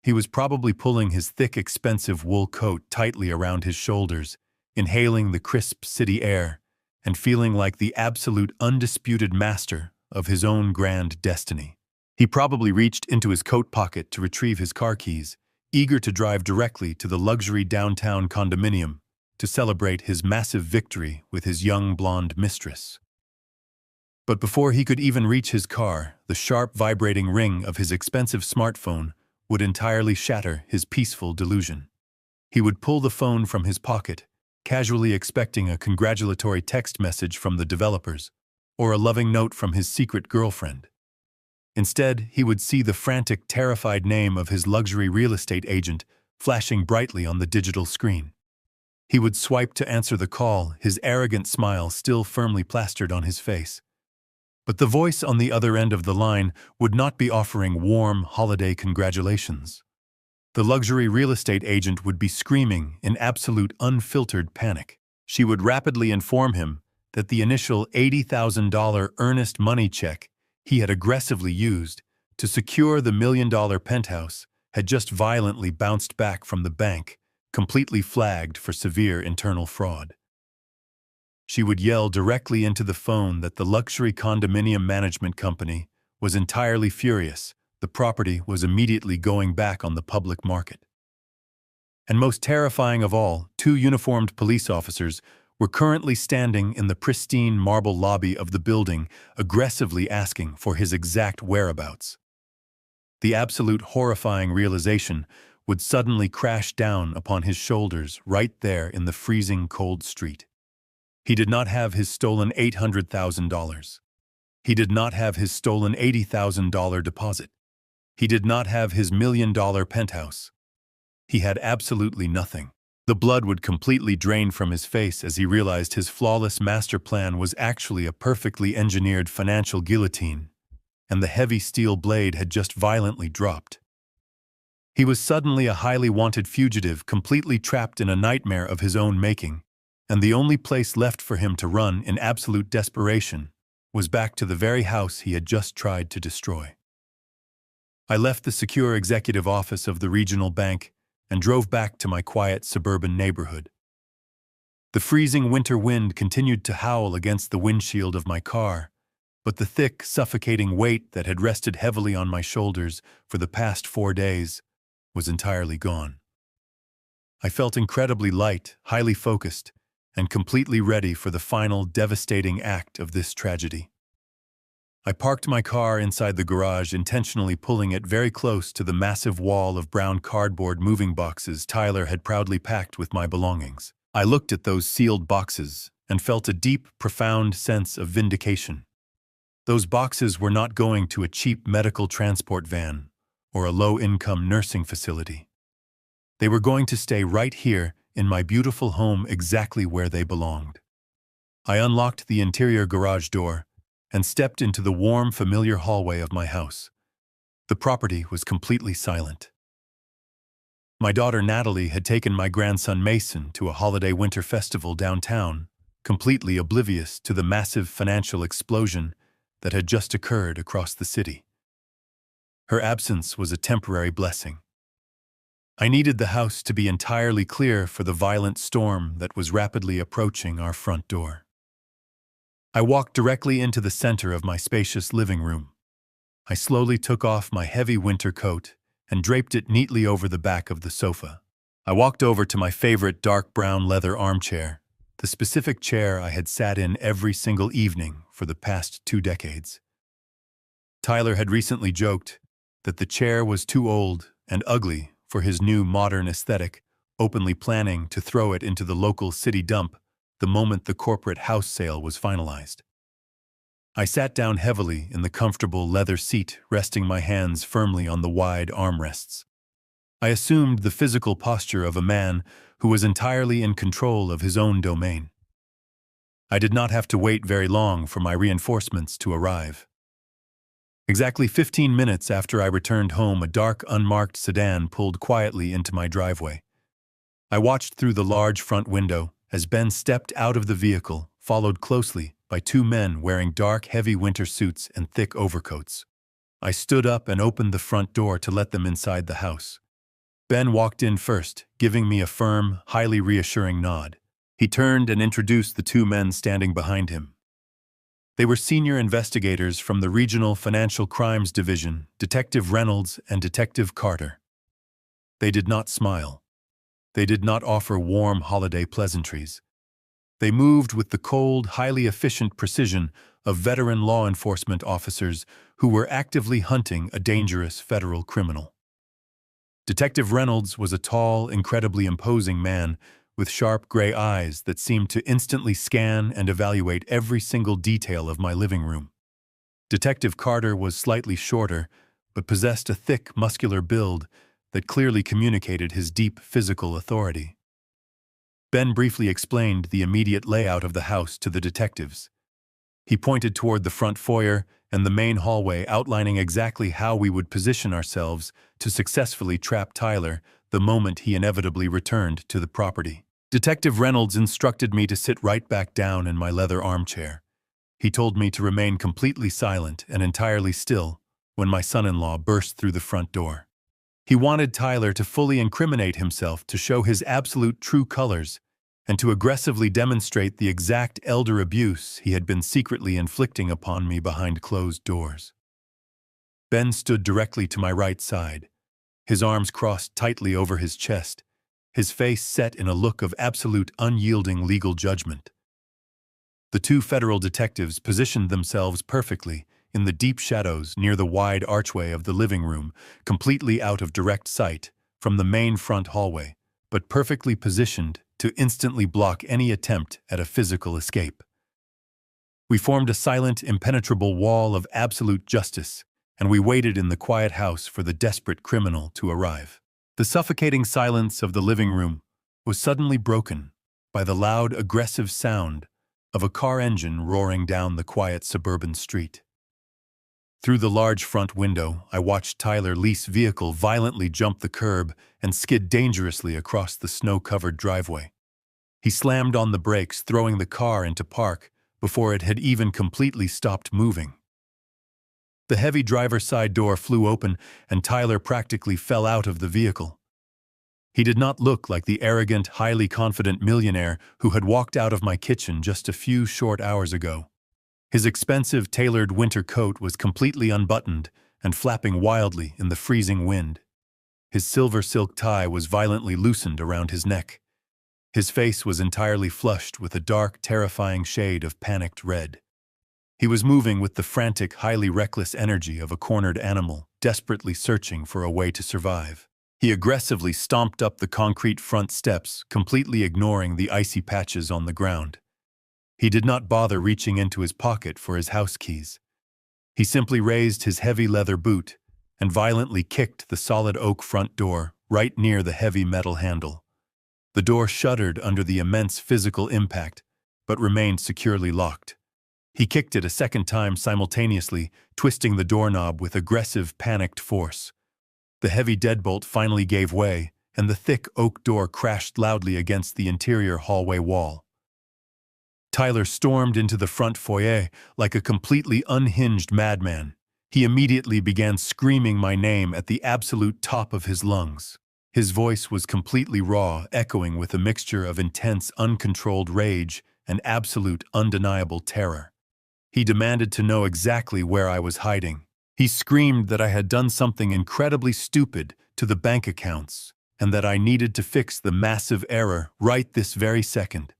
He was probably pulling his thick, expensive wool coat tightly around his shoulders, inhaling the crisp city air, and feeling like the absolute undisputed master of his own grand destiny. He probably reached into his coat pocket to retrieve his car keys, eager to drive directly to the luxury downtown condominium to celebrate his massive victory with his young blonde mistress. But before he could even reach his car, the sharp vibrating ring of his expensive smartphone would entirely shatter his peaceful delusion. He would pull the phone from his pocket, casually expecting a congratulatory text message from the developers or a loving note from his secret girlfriend. Instead, he would see the frantic, terrified name of his luxury real estate agent flashing brightly on the digital screen. He would swipe to answer the call, his arrogant smile still firmly plastered on his face. But the voice on the other end of the line would not be offering warm holiday congratulations. The luxury real estate agent would be screaming in absolute unfiltered panic. She would rapidly inform him that the initial $80,000 earnest money check he had aggressively used to secure the million-dollar penthouse had just violently bounced back from the bank, completely flagged for severe internal fraud. She would yell directly into the phone that the luxury condominium management company was entirely furious. The property was immediately going back on the public market. And most terrifying of all, two uniformed police officers were currently standing in the pristine marble lobby of the building, aggressively asking for his exact whereabouts. The absolute horrifying realization would suddenly crash down upon his shoulders right there in the freezing cold street. He did not have his stolen $800,000. He did not have his stolen $80,000 deposit. He did not have his $1 million penthouse. He had absolutely nothing. The blood would completely drain from his face as he realized his flawless master plan was actually a perfectly engineered financial guillotine, and the heavy steel blade had just violently dropped. He was suddenly a highly wanted fugitive, completely trapped in a nightmare of his own making, and the only place left for him to run in absolute desperation was back to the very house he had just tried to destroy. I left the secure executive office of the regional bank and drove back to my quiet suburban neighborhood. The freezing winter wind continued to howl against the windshield of my car, but the thick, suffocating weight that had rested heavily on my shoulders for the past 4 days was entirely gone. I felt incredibly light, highly focused, and completely ready for the final devastating act of this tragedy. I parked my car inside the garage, intentionally pulling it very close to the massive wall of brown cardboard moving boxes Tyler had proudly packed with my belongings. I looked at those sealed boxes and felt a deep, profound sense of vindication. Those boxes were not going to a cheap medical transport van or a low-income nursing facility. They were going to stay right here in my beautiful home, exactly where they belonged. I unlocked the interior garage door and stepped into the warm, familiar hallway of my house. The property was completely silent. My daughter Natalie had taken my grandson Mason to a holiday winter festival downtown, completely oblivious to the massive financial explosion that had just occurred across the city. Her absence was a temporary blessing. I needed the house to be entirely clear for the violent storm that was rapidly approaching our front door. I walked directly into the center of my spacious living room. I slowly took off my heavy winter coat and draped it neatly over the back of the sofa. I walked over to my favorite dark brown leather armchair, the specific chair I had sat in every single evening for the past 2 decades. Tyler had recently joked that the chair was too old and ugly for his new modern aesthetic, openly planning to throw it into the local city dump the moment the corporate house sale was finalized. I sat down heavily in the comfortable leather seat, resting my hands firmly on the wide armrests. I assumed the physical posture of a man who was entirely in control of his own domain. I did not have to wait very long for my reinforcements to arrive. Exactly 15 minutes after I returned home, a dark, unmarked sedan pulled quietly into my driveway. I watched through the large front window as Ben stepped out of the vehicle, followed closely by 2 men wearing dark, heavy winter suits and thick overcoats. I stood up and opened the front door to let them inside the house. Ben walked in first, giving me a firm, highly reassuring nod. He turned and introduced the 2 men standing behind him. They were senior investigators from the Regional Financial Crimes Division, Detective Reynolds and Detective Carter. They did not smile. They did not offer warm holiday pleasantries. They moved with the cold, highly efficient precision of veteran law enforcement officers who were actively hunting a dangerous federal criminal. Detective Reynolds was a tall, incredibly imposing man with sharp gray eyes that seemed to instantly scan and evaluate every single detail of my living room. Detective Carter was slightly shorter, but possessed a thick, muscular build that clearly communicated his deep physical authority. Ben briefly explained the immediate layout of the house to the detectives. He pointed toward the front foyer and the main hallway, outlining exactly how we would position ourselves to successfully trap Tyler the moment he inevitably returned to the property. Detective Reynolds instructed me to sit right back down in my leather armchair. He told me to remain completely silent and entirely still when my son-in-law burst through the front door. He wanted Tyler to fully incriminate himself, to show his absolute true colors, and to aggressively demonstrate the exact elder abuse he had been secretly inflicting upon me behind closed doors. Ben stood directly to my right side, his arms crossed tightly over his chest, his face set in a look of absolute unyielding legal judgment. The two federal detectives positioned themselves perfectly in the deep shadows near the wide archway of the living room, completely out of direct sight from the main front hallway, but perfectly positioned to instantly block any attempt at a physical escape. We formed a silent, impenetrable wall of absolute justice, and we waited in the quiet house for the desperate criminal to arrive. The suffocating silence of the living room was suddenly broken by the loud, aggressive sound of a car engine roaring down the quiet suburban street. Through the large front window, I watched Tyler Lee's vehicle violently jump the curb and skid dangerously across the snow-covered driveway. He slammed on the brakes, throwing the car into park before it had even completely stopped moving. The heavy driver's side door flew open, and Tyler practically fell out of the vehicle. He did not look like the arrogant, highly confident millionaire who had walked out of my kitchen just a few short hours ago. His expensive, tailored winter coat was completely unbuttoned and flapping wildly in the freezing wind. His silver silk tie was violently loosened around his neck. His face was entirely flushed with a dark, terrifying shade of panicked red. He was moving with the frantic, highly reckless energy of a cornered animal, desperately searching for a way to survive. He aggressively stomped up the concrete front steps, completely ignoring the icy patches on the ground. He did not bother reaching into his pocket for his house keys. He simply raised his heavy leather boot and violently kicked the solid oak front door right near the heavy metal handle. The door shuddered under the immense physical impact, but remained securely locked. He kicked it a second time simultaneously, twisting the doorknob with aggressive, panicked force. The heavy deadbolt finally gave way, and the thick oak door crashed loudly against the interior hallway wall. Tyler stormed into the front foyer like a completely unhinged madman. He immediately began screaming my name at the absolute top of his lungs. His voice was completely raw, echoing with a mixture of intense, uncontrolled rage and absolute, undeniable terror. He demanded to know exactly where I was hiding. He screamed that I had done something incredibly stupid to the bank accounts and that I needed to fix the massive error right this very second.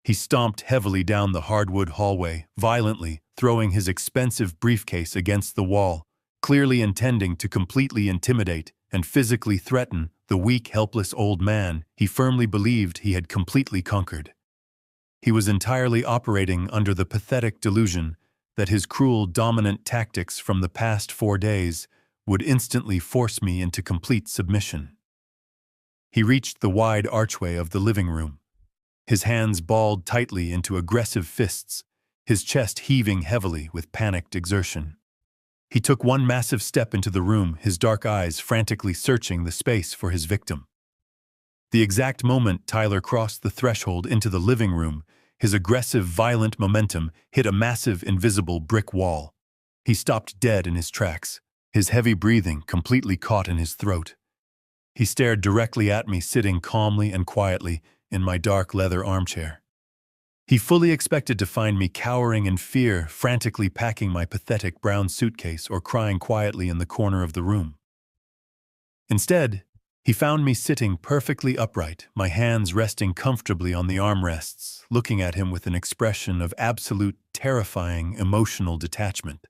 He stomped heavily down the hardwood hallway, violently throwing his expensive briefcase against the wall, clearly intending to completely intimidate and physically threaten the weak, helpless old man he firmly believed he had completely conquered. He was entirely operating under the pathetic delusion that his cruel, dominant tactics from the past 4 days would instantly force me into complete submission. He reached the wide archway of the living room, his hands balled tightly into aggressive fists, his chest heaving heavily with panicked exertion. He took one massive step into the room, his dark eyes frantically searching the space for his victim. The exact moment Tyler crossed the threshold into the living room, his aggressive, violent momentum hit a massive, invisible brick wall. He stopped dead in his tracks, his heavy breathing completely caught in his throat. He stared directly at me, sitting calmly and quietly in my dark leather armchair. He fully expected to find me cowering in fear, frantically packing my pathetic brown suitcase or crying quietly in the corner of the room. Instead, he found me sitting perfectly upright, my hands resting comfortably on the armrests, looking at him with an expression of absolute, terrifying, emotional detachment.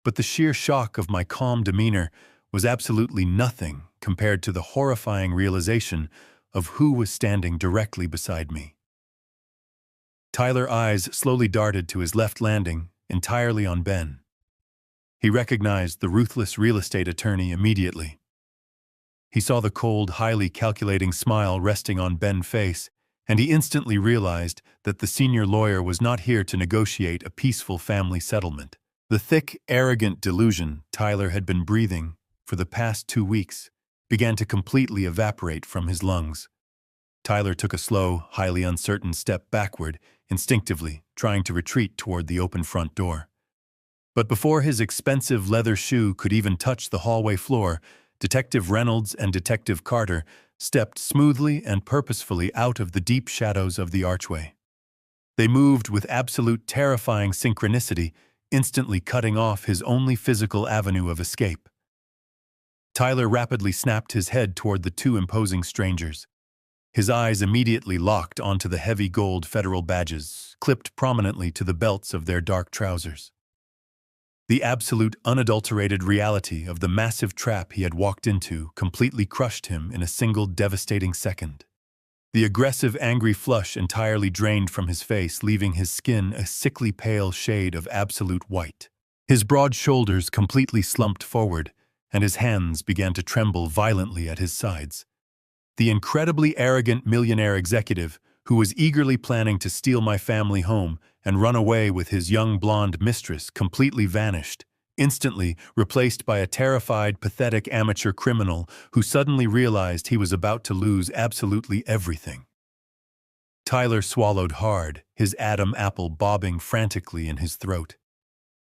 But the sheer shock of my calm demeanor was absolutely nothing compared to the horrifying realization of who was standing directly beside me. Tyler's eyes slowly darted to his left, landing entirely on Ben. He recognized the ruthless real estate attorney immediately. He saw the cold, highly calculating smile resting on Ben's face, and he instantly realized that the senior lawyer was not here to negotiate a peaceful family settlement. The thick, arrogant delusion Tyler had been breathing for the past 2 weeks began to completely evaporate from his lungs. Tyler took a slow, highly uncertain step backward, instinctively trying to retreat toward the open front door. But before his expensive leather shoe could even touch the hallway floor, Detective Reynolds and Detective Carter stepped smoothly and purposefully out of the deep shadows of the archway. They moved with absolute terrifying synchronicity, instantly cutting off his only physical avenue of escape. Tyler rapidly snapped his head toward the two imposing strangers. His eyes immediately locked onto the heavy gold federal badges, clipped prominently to the belts of their dark trousers. The absolute, unadulterated reality of the massive trap he had walked into completely crushed him in a single devastating second. The aggressive, angry flush entirely drained from his face, leaving his skin a sickly pale shade of absolute white. His broad shoulders completely slumped forward, and his hands began to tremble violently at his sides. The incredibly arrogant millionaire executive, who was eagerly planning to steal my family home and run away with his young blonde mistress, completely vanished, instantly replaced by a terrified, pathetic amateur criminal who suddenly realized he was about to lose absolutely everything. Tyler swallowed hard, his Adam apple bobbing frantically in his throat.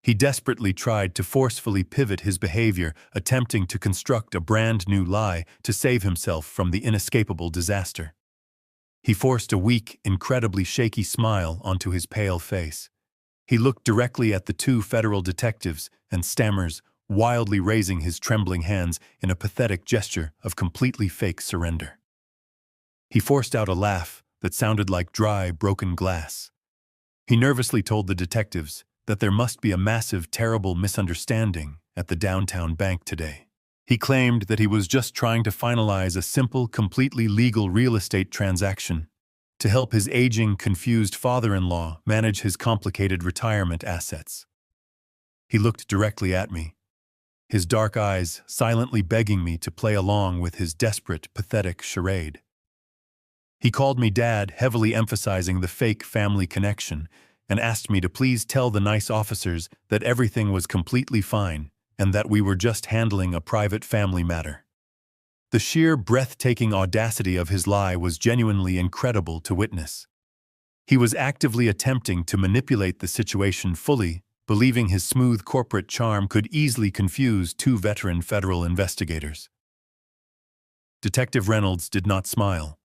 He desperately tried to forcefully pivot his behavior, attempting to construct a brand new lie to save himself from the inescapable disaster. He forced a weak, incredibly shaky smile onto his pale face. He looked directly at the two federal detectives and stammers, wildly raising his trembling hands in a pathetic gesture of completely fake surrender. He forced out a laugh that sounded like dry, broken glass. He nervously told the detectives that there must be a massive, terrible misunderstanding at the downtown bank today. He claimed that he was just trying to finalize a simple, completely legal real estate transaction to help his aging, confused father-in-law manage his complicated retirement assets. He looked directly at me, his dark eyes silently begging me to play along with his desperate, pathetic charade. He called me Dad, heavily emphasizing the fake family connection, and asked me to please tell the nice officers that everything was completely fine and that we were just handling a private family matter. The sheer, breathtaking audacity of his lie was genuinely incredible to witness. He was actively attempting to manipulate the situation fully, believing his smooth corporate charm could easily confuse two veteran federal investigators. Detective Reynolds did not smile.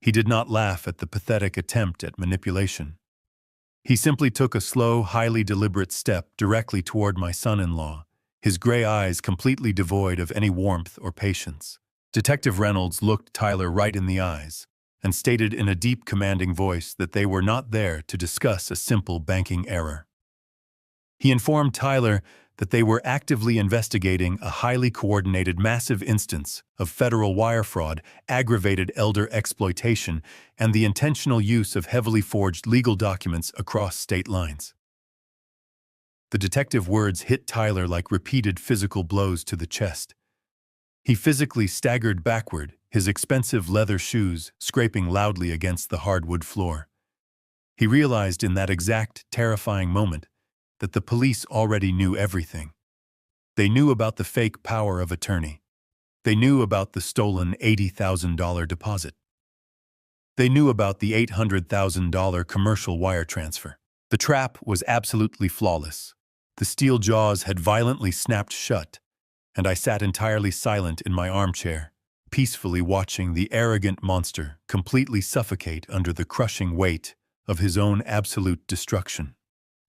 He did not laugh at the pathetic attempt at manipulation. He simply took a slow, highly deliberate step directly toward my son-in-law, his gray eyes completely devoid of any warmth or patience. Detective Reynolds looked Tyler right in the eyes and stated in a deep, commanding voice that they were not there to discuss a simple banking error. He informed Tyler that they were actively investigating a highly coordinated, massive instance of federal wire fraud, aggravated elder exploitation, and the intentional use of heavily forged legal documents across state lines. The detective words hit Tyler like repeated physical blows to the chest. He physically staggered backward, his expensive leather shoes scraping loudly against the hardwood floor. He realized in that exact, terrifying moment that the police already knew everything. They knew about the fake power of attorney. They knew about the stolen $80,000 deposit. They knew about the $800,000 commercial wire transfer. The trap was absolutely flawless. The steel jaws had violently snapped shut, and I sat entirely silent in my armchair, peacefully watching the arrogant monster completely suffocate under the crushing weight of his own absolute destruction.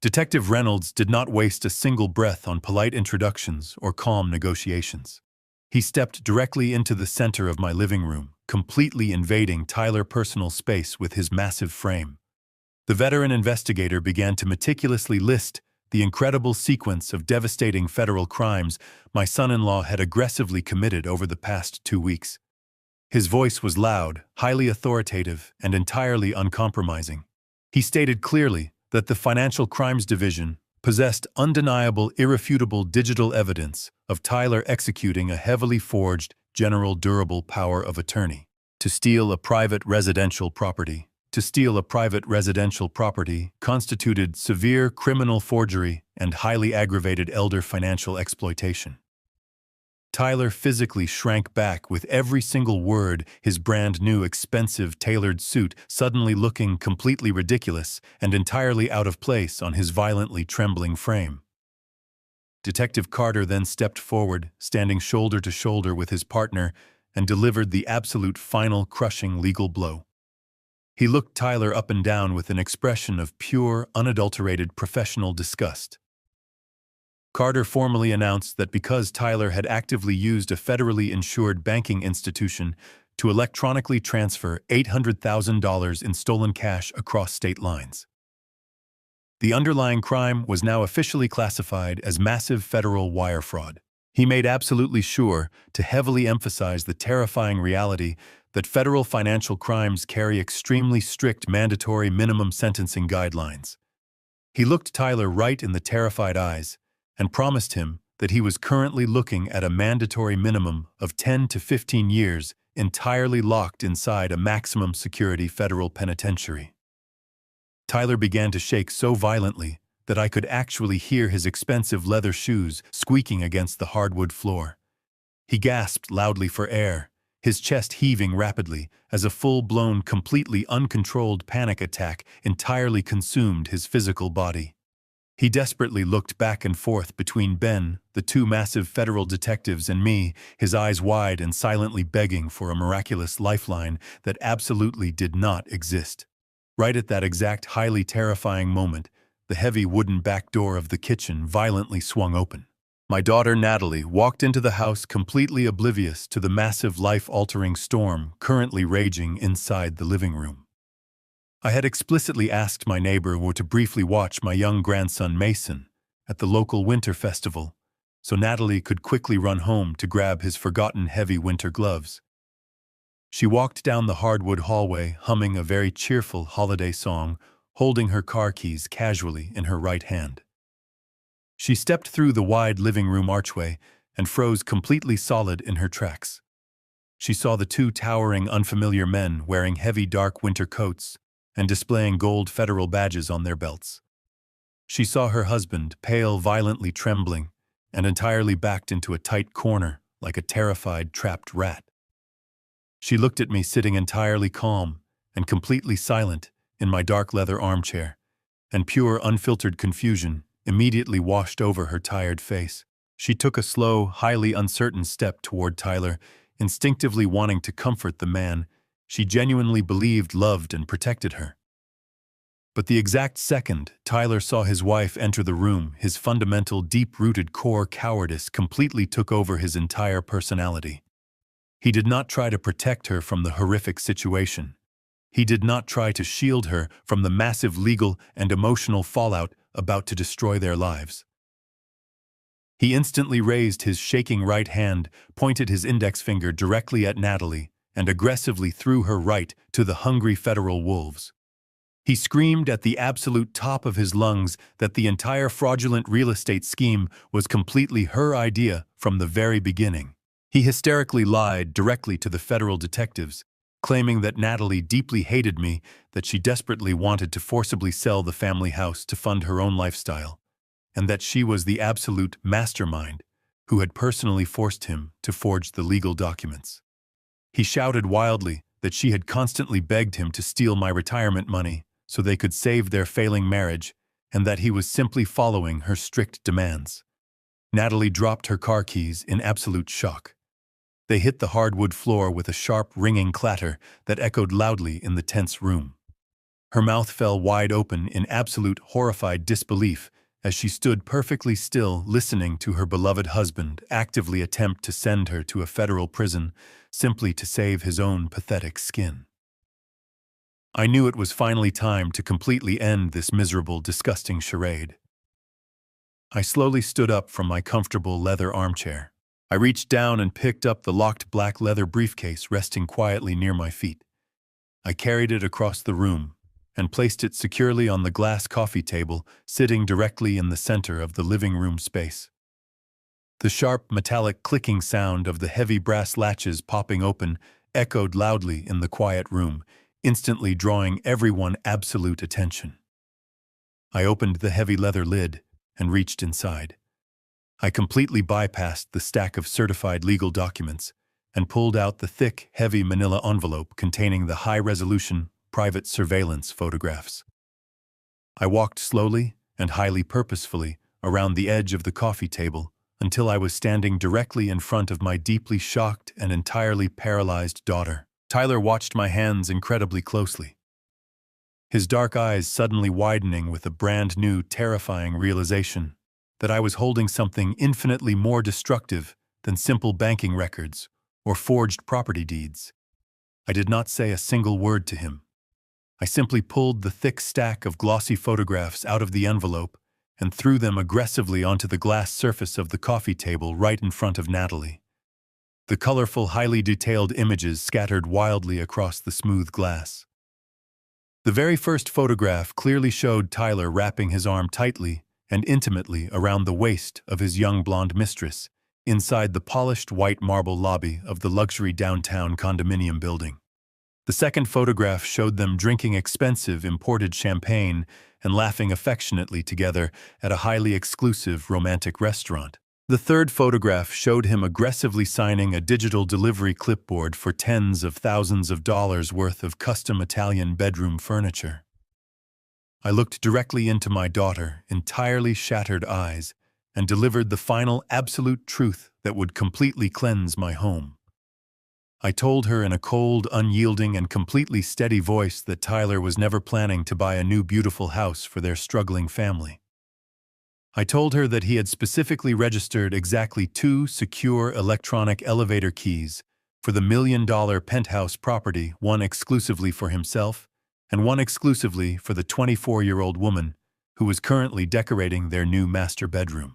Detective Reynolds did not waste a single breath on polite introductions or calm negotiations. He stepped directly into the center of my living room, completely invading Tyler's personal space with his massive frame. The veteran investigator began to meticulously list the incredible sequence of devastating federal crimes my son-in-law had aggressively committed over the past 2 weeks. His voice was loud, highly authoritative, and entirely uncompromising. He stated clearly that the Financial Crimes Division possessed undeniable, irrefutable digital evidence of Tyler executing a heavily forged general durable power of attorney to steal a private residential property. To steal a private residential property constituted severe criminal forgery and highly aggravated elder financial exploitation. Tyler physically shrank back with every single word, his brand-new, expensive, tailored suit suddenly looking completely ridiculous and entirely out of place on his violently trembling frame. Detective Carter then stepped forward, standing shoulder to shoulder with his partner, and delivered the absolute final crushing legal blow. He looked Tyler up and down with an expression of pure, unadulterated professional disgust. Carter formally announced that because Tyler had actively used a federally insured banking institution to electronically transfer $800,000 in stolen cash across state lines. The underlying crime was now officially classified as massive federal wire fraud. He made absolutely sure to heavily emphasize the terrifying reality that federal financial crimes carry extremely strict mandatory minimum sentencing guidelines. He looked Tyler right in the terrified eyes and promised him that he was currently looking at a mandatory minimum of 10 to 15 years entirely locked inside a maximum security federal penitentiary. Tyler began to shake so violently that I could actually hear his expensive leather shoes squeaking against the hardwood floor. He gasped loudly for air, his chest heaving rapidly as a full-blown, completely uncontrolled panic attack entirely consumed his physical body. He desperately looked back and forth between Ben, the two massive federal detectives, and me, his eyes wide and silently begging for a miraculous lifeline that absolutely did not exist. Right at that exact highly terrifying moment, the heavy wooden back door of the kitchen violently swung open. My daughter Natalie walked into the house completely oblivious to the massive life-altering storm currently raging inside the living room. I had explicitly asked my neighbor to briefly watch my young grandson Mason at the local winter festival, so Natalie could quickly run home to grab his forgotten heavy winter gloves. She walked down the hardwood hallway humming a very cheerful holiday song, holding her car keys casually in her right hand. She stepped through the wide living room archway and froze completely solid in her tracks. She saw the two towering, unfamiliar men wearing heavy dark winter coats and displaying gold federal badges on their belts. She saw her husband, pale, violently trembling, and entirely backed into a tight corner like a terrified, trapped rat. She looked at me sitting entirely calm and completely silent in my dark leather armchair, and pure, unfiltered confusion immediately washed over her tired face. She took a slow, highly uncertain step toward Tyler, instinctively wanting to comfort the man she genuinely believed loved and protected her. But the exact second Tyler saw his wife enter the room, his fundamental, deep-rooted core cowardice completely took over his entire personality. He did not try to protect her from the horrific situation. He did not try to shield her from the massive legal and emotional fallout about to destroy their lives. He instantly raised his shaking right hand, pointed his index finger directly at Natalie, and aggressively threw her right to the hungry federal wolves. He screamed at the absolute top of his lungs that the entire fraudulent real estate scheme was completely her idea from the very beginning. He hysterically lied directly to the federal detectives, claiming that Natalie deeply hated me, that she desperately wanted to forcibly sell the family house to fund her own lifestyle, and that she was the absolute mastermind who had personally forced him to forge the legal documents. He shouted wildly that she had constantly begged him to steal my retirement money so they could save their failing marriage, and that he was simply following her strict demands. Natalie dropped her car keys in absolute shock. They hit the hardwood floor with a sharp, ringing clatter that echoed loudly in the tense room. Her mouth fell wide open in absolute horrified disbelief as she stood perfectly still, listening to her beloved husband actively attempt to send her to a federal prison simply to save his own pathetic skin. I knew it was finally time to completely end this miserable, disgusting charade. I slowly stood up from my comfortable leather armchair. I reached down and picked up the locked black leather briefcase resting quietly near my feet. I carried it across the room and placed it securely on the glass coffee table sitting directly in the center of the living room space. The sharp, metallic clicking sound of the heavy brass latches popping open echoed loudly in the quiet room, instantly drawing everyone's absolute attention. I opened the heavy leather lid and reached inside. I completely bypassed the stack of certified legal documents and pulled out the thick, heavy manila envelope containing the high-resolution, private surveillance photographs. I walked slowly and highly purposefully around the edge of the coffee table until I was standing directly in front of my deeply shocked and entirely paralyzed daughter. Tyler watched my hands incredibly closely, his dark eyes suddenly widening with a brand-new, terrifying realization that I was holding something infinitely more destructive than simple banking records or forged property deeds. I did not say a single word to him. I simply pulled the thick stack of glossy photographs out of the envelope and threw them aggressively onto the glass surface of the coffee table right in front of Natalie. The colorful, highly detailed images scattered wildly across the smooth glass. The very first photograph clearly showed Tyler wrapping his arm tightly and intimately around the waist of his young blonde mistress, inside the polished white marble lobby of the luxury downtown condominium building. The second photograph showed them drinking expensive imported champagne and laughing affectionately together at a highly exclusive romantic restaurant. The third photograph showed him aggressively signing a digital delivery clipboard for tens of thousands of dollars worth of custom Italian bedroom furniture. I looked directly into my daughter, entirely shattered eyes, and delivered the final absolute truth that would completely cleanse my home. I told her in a cold, unyielding, and completely steady voice that Tyler was never planning to buy a new beautiful house for their struggling family. I told her that he had specifically registered exactly 2 secure electronic elevator keys for the $1 million penthouse property, one exclusively for himself and one exclusively for the 24-year-old woman who was currently decorating their new master bedroom.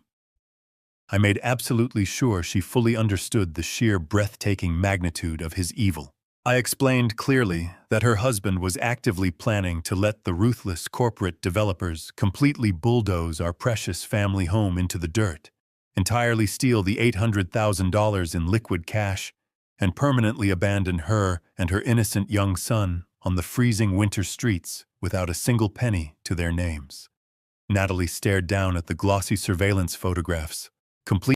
I made absolutely sure she fully understood the sheer breathtaking magnitude of his evil. I explained clearly that her husband was actively planning to let the ruthless corporate developers completely bulldoze our precious family home into the dirt, entirely steal the $800,000 in liquid cash, and permanently abandon her and her innocent young son on the freezing winter streets without a single penny to their names. Natalie stared down at the glossy surveillance photographs, complete